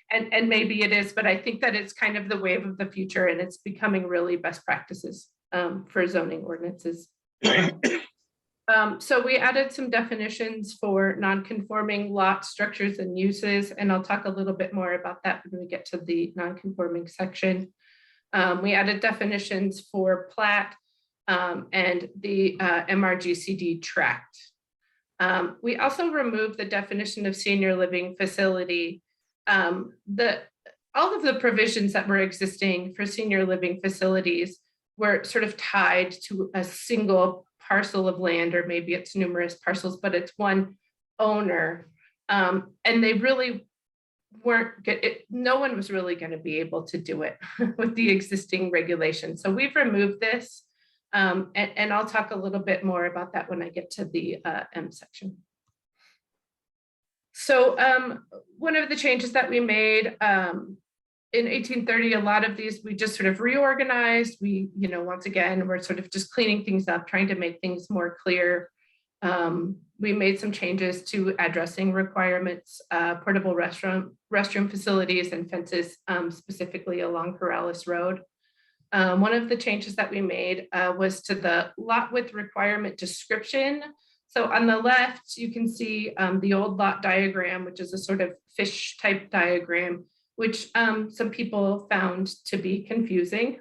and maybe it is, but I think that it's kind of the wave of the future and it's becoming really best practices for zoning ordinances. So we added some definitions for non-conforming lot structures and uses, and I'll talk a little bit more about that when we get to the non-conforming section. We added definitions for plat and the MRGCD tract. We also removed the definition of senior living facility. All of the provisions that were existing for senior living facilities were sort of tied to a single parcel of land, or maybe it's numerous parcels, but it's one owner. And they really weren't good. No one was really going to be able to do it with the existing regulations. So we've removed this. And I'll talk a little bit more about that when I get to the M section. So one of the changes that we made in 1830, a lot of these we just sort of reorganized. We, once again, we're sort of just cleaning things up, trying to make things more clear. We made some changes to addressing requirements, portable restroom facilities and fences, specifically along Corrales Road. One of the changes that we made was to the lot width requirement description. So on the left, you can see the old lot diagram, which is a sort of fish type diagram, which some people found to be confusing.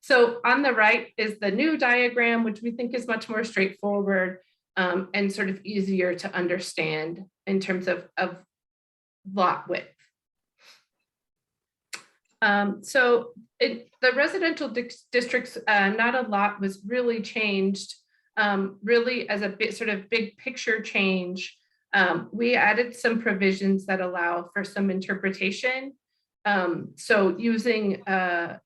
So on the right is the new diagram, which we think is much more straightforward and sort of easier to understand in terms of lot width. So the residential districts, not a lot was really changed, really as a bit sort of big picture change. We added some provisions that allow for some interpretation. So using the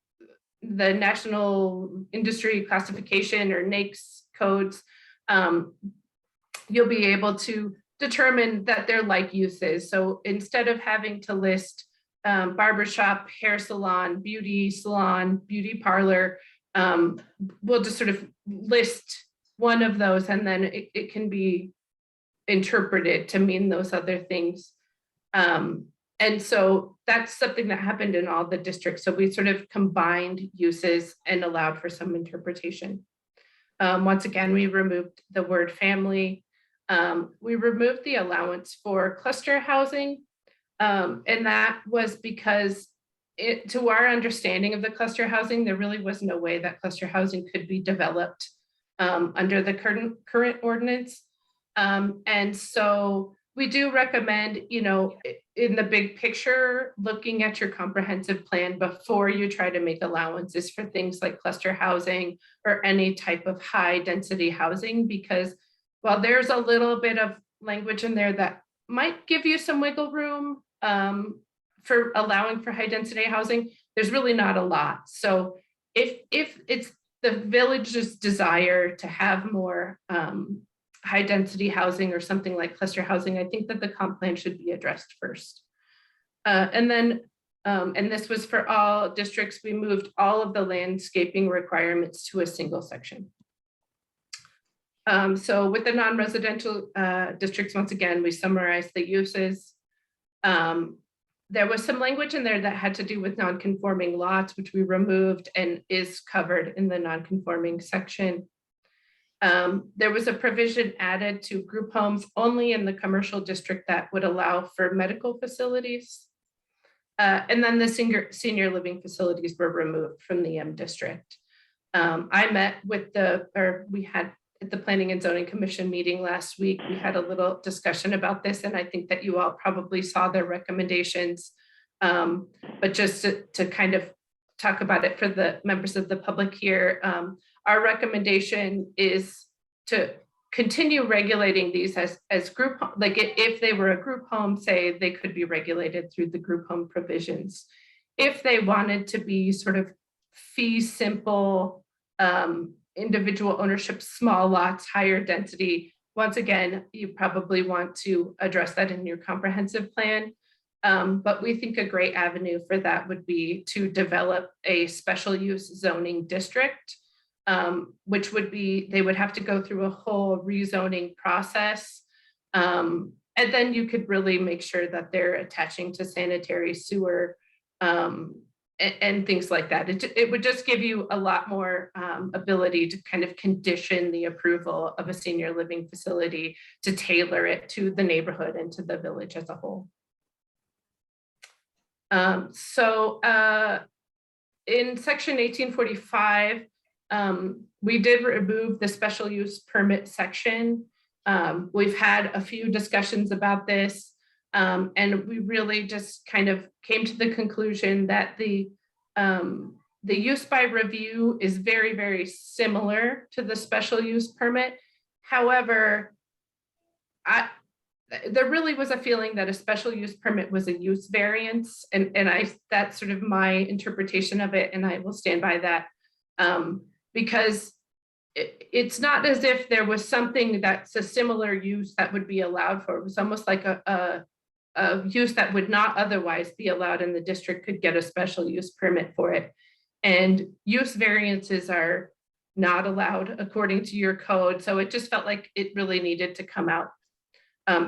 National Industry Classification or NAICS codes, you'll be able to determine that they're like uses. So instead of having to list barbershop, hair salon, beauty parlor, we'll just sort of list one of those, and then it can be interpreted to mean those other things. And so that's something that happened in all the districts. So we sort of combined uses and allowed for some interpretation. Once again, we removed the word family. We removed the allowance for cluster housing. And that was because to our understanding of the cluster housing, there really was no way that cluster housing could be developed under the current ordinance. And so we do recommend, in the big picture, looking at your comprehensive plan before you try to make allowances for things like cluster housing or any type of high density housing, because while there's a little bit of language in there that might give you some wiggle room for allowing for high density housing, there's really not a lot. So if it's the village's desire to have more high density housing or something like cluster housing, I think that the comp plan should be addressed first. And then, and this was for all districts, we moved all of the landscaping requirements to a single section. So with the non-residential districts, once again, we summarized the uses. There was some language in there that had to do with non-conforming lots, which we removed and is covered in the non-conforming section. There was a provision added to group homes only in the commercial district that would allow for medical facilities. And then the senior living facilities were removed from the M district. I met with we had at the Planning and Zoning Commission meeting last week, we had a little discussion about this, and I think that you all probably saw their recommendations. But just to kind of talk about it for the members of the public here, our recommendation is to continue regulating these as group, like if they were a group home, say they could be regulated through the group home provisions. If they wanted to be sort of fee simple, individual ownership, small lots, higher density, once again, you probably want to address that in your comprehensive plan. But we think a great avenue for that would be to develop a special use zoning district, which would be, they would have to go through a whole rezoning process. And then you could really make sure that they're attaching to sanitary sewer and things like that. It would just give you a lot more ability to kind of condition the approval of a senior living facility to tailor it to the neighborhood and to the village as a whole. In section 1845, we did remove the special use permit section. We've had a few discussions about this. And we really just kind of came to the conclusion that the use by review is very, very similar to the special use permit. However, there really was a feeling that a special use permit was a use variance, and that's sort of my interpretation of it, and I will stand by that, because it's not as if there was something that's a similar use that would be allowed for. It was almost like a use that would not otherwise be allowed in the district could get a special use permit for it. And use variances are not allowed according to your code. So it just felt like it really needed to come out.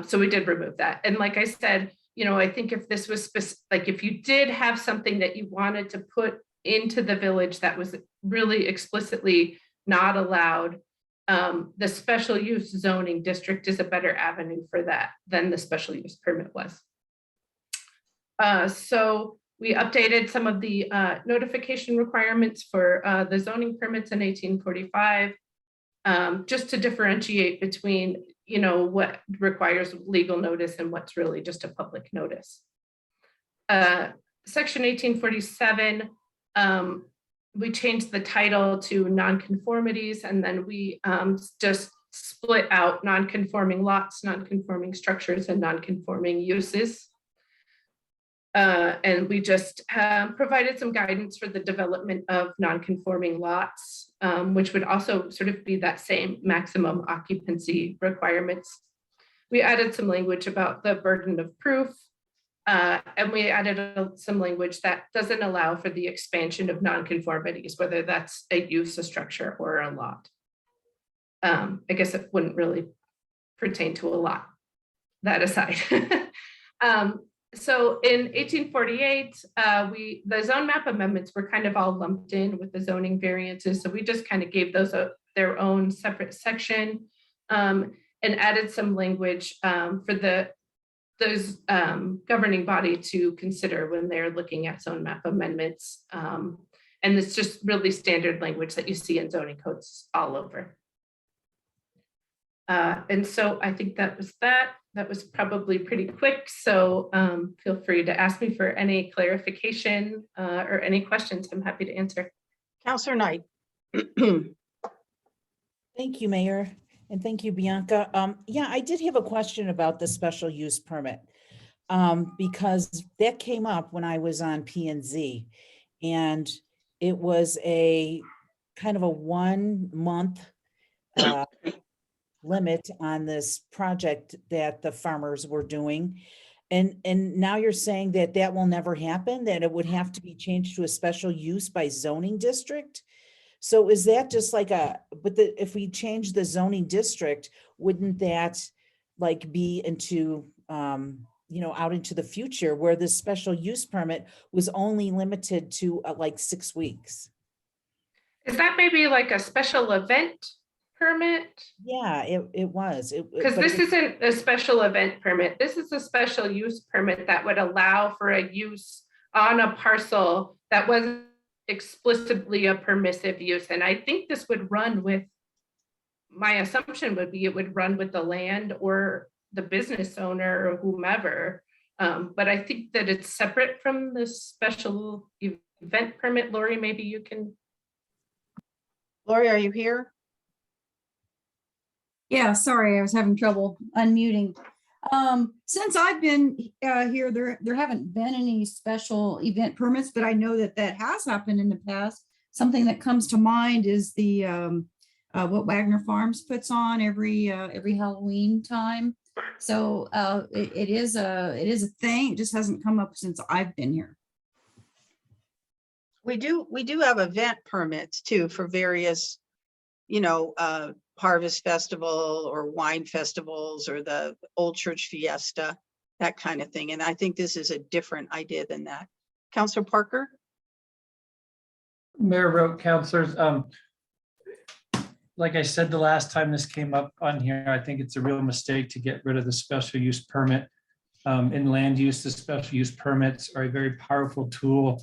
So we did remove that. And like I said, I think if this was like, if you did have something that you wanted to put into the village that was really explicitly not allowed, the special use zoning district is a better avenue for that than the special use permit was. So we updated some of the notification requirements for the zoning permits in 1845, just to differentiate between, what requires legal notice and what's really just a public notice. Section 1847, we changed the title to nonconformities, and then we just split out nonconforming lots, nonconforming structures, and nonconforming uses. And we just provided some guidance for the development of nonconforming lots, which would also sort of be that same maximum occupancy requirements. We added some language about the burden of proof, and we added some language that doesn't allow for the expansion of nonconformities, whether that's a use, a structure, or a lot. I guess it wouldn't really pertain to a lot, that aside. So in 1848, the zone map amendments were kind of all lumped in with the zoning variances. So we just kind of gave those their own separate section, and added some language for those governing body to consider when they're looking at zone map amendments. And it's just really standard language that you see in zoning codes all over. And so I think that was that. That was probably pretty quick. So feel free to ask me for any clarification or any questions. I'm happy to answer. Counselor Knight. Thank you, Mayor. And thank you, Bianca. Yeah, I did have a question about the special use permit because that came up when I was on P&Z, and it was a kind of a 1 month limit on this project that the farmers were doing. And now you're saying that that will never happen, that it would have to be changed to a special use by zoning district. So is that just like if we change the zoning district, wouldn't that like be into, out into the future where this special use permit was only limited to like 6 weeks? Is that maybe like a special event permit? Yeah, it was. Because this isn't a special event permit. This is a special use permit that would allow for a use on a parcel that wasn't explicitly a permissive use. And I think this would run with, my assumption would be it would run with the land or the business owner or whomever. But I think that it's separate from the special event permit. Lori, maybe you can. Lori, are you here? Yeah, sorry, I was having trouble unmuting. Since I've been here, there haven't been any special event permits, but I know that that has happened in the past. Something that comes to mind is the what Wagner Farms puts on every Halloween time. So it is a thing. It just hasn't come up since I've been here. We do have event permits too for various, Harvest Festival or wine festivals or the Old Church Fiesta, that kind of thing. And I think this is a different idea than that. Councilor Parker? Mayor Rowe, councilors, like I said, the last time this came up on here, I think it's a real mistake to get rid of the special use permit. In land use, the special use permits are a very powerful tool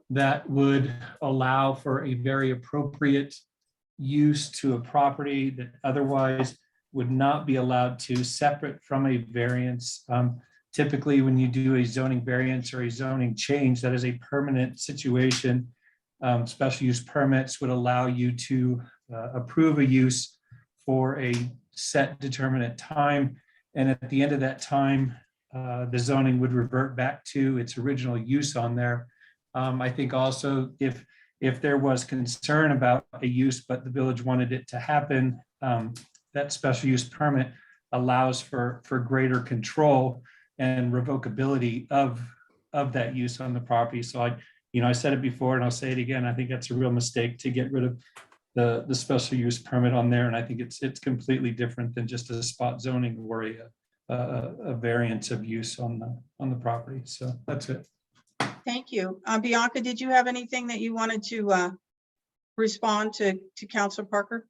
that would allow for a very appropriate use to a property that otherwise would not be allowed to, separate from a variance. Typically, when you do a zoning variance or a zoning change, that is a permanent situation. Special use permits would allow you to approve a use for a set determinate time. And at the end of that time, the zoning would revert back to its original use on there. I think also if there was concern about a use, but the village wanted it to happen, that special use permit allows for greater control and revocability of that use on the property. So I said it before and I'll say it again. I think that's a real mistake to get rid of the special use permit on there. And I think it's completely different than just a spot zoning or a variance of use on the property. So that's it. Thank you. Bianca, did you have anything that you wanted to respond to Councilor Parker?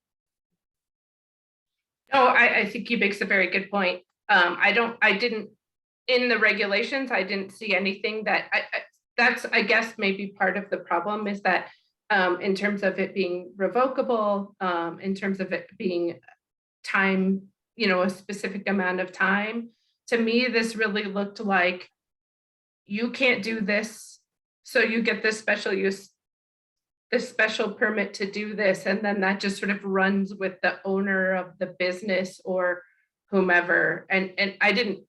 No, I think he makes a very good point. I didn't, in the regulations, I didn't see anything that, that's, I guess, maybe part of the problem is that in terms of it being revocable, in terms of it being time, a specific amount of time, to me, this really looked like you can't do this, so you get this special use, this special permit to do this, and then that just sort of runs with the owner of the business or whomever. And I didn't,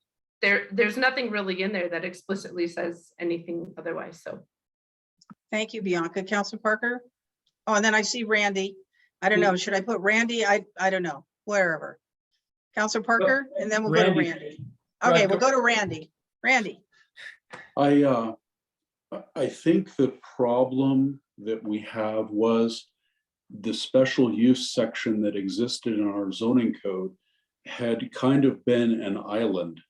there's nothing really in there that explicitly says anything otherwise. So thank you, Bianca. Councilor Parker? Oh, and then I see Randy. I don't know, should I put Randy? I don't know, wherever. Councilor Parker, and then we'll go to Randy. Okay, we'll go to Randy. Randy. I think the problem that we have was the special use section that existed in our zoning code had kind of been an island.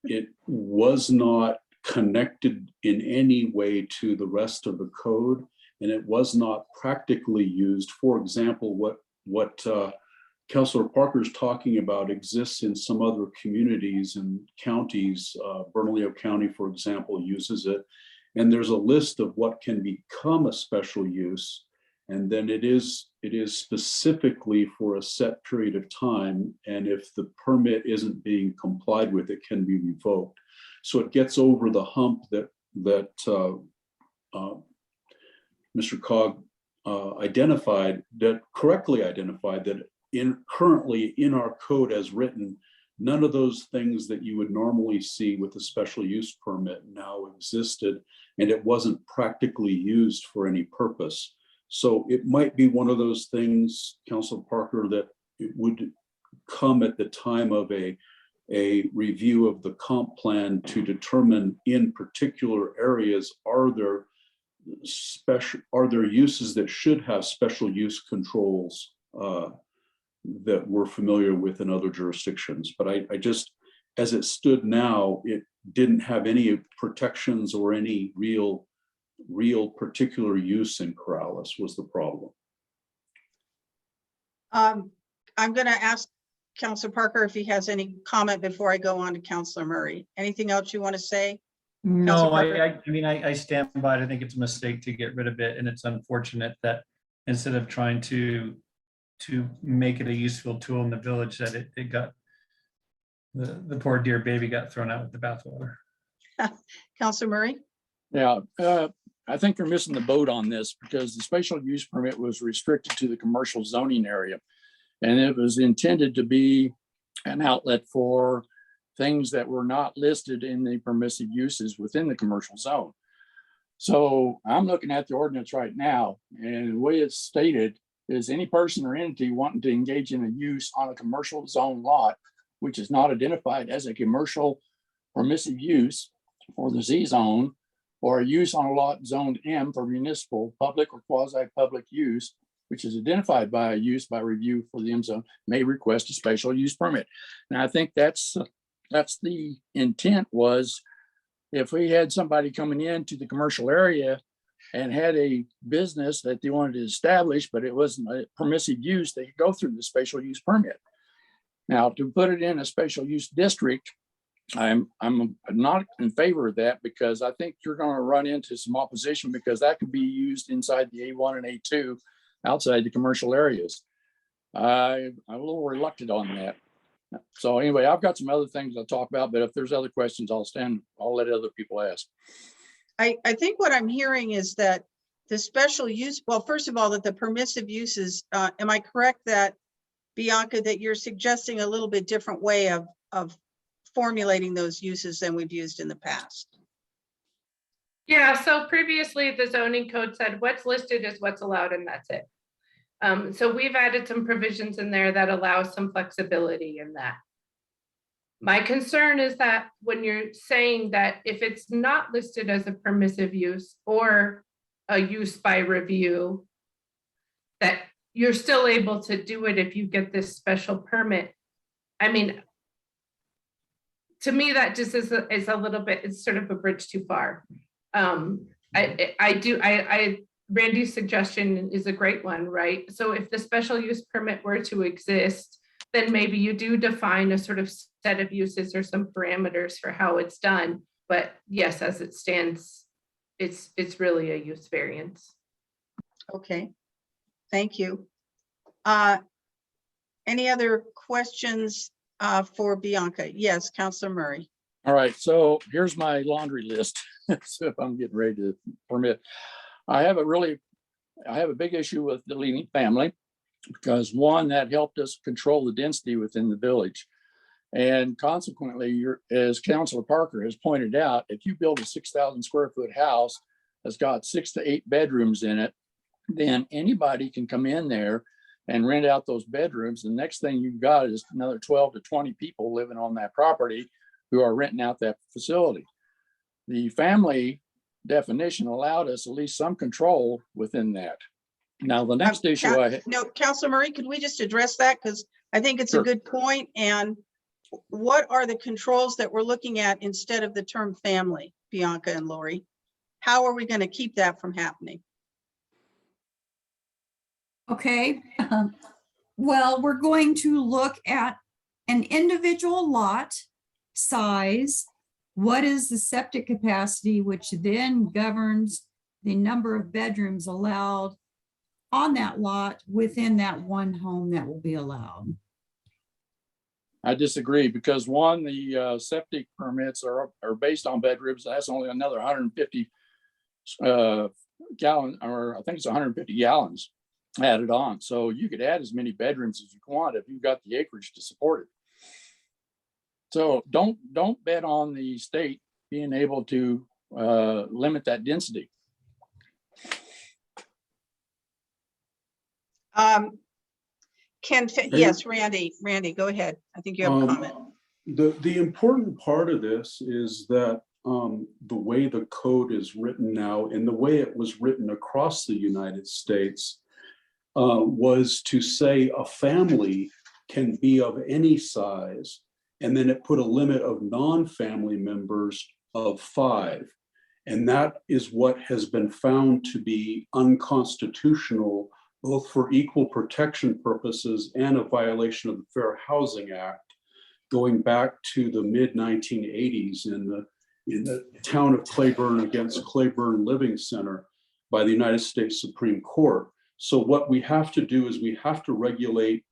It was not connected in any way to the rest of the code, and it was not practically used. For example, what Councilor Parker is talking about exists in some other communities and counties. Bernalillo County, for example, uses it. And there's a list of what can become a special use. And then it is specifically for a set period of time. And if the permit isn't being complied with, it can be revoked. So it gets over the hump that Mr. Cog correctly identified that currently in our code as written, none of those things that you would normally see with a special use permit now existed, and it wasn't practically used for any purpose. So it might be one of those things, Councilor Parker, that it would come at the time of a review of the comp plan to determine in particular areas, are there uses that should have special use controls that we're familiar with in other jurisdictions. But I just, as it stood now, it didn't have any protections or any real particular use in Corrales was the problem. I'm going to ask Councilor Parker if he has any comment before I go on to Councilor Murray. Anything else you want to say? No, Parker? I mean, I stand by it. I think it's a mistake to get rid of it, and it's unfortunate that instead of trying to make it a useful tool in the village, that it got, the poor dear baby got thrown out with the bathwater. Counselor Murray? Yeah, I think you're missing the boat on this because the special use permit was restricted to the commercial zoning area. And it was intended to be an outlet for things that were not listed in the permissive uses within the commercial zone. So I'm looking at the ordinance right now, and the way it's stated is any person or entity wanting to engage in a use on a commercial zone lot, which is not identified as a commercial permissive use for the Z zone, or a use on a lot zoned M for municipal, public, or quasi-public use, which is identified by a use by review for the M zone, may request a special use permit. And I think that's the intent was, if we had somebody coming into the commercial area and had a business that they wanted to establish, but it wasn't a permissive use, they could go through the special use permit. Now, to put it in a special use district, I'm not in favor of that, because I think you're going to run into some opposition, because that could be used inside the A1 and A2 outside the commercial areas. I'm a little reluctant on that. So anyway, I've got some other things I'll talk about, but if there's other questions, I'll let other people ask. I think what I'm hearing is that the special use, well, first of all, that the permissive uses, am I correct that, Bianca, that you're suggesting a little bit different way of formulating those uses than we've used in the past? Yeah, so previously the zoning code said what's listed is what's allowed and that's it. So we've added some provisions in there that allow some flexibility in that. My concern is that when you're saying that if it's not listed as a permissive use or a use by review, that you're still able to do it if you get this special permit. I mean, to me, that just is a little bit, it's sort of a bridge too far. Randy's suggestion is a great one, right? So if the special use permit were to exist, then maybe you do define a sort of set of uses or some parameters for how it's done. But yes, as it stands, it's really a use variance. Okay, thank you. Any other questions for Bianca? Yes, Counselor Murray. All right, so here's my laundry list. So if I'm getting ready to permit, I have a big issue with deleting family, because one, that helped us control the density within the village. And consequently, as Councilor Parker has pointed out, if you build a 6,000 square foot house that's got 6 to 8 bedrooms in it, then anybody can come in there and rent out those bedrooms. The next thing you've got is another 12 to 20 people living on that property who are renting out that facility. The family definition allowed us at least some control within that. Now, the next issue No, Counselor Murray, could we just address that? Because I think it's a good point. And what are the controls that we're looking at instead of the term family, Bianca and Lori? How are we going to keep that from happening? Okay, well, we're going to look at an individual lot size. What is the septic capacity, which then governs the number of bedrooms allowed on that lot within that one home that will be allowed? I disagree, because one, the septic permits are based on bedrooms. That's only another 150 gallon, or I think it's 150 gallons added on. So you could add as many bedrooms as you want if you've got the acreage to support it. So don't bet on the state being able to limit that density. Yes, Randy, go ahead. I think you have a comment. The important part of this is that the way the code is written now and the way it was written across the United States was to say a family can be of any size, and then it put a limit of non-family members of 5. And that is what has been found to be unconstitutional, both for equal protection purposes and a violation of the Fair Housing Act, going back to the mid-1980s in the town of Claiborne against Claiborne Living Center by the United States Supreme Court. So what we have to do is we have to regulate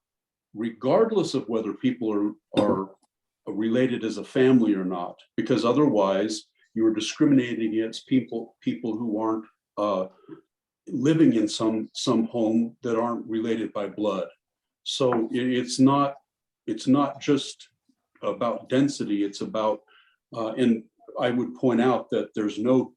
regardless of whether people are related as a family or not, because otherwise you are discriminating against people who aren't living in some home that aren't related by blood. So it's not just about density, it's about, and I would point out that there's no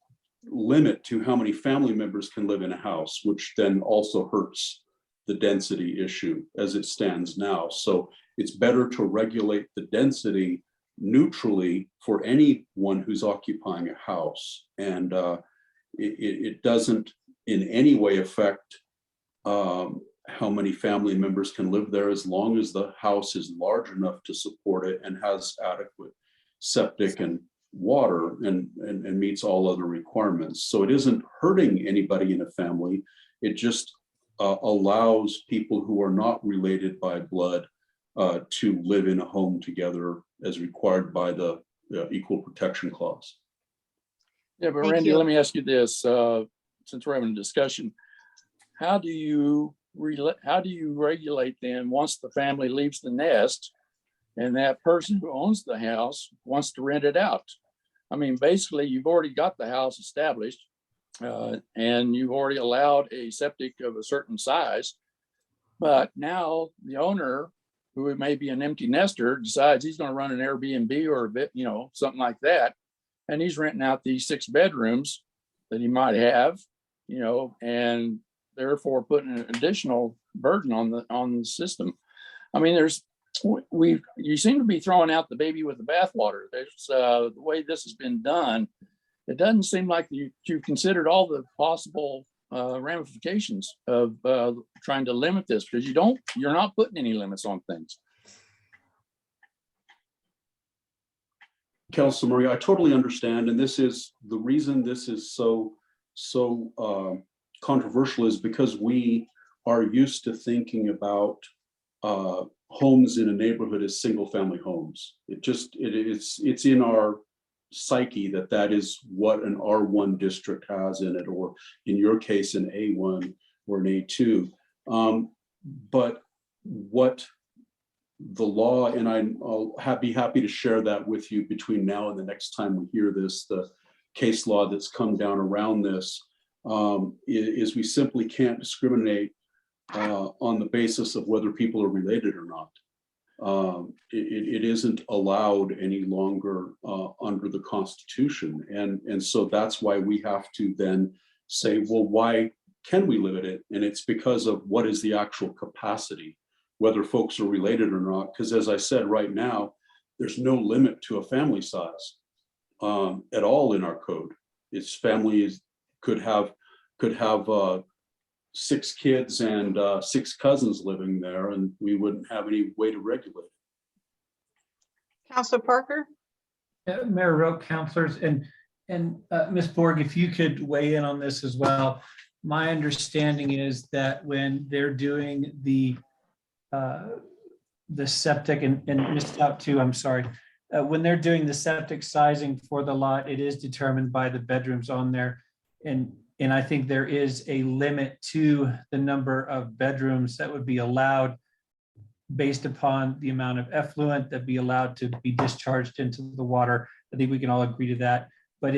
limit to how many family members can live in a house, which then also hurts the density issue as it stands now. So it's better to regulate the density neutrally for anyone who's occupying a house. And it doesn't in any way affect how many family members can live there, as long as the house is large enough to support it and has adequate septic and water and meets all other requirements. So it isn't hurting anybody in a family. It just allows people who are not related by blood to live in a home together as required by the Equal Protection Clause. Yeah, but Thank Randy, you. let me ask you this, since we're having a discussion, how do you regulate them once the family leaves the nest and that person who owns the house wants to rent it out? I mean, basically, you've already got the house established and you've already allowed a septic of a certain size, but now the owner, who may be an empty nester, decides he's going to run an Airbnb or a bit, something like that, and he's renting out these 6 bedrooms that he might have, and therefore putting an additional burden on the system. I mean, you seem to be throwing out the baby with the bathwater. There's the way this has been done. It doesn't seem like you've considered all the possible ramifications of trying to limit this, because you're not putting any limits on things. Council Marie, I totally understand, and this is the reason this is so controversial, is because we are used to thinking about homes in a neighborhood as single family homes. It's in our psyche that is what an R1 district has in it, or in your case an A1 or an A2. But what the law, and I'll be happy to share that with you between now and the next time we hear this, the case law that's come down around this, is we simply can't discriminate on the basis of whether people are related or not. It isn't allowed any longer under the Constitution. And so that's why we have to then say, well, why can we limit it? And it's because of what is the actual capacity, whether folks are related or not. Because as I said, right now, there's no limit to a family size at all in our code. It's families could have 6 kids and 6 cousins living there, and we wouldn't have any way to regulate it. Councilor Parker? Mayor Roque, councilors, and Ms. Borg, if you could weigh in on this as well. My understanding is that when they're doing the septic, and Ms. Stout too, I'm sorry, when they're doing the septic sizing for the lot, it is determined by the bedrooms on there. And I think there is a limit to the number of bedrooms that would be allowed based upon the amount of effluent that be allowed to be discharged into the water. I think we can all agree to that. But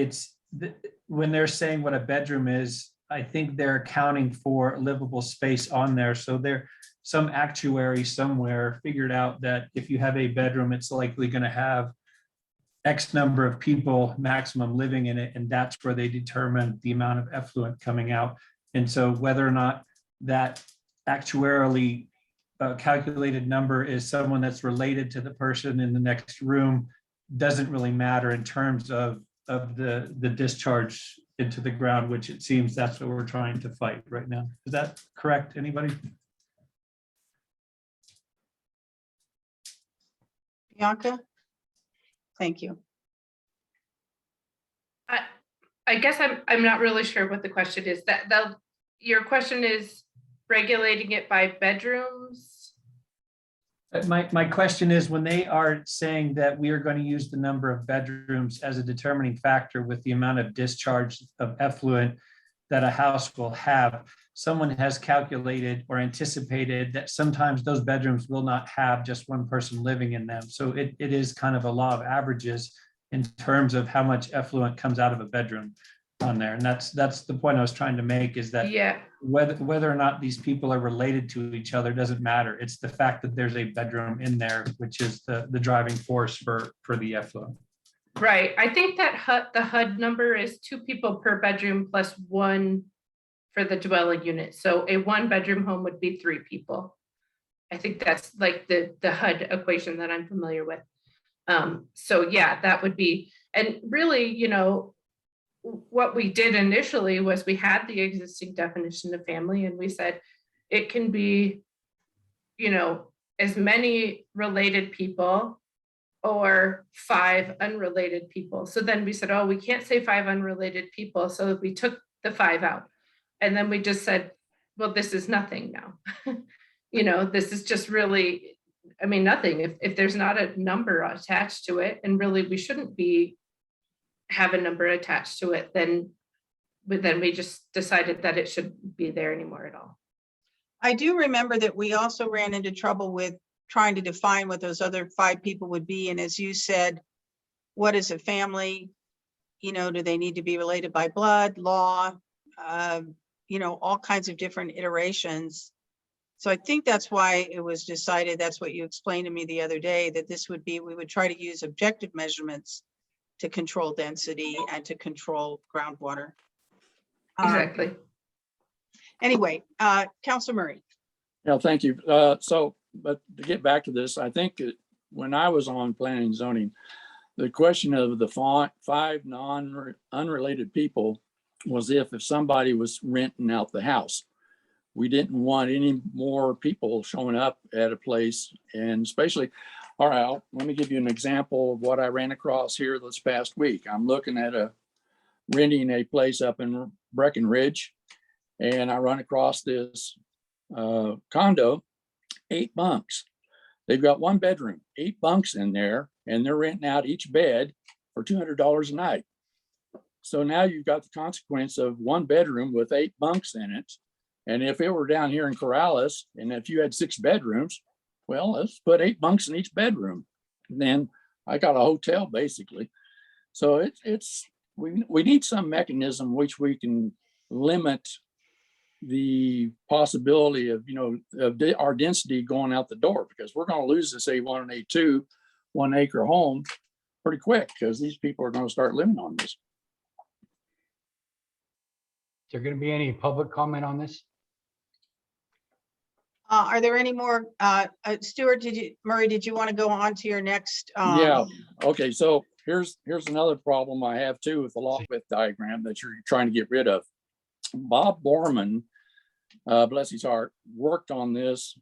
when they're saying what a bedroom is, I think they're accounting for livable space on there. So some actuary somewhere figured out that if you have a bedroom, it's likely going to have X number of people maximum living in it, and that's where they determine the amount of effluent coming out. And so whether or not that actuarially calculated number is someone that's related to the person in the next room doesn't really matter in terms of the discharge into the ground, which it seems that's what we're trying to fight right now. Is that correct? Anybody? Bianca? Thank you. I guess I'm not really sure what the question is. Your question is regulating it by bedrooms? My question is, when they are saying that we are going to use the number of bedrooms as a determining factor with the amount of discharge of effluent that a house will have, someone has calculated or anticipated that sometimes those bedrooms will not have just one person living in them. So it is kind of a law of averages in terms of how much effluent comes out of a bedroom on there. And that's the point I was trying to make, is that Yeah, whether or not these people are related to each other doesn't matter. It's the fact that there's a bedroom in there, which is the driving force for the effluent. right. I think that the HUD number is 2 people per bedroom plus 1 for the dwelling unit. So a 1-bedroom home would be 3 people. I think that's like the HUD equation that I'm familiar with. So yeah, that would be, and really, you know, what we did initially was we had the existing definition of family, and we said it can be, you know, as many related people or 5 unrelated people. So then we said, oh, we can't say 5 unrelated people. So we took the 5 out. And then we just said, well, this is nothing now. You know, this is just really, I mean, nothing. If there's not a number attached to it, and really we shouldn't have a number attached to it, then we just decided that it shouldn't be there anymore at all. I do remember that we also ran into trouble with trying to define what those other 5 people would be. And as you said, what is a family? You know, do they need to be related by blood, law, you know, all kinds of different iterations. So I think that's why it was decided, that's what you explained to me the other day, that this would be, we would try to use objective measurements to control density and to control groundwater. Exactly. Anyway, Councilor Murray. Yeah, thank you. So, but to get back to this, I think when I was on planning and zoning, the question of the 5 unrelated people was if somebody was renting out the house. We didn't want any more people showing up at a place, and especially, all right, let me give you an example of what I ran across here this past week. I'm looking at renting a place up in Breckenridge, and I run across this condo, 8 bunks. They've got 1 bedroom, 8 bunks in there, and they're renting out each bed for $200 a night. So now you've got the consequence of 1 bedroom with 8 bunks in it. And if it were down here in Corrales, and if you had 6 bedrooms, well, let's put 8 bunks in each bedroom. And then I got a hotel basically. So we need some mechanism which we can limit the possibility of, you know, of our density going out the door, because we're going to lose this A1 and A2 1 acre home pretty quick, because these people are going to start living on this. Is there going to be any public comment on this? Are there any more, Stuart, Murray, did you want to go on to your next? Yeah, okay, so here's another problem I have too with the lot width diagram that you're trying to get rid of. Bob Borman, bless his heart, worked on this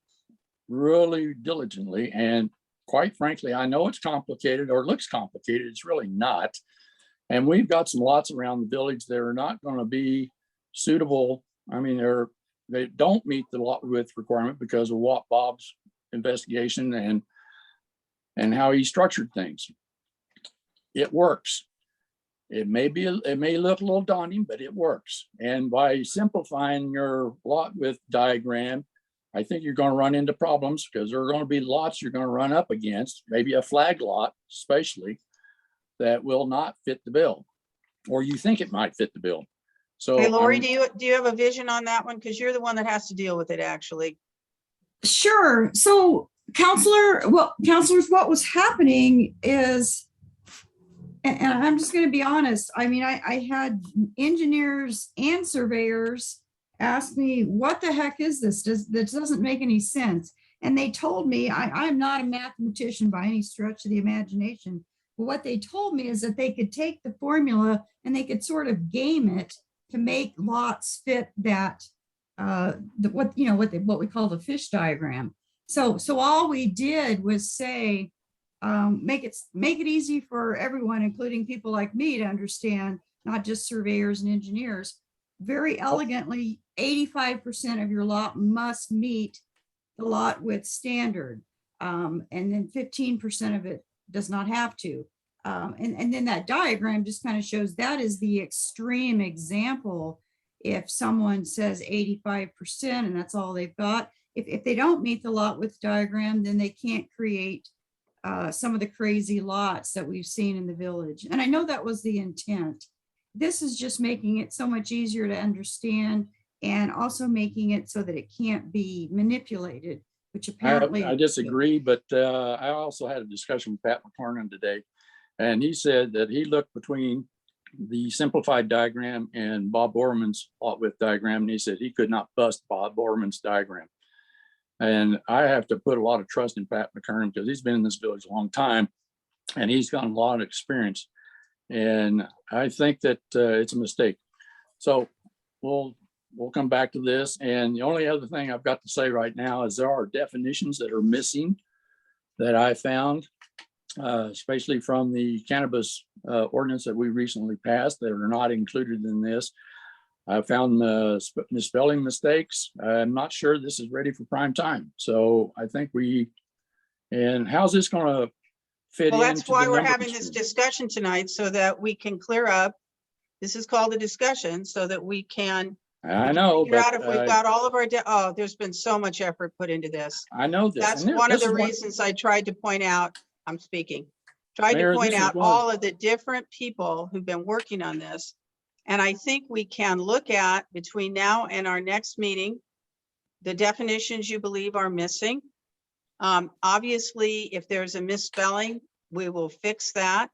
really diligently, and quite frankly, I know it's complicated or looks complicated. It's really not. And we've got some lots around the village that are not going to be suitable. I mean, they don't meet the lot width requirement because of what Bob's investigation and how he structured things. It works. It may look a little daunting, but it works. And by simplifying your lot width diagram, I think you're going to run into problems, because there are going to be lots you're going to run up against, maybe a flag lot especially, that will not fit the bill, or you think it might fit the bill. So, hey, Lori, do you have a vision on that one? Because you're the one that has to deal with it, actually. Sure. So, councilors, what was happening is, and I'm just going to be honest, I mean, I had engineers and surveyors ask me, what the heck is this? This doesn't make any sense. And they told me, I'm not a mathematician by any stretch of the imagination, but what they told me is that they could take the formula and they could sort of game it to make lots fit that, what we call the fish diagram. So all we did was say, make it easy for everyone, including people like me, to understand, not just surveyors and engineers. Very elegantly, 85% of your lot must meet the lot width standard. And then 15% of it does not have to. And then that diagram just kind of shows that is the extreme example. If someone says 85% and that's all they've got, if they don't meet the lot width diagram, then they can't create some of the crazy lots that we've seen in the village. And I know that was the intent. This is just making it so much easier to understand and also making it so that it can't be manipulated, which apparently. I disagree, but I also had a discussion with Pat McClernand today, and he said that he looked between the simplified diagram and Bob Borman's lot width diagram, and he said he could not bust Bob Borman's diagram. And I have to put a lot of trust in Pat McClernand because he's been in this village a long time, and he's got a lot of experience. And I think that it's a mistake. So we'll come back to this. And the only other thing I've got to say right now is there are definitions that are missing that I found, especially from the cannabis ordinance that we recently passed that are not included in this. I found misspelling mistakes. I'm not sure this is ready for prime time. So I think and how's this going to fit in? Well, that's why we're having this discussion tonight, so that we can clear up. This is called a discussion so that we can. I know, figure out but if we've got all of our, there's been so much effort put into this. I know this. That's one of the reasons I tried to point out, I'm speaking, tried to point out all of the different people who've been working on this. And I think we can look at between now and our next meeting, the definitions you believe are missing. Obviously, if there's a misspelling, we will fix that.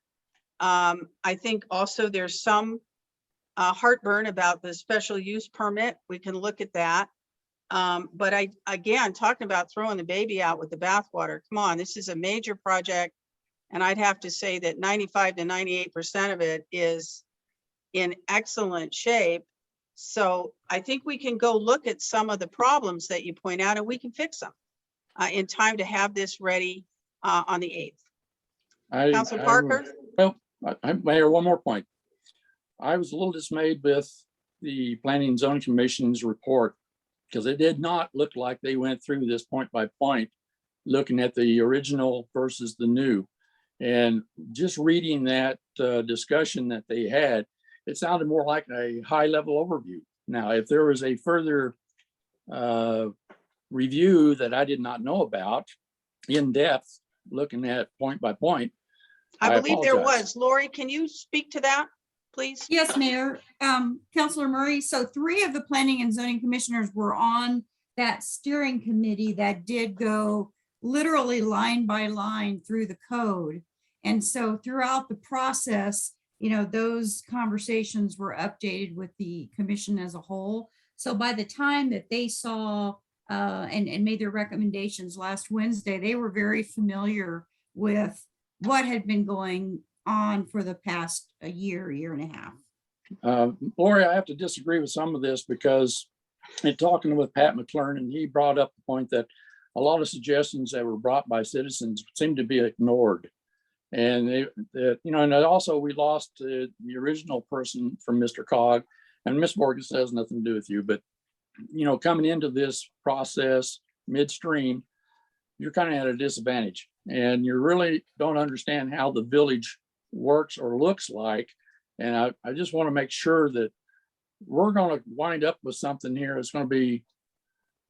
I think also there's some heartburn about the special use permit. We can look at that. But again, talking about throwing the baby out with the bathwater, come on, this is a major project. And I'd have to say that 95 to 98% of it is in excellent shape. So I think we can go look at some of the problems that you point out and we can fix them in time to have this ready on the 8th. Councilor Parker? Mayor, one more point. I was a little dismayed with the Planning and Zoning Commission's report because it did not look like they went through this point by point, looking at the original versus the new. And just reading that discussion that they had, it sounded more like a high-level overview. Now, if there was a further review that I did not know about, in depth, looking at point by point, I believe there was. Lori, can you speak to that, please? Yes, Mayor. Councilor Murray, so 3 of the Planning and Zoning Commissioners were on that steering committee that did go literally line by line through the code. And so throughout the process, those conversations were updated with the commission as a whole. So by the time that they saw and made their recommendations last Wednesday, they were very familiar with what had been going on for the past year and a half. Lori, I have to disagree with some of this because in talking with Pat McClernand, he brought up the point that a lot of suggestions that were brought by citizens seemed to be ignored. And and also we lost the original person from Mr. Cog, and Ms. Morgan has nothing to do with you, but coming into this process midstream, you're kind of at a disadvantage, and you really don't understand how the village works or looks like. And I just want to make sure that we're going to wind up with something here. It's going to be,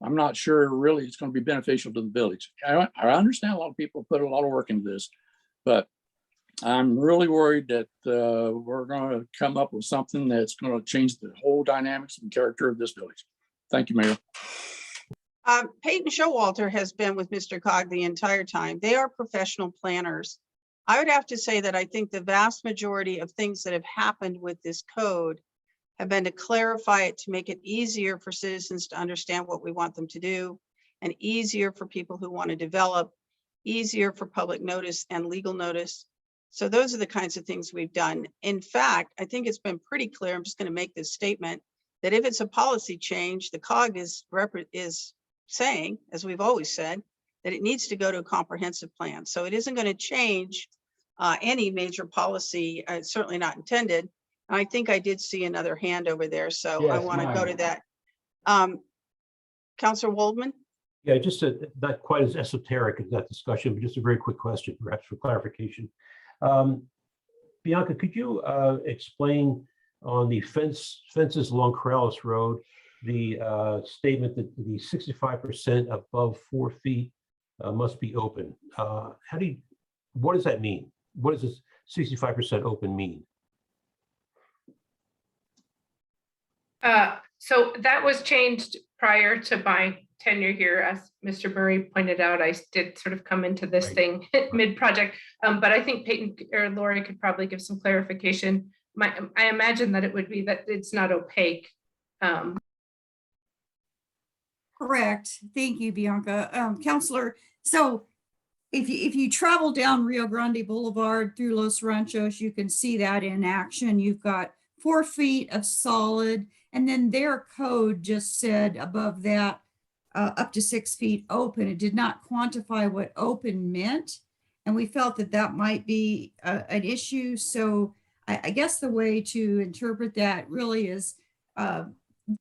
I'm not sure really it's going to be beneficial to the village. I understand a lot of people put a lot of work into this, but I'm really worried that we're going to come up with something that's going to change the whole dynamics and character of this village. Thank you, Mayor. Peyton Showalter has been with Mr. Cog the entire time. They are professional planners. I would have to say that I think the vast majority of things that have happened with this code have been to clarify it, to make it easier for citizens to understand what we want them to do, and easier for people who want to develop, easier for public notice and legal notice. So those are the kinds of things we've done. In fact, I think it's been pretty clear, I'm just going to make this statement, that if it's a policy change, the COG is saying, as we've always said, that it needs to go to a comprehensive plan. So it isn't going to change any major policy, certainly not intended. And I think I did see another hand over there, so yes, I want to go to that. Councilor Waldman? Yeah, just not quite as esoteric as that discussion, but just a very quick question, perhaps for clarification. Bianca, could you explain on the fences along Corrales Road, the statement that the 65% above 4 feet must be open? What does that mean? What does this 65% open mean? So that was changed prior to my tenure here. As Mr. Murray pointed out, I did sort of come into this thing mid-project, but I think Peyton or Lori could probably give some clarification. I imagine that it would be that it's not opaque. Correct. Thank you, Bianca. Counselor, so if you travel down Rio Grande Boulevard through Los Ranchos, you can see that in action. You've got 4 feet of solid, and then their code just said above that, up to 6 feet open. It did not quantify what open meant. And we felt that that might be an issue. So I guess the way to interpret that really is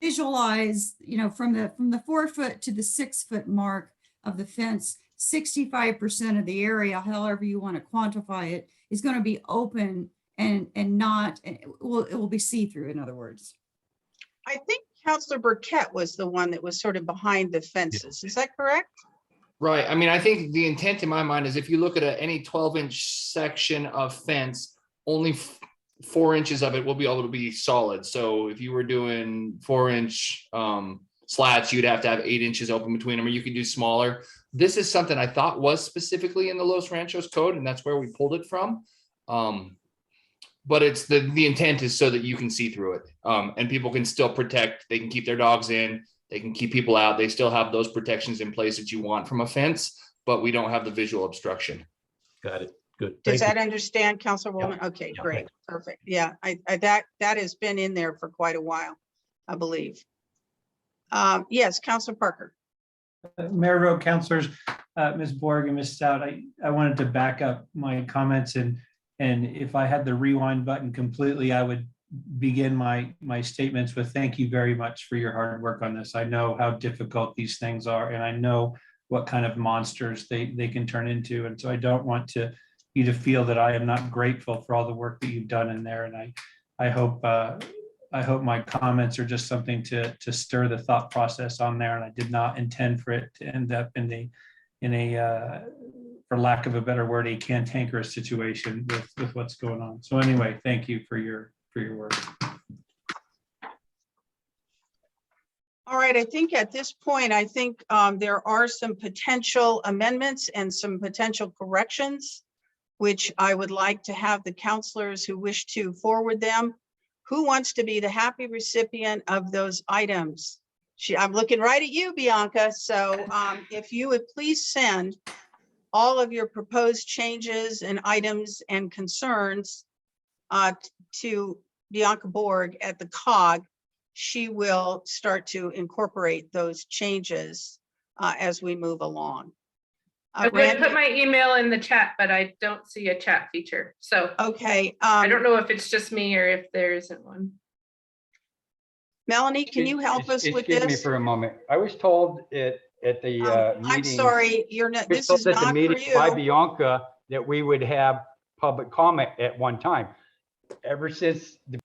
visualize, from the 4 foot to the 6 foot mark of the fence, 65% of the area, however you want to quantify it, is going to be open and not, it will be see-through, in other words. I think Councilor Burkett was the one that was sort of behind the fences. Is that correct? Right. I mean, I think the intent in my mind is if you look at any 12-inch section of fence, only 4 inches of it will be able to be solid. So if you were doing 4-inch slats, you'd have to have 8 inches open between them, or you could do smaller. This is something I thought was specifically in the Los Ranchos code, and that's where we pulled it from. But it's the intent is so that you can see through it, and people can still protect. They can keep their dogs in. They can keep people out. They still have those protections in place that you want from a fence, but we don't have the visual obstruction. Got it. Good. Does that understand, Councilwoman? Okay, Yeah, great, thanks. perfect. Yeah, that has been in there for quite a while, I believe. Yes, Councilor Parker. Mayor, Road Councilors, Ms. Borg and Ms. Stout, I wanted to back up my comments, and if I had the rewind button completely, I would begin my statements with thank you very much for your hard work on this. I know how difficult these things are, and I know what kind of monsters they can turn into. And so I don't want you to feel that I am not grateful for all the work that you've done in there. And I hope my comments are just something to stir the thought process on there. And I did not intend for it to end up in a for lack of a better word, a cantankerous situation with what's going on. So anyway, thank you for your work. All right, I think at this point, there are some potential amendments and some potential corrections, which I would like to have the counselors who wish to forward them. Who wants to be the happy recipient of those items? I'm looking right at you, Bianca. So if you would please send all of your proposed changes and items and concerns to Bianca Borg at the COG, she will start to incorporate those changes as we move along. I'm going to put my email in the chat, but I don't see a chat feature. So okay, I don't know if it's just me or if there isn't one. Melanie, can you help us with Excuse me this? for a moment. I was told it at the meeting. I'm sorry, you're not. I was This told is at the not for meeting by you. Bianca that we would have public comment at one time. Ever since the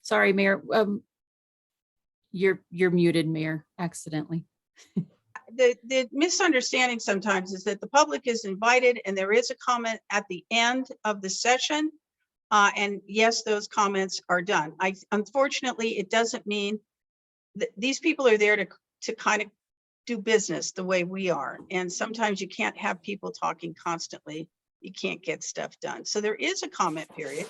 Sorry, Mayor. You're muted, Mayor, accidentally. The misunderstanding sometimes is that the public is invited and there is a comment at the end of the session. And yes, those comments are done. Unfortunately, it doesn't mean that these people are there to kind of do business the way we are. And sometimes you can't have people talking constantly. You can't get stuff done. So there is a comment period.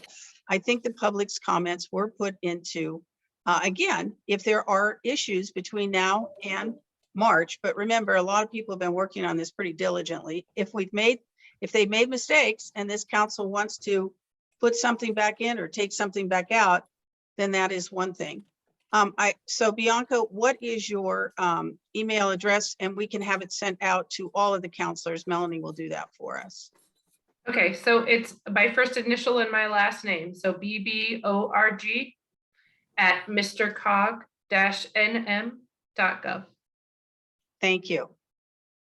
I think the public's comments were put into, again, if there are issues between now and March, but remember, a lot of people have been working on this pretty diligently. If they've made mistakes and this council wants to put something back in or take something back out, then that is one thing. So Bianca, what is your email address? And we can have it sent out to all of the counselors. Melanie will do that for us. Okay, so it's my first initial and my last name. So BBORG at mrcog.org. www.ecc.gov. Thank you.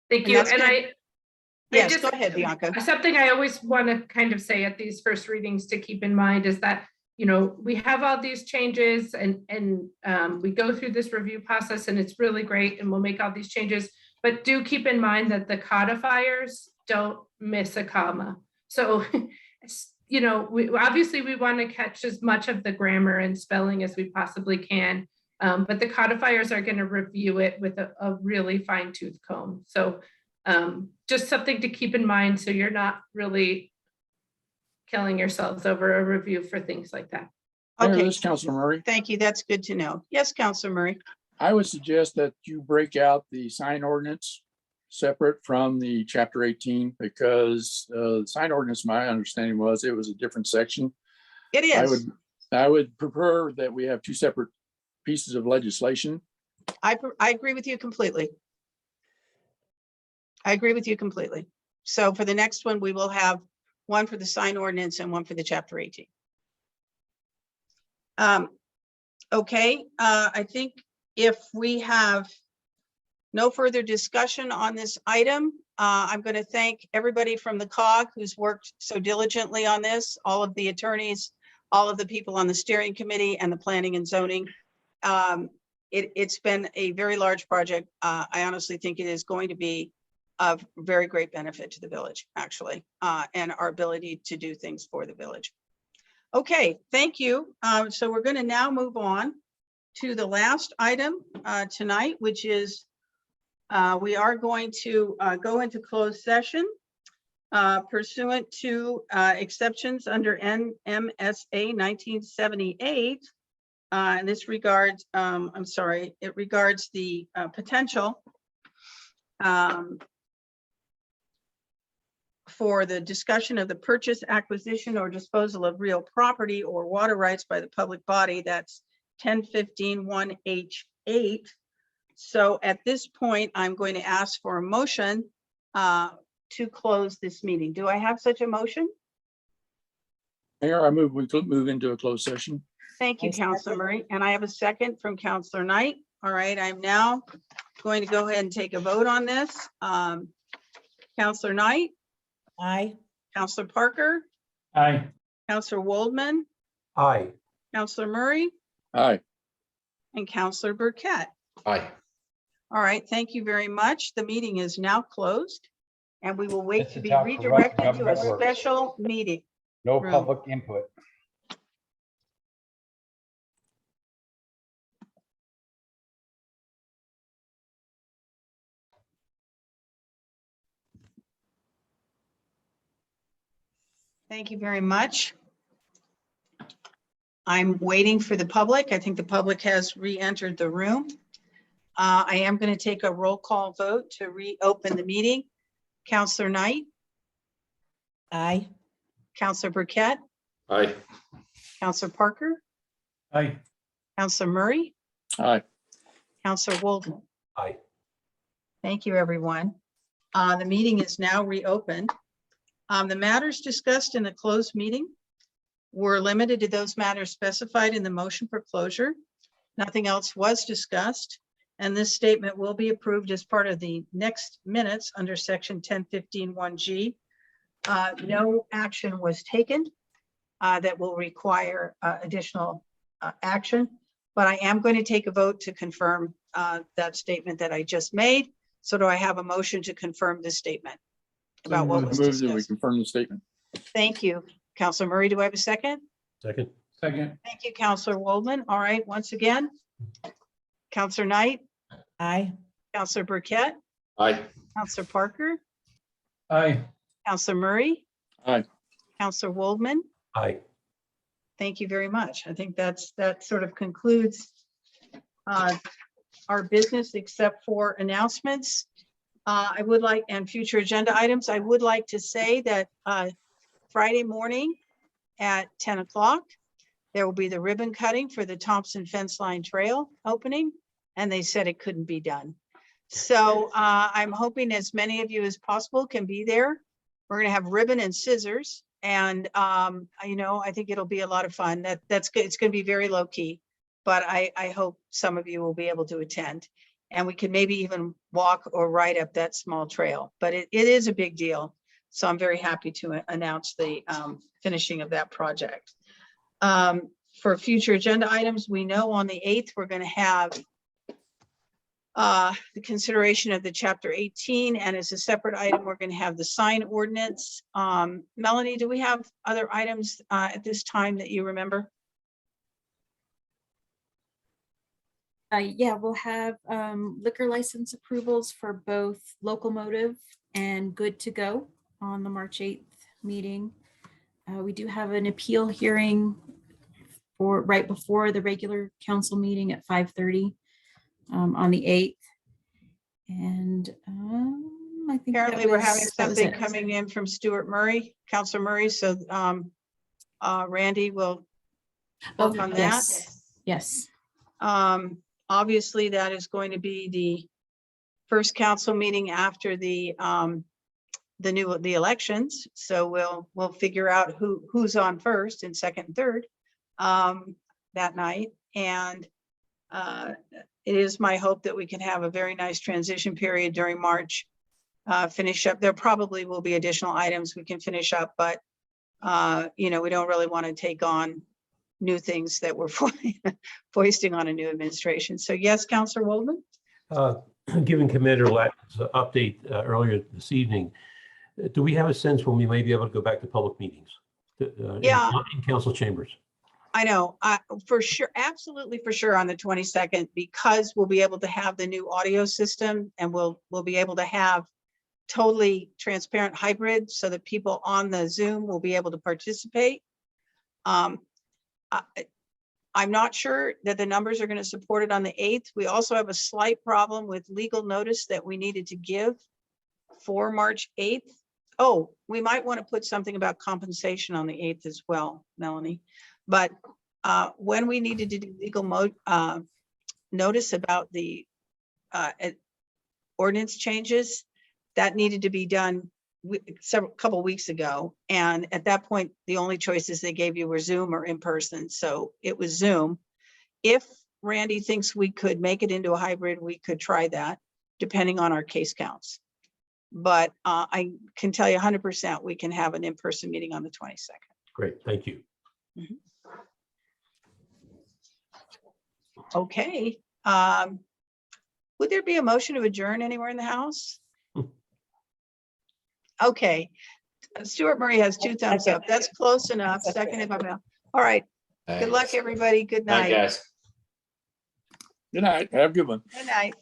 Thank And you. that's And gonna- I Yes, just, go ahead, Bianca. something I always want to kind of say at these first readings to keep in mind is that, you know, we have all these changes and we go through this review process and it's really great and we'll make all these changes, but do keep in mind that the codifiers don't miss a comma. So, you know, obviously we want to catch as much of the grammar and spelling as we possibly can, but the codifiers are going to review it with a really fine tooth comb. So just something to keep in mind so you're not really killing yourselves over a review for things like that. Mayor, Okay, this is Councilor Murray. thank you. That's good to know. Yes, Counselor Murray. I would suggest that you break out the sign ordinance separate from the chapter 18 because the sign ordinance, my understanding was it was a different section. It is. I would prefer that we have two separate pieces of legislation. I agree with you completely. I agree with you completely. So for the next one, we will have one for the sign ordinance and one for the chapter 18. Okay, I think if we have no further discussion on this item, I'm going to thank everybody from the COG who's worked so diligently on this, all of the attorneys, all of the people on the steering committee and the planning and zoning. It's been a very large project. I honestly think it is going to be of very great benefit to the village, actually, and our ability to do things for the village. Okay, thank you. So we're going to now move on to the last item tonight, which is we are going to go into closed session pursuant to exceptions under NMSA 1978. And this regards, I'm sorry, it regards the potential for the discussion of the purchase, acquisition, or disposal of real property or water rights by the public body. That's 1015-1H8. So at this point, I'm going to ask for a motion to close this meeting. Do I have such a motion? Mayor, I move we move into a closed session. Thank you, Councilor Murray. And I have a second from Councilor Knight. All right, I'm now going to go ahead and take a vote on this. Councilor Knight? Aye. Councilor Parker? Aye. Councilor Waldman? Aye. Councilor Murray? Aye. And Councilor Burkett. Aye. All right, thank you very much. The meeting is now closed and we will wait This to is be how corrupt redirected to a government works. special meeting. No room. public input. Thank you very much. I'm waiting for the public. I think the public has re-entered the room. I am going to take a roll call vote to reopen the meeting. Councilor Knight? Aye. Councilor Burkett? Aye. Councilor Parker? Aye. Councilor Murray? Aye. Councilor Waldman? Aye. Thank you, everyone. The meeting is now reopened. The matters discussed in the closed meeting were limited to those matters specified in the motion for closure. Nothing else was discussed, and this statement will be approved as part of the next minutes under section 1015-1G. No action was taken that will require additional action, but I am going to take a vote to confirm that statement that I just made. So do I have a motion to confirm this statement about what was Move that we discussed? confirm the statement. Thank you. Councilor Murray, do I have a second? Second. Second. Thank you, Councilor Waldman. All right, once again, Councilor Knight, Aye. Councilor Burkett, Aye. Councilor Parker, Aye. Councilor Murray, Aye. Councilor Waldman. Aye. Thank you very much. I think that sort of concludes our business except for announcements. I would like, and future agenda items, I would like to say that Friday morning at 10 o'clock, there will be the ribbon cutting for the Thompson Fence Line Trail opening, and they said it couldn't be done. So I'm hoping as many of you as possible can be there. We're gonna have ribbon and scissors, and you know, I think it'll be a lot of fun. That's good. It's gonna be very low key, but I hope some of you will be able to attend. And we can maybe even walk or ride up that small trail, but it is a big deal. So I'm very happy to announce the finishing of that project. For future agenda items, we know on the 8th, we're going to have the consideration of the chapter 18, and as a separate item, we're going to have the sign ordinance. Melanie, do we have other items at this time that you remember? Yeah, we'll have liquor license approvals for both Locomotive and Good to Go on the March 8th meeting. We do have an appeal hearing for right before the regular council meeting at 5:30 on the 8th. And I think Apparently we're having that was something it. coming in from Stuart Murray, Councilor Murray. So Randy will work on that. Yes. Obviously, that is going to be the first council meeting after the elections. So we'll figure out who's on first and second and third that night. And it is my hope that we can have a very nice transition period during March. Finish up. There probably will be additional items we can finish up, but we don't really want to take on new things that we're foisting on a new administration. So yes, Councilor Waldman? Given Commander Latton's update earlier this evening, do we have a sense when we may be able to go back to public meetings? Yeah. In council chambers? I know, for sure, absolutely for sure on the 22nd, because we'll be able to have the new audio system and we'll be able to have totally transparent hybrid so that people on the Zoom will be able to participate. I'm not sure that the numbers are going to support it on the 8th. We also have a slight problem with legal notice that we needed to give for March 8th. Oh, we might want to put something about compensation on the 8th as well, Melanie. But when we needed to do legal notice about the ordinance changes, that needed to be done couple weeks ago. And at that point, the only choices they gave you were Zoom or in person. So it was Zoom. If Randy thinks we could make it into a hybrid, we could try that depending on our case counts. But I can tell you 100% we can have an in-person meeting on the 22nd. Great, thank you. Okay. Would there be a motion to adjourn anywhere in the House? Okay. Stuart Murray has 2 thumbs up. That's close enough. Seconded by Mel. All right. Good luck, everybody. Good night. Night, guys. Good night. Have a good one. Good night.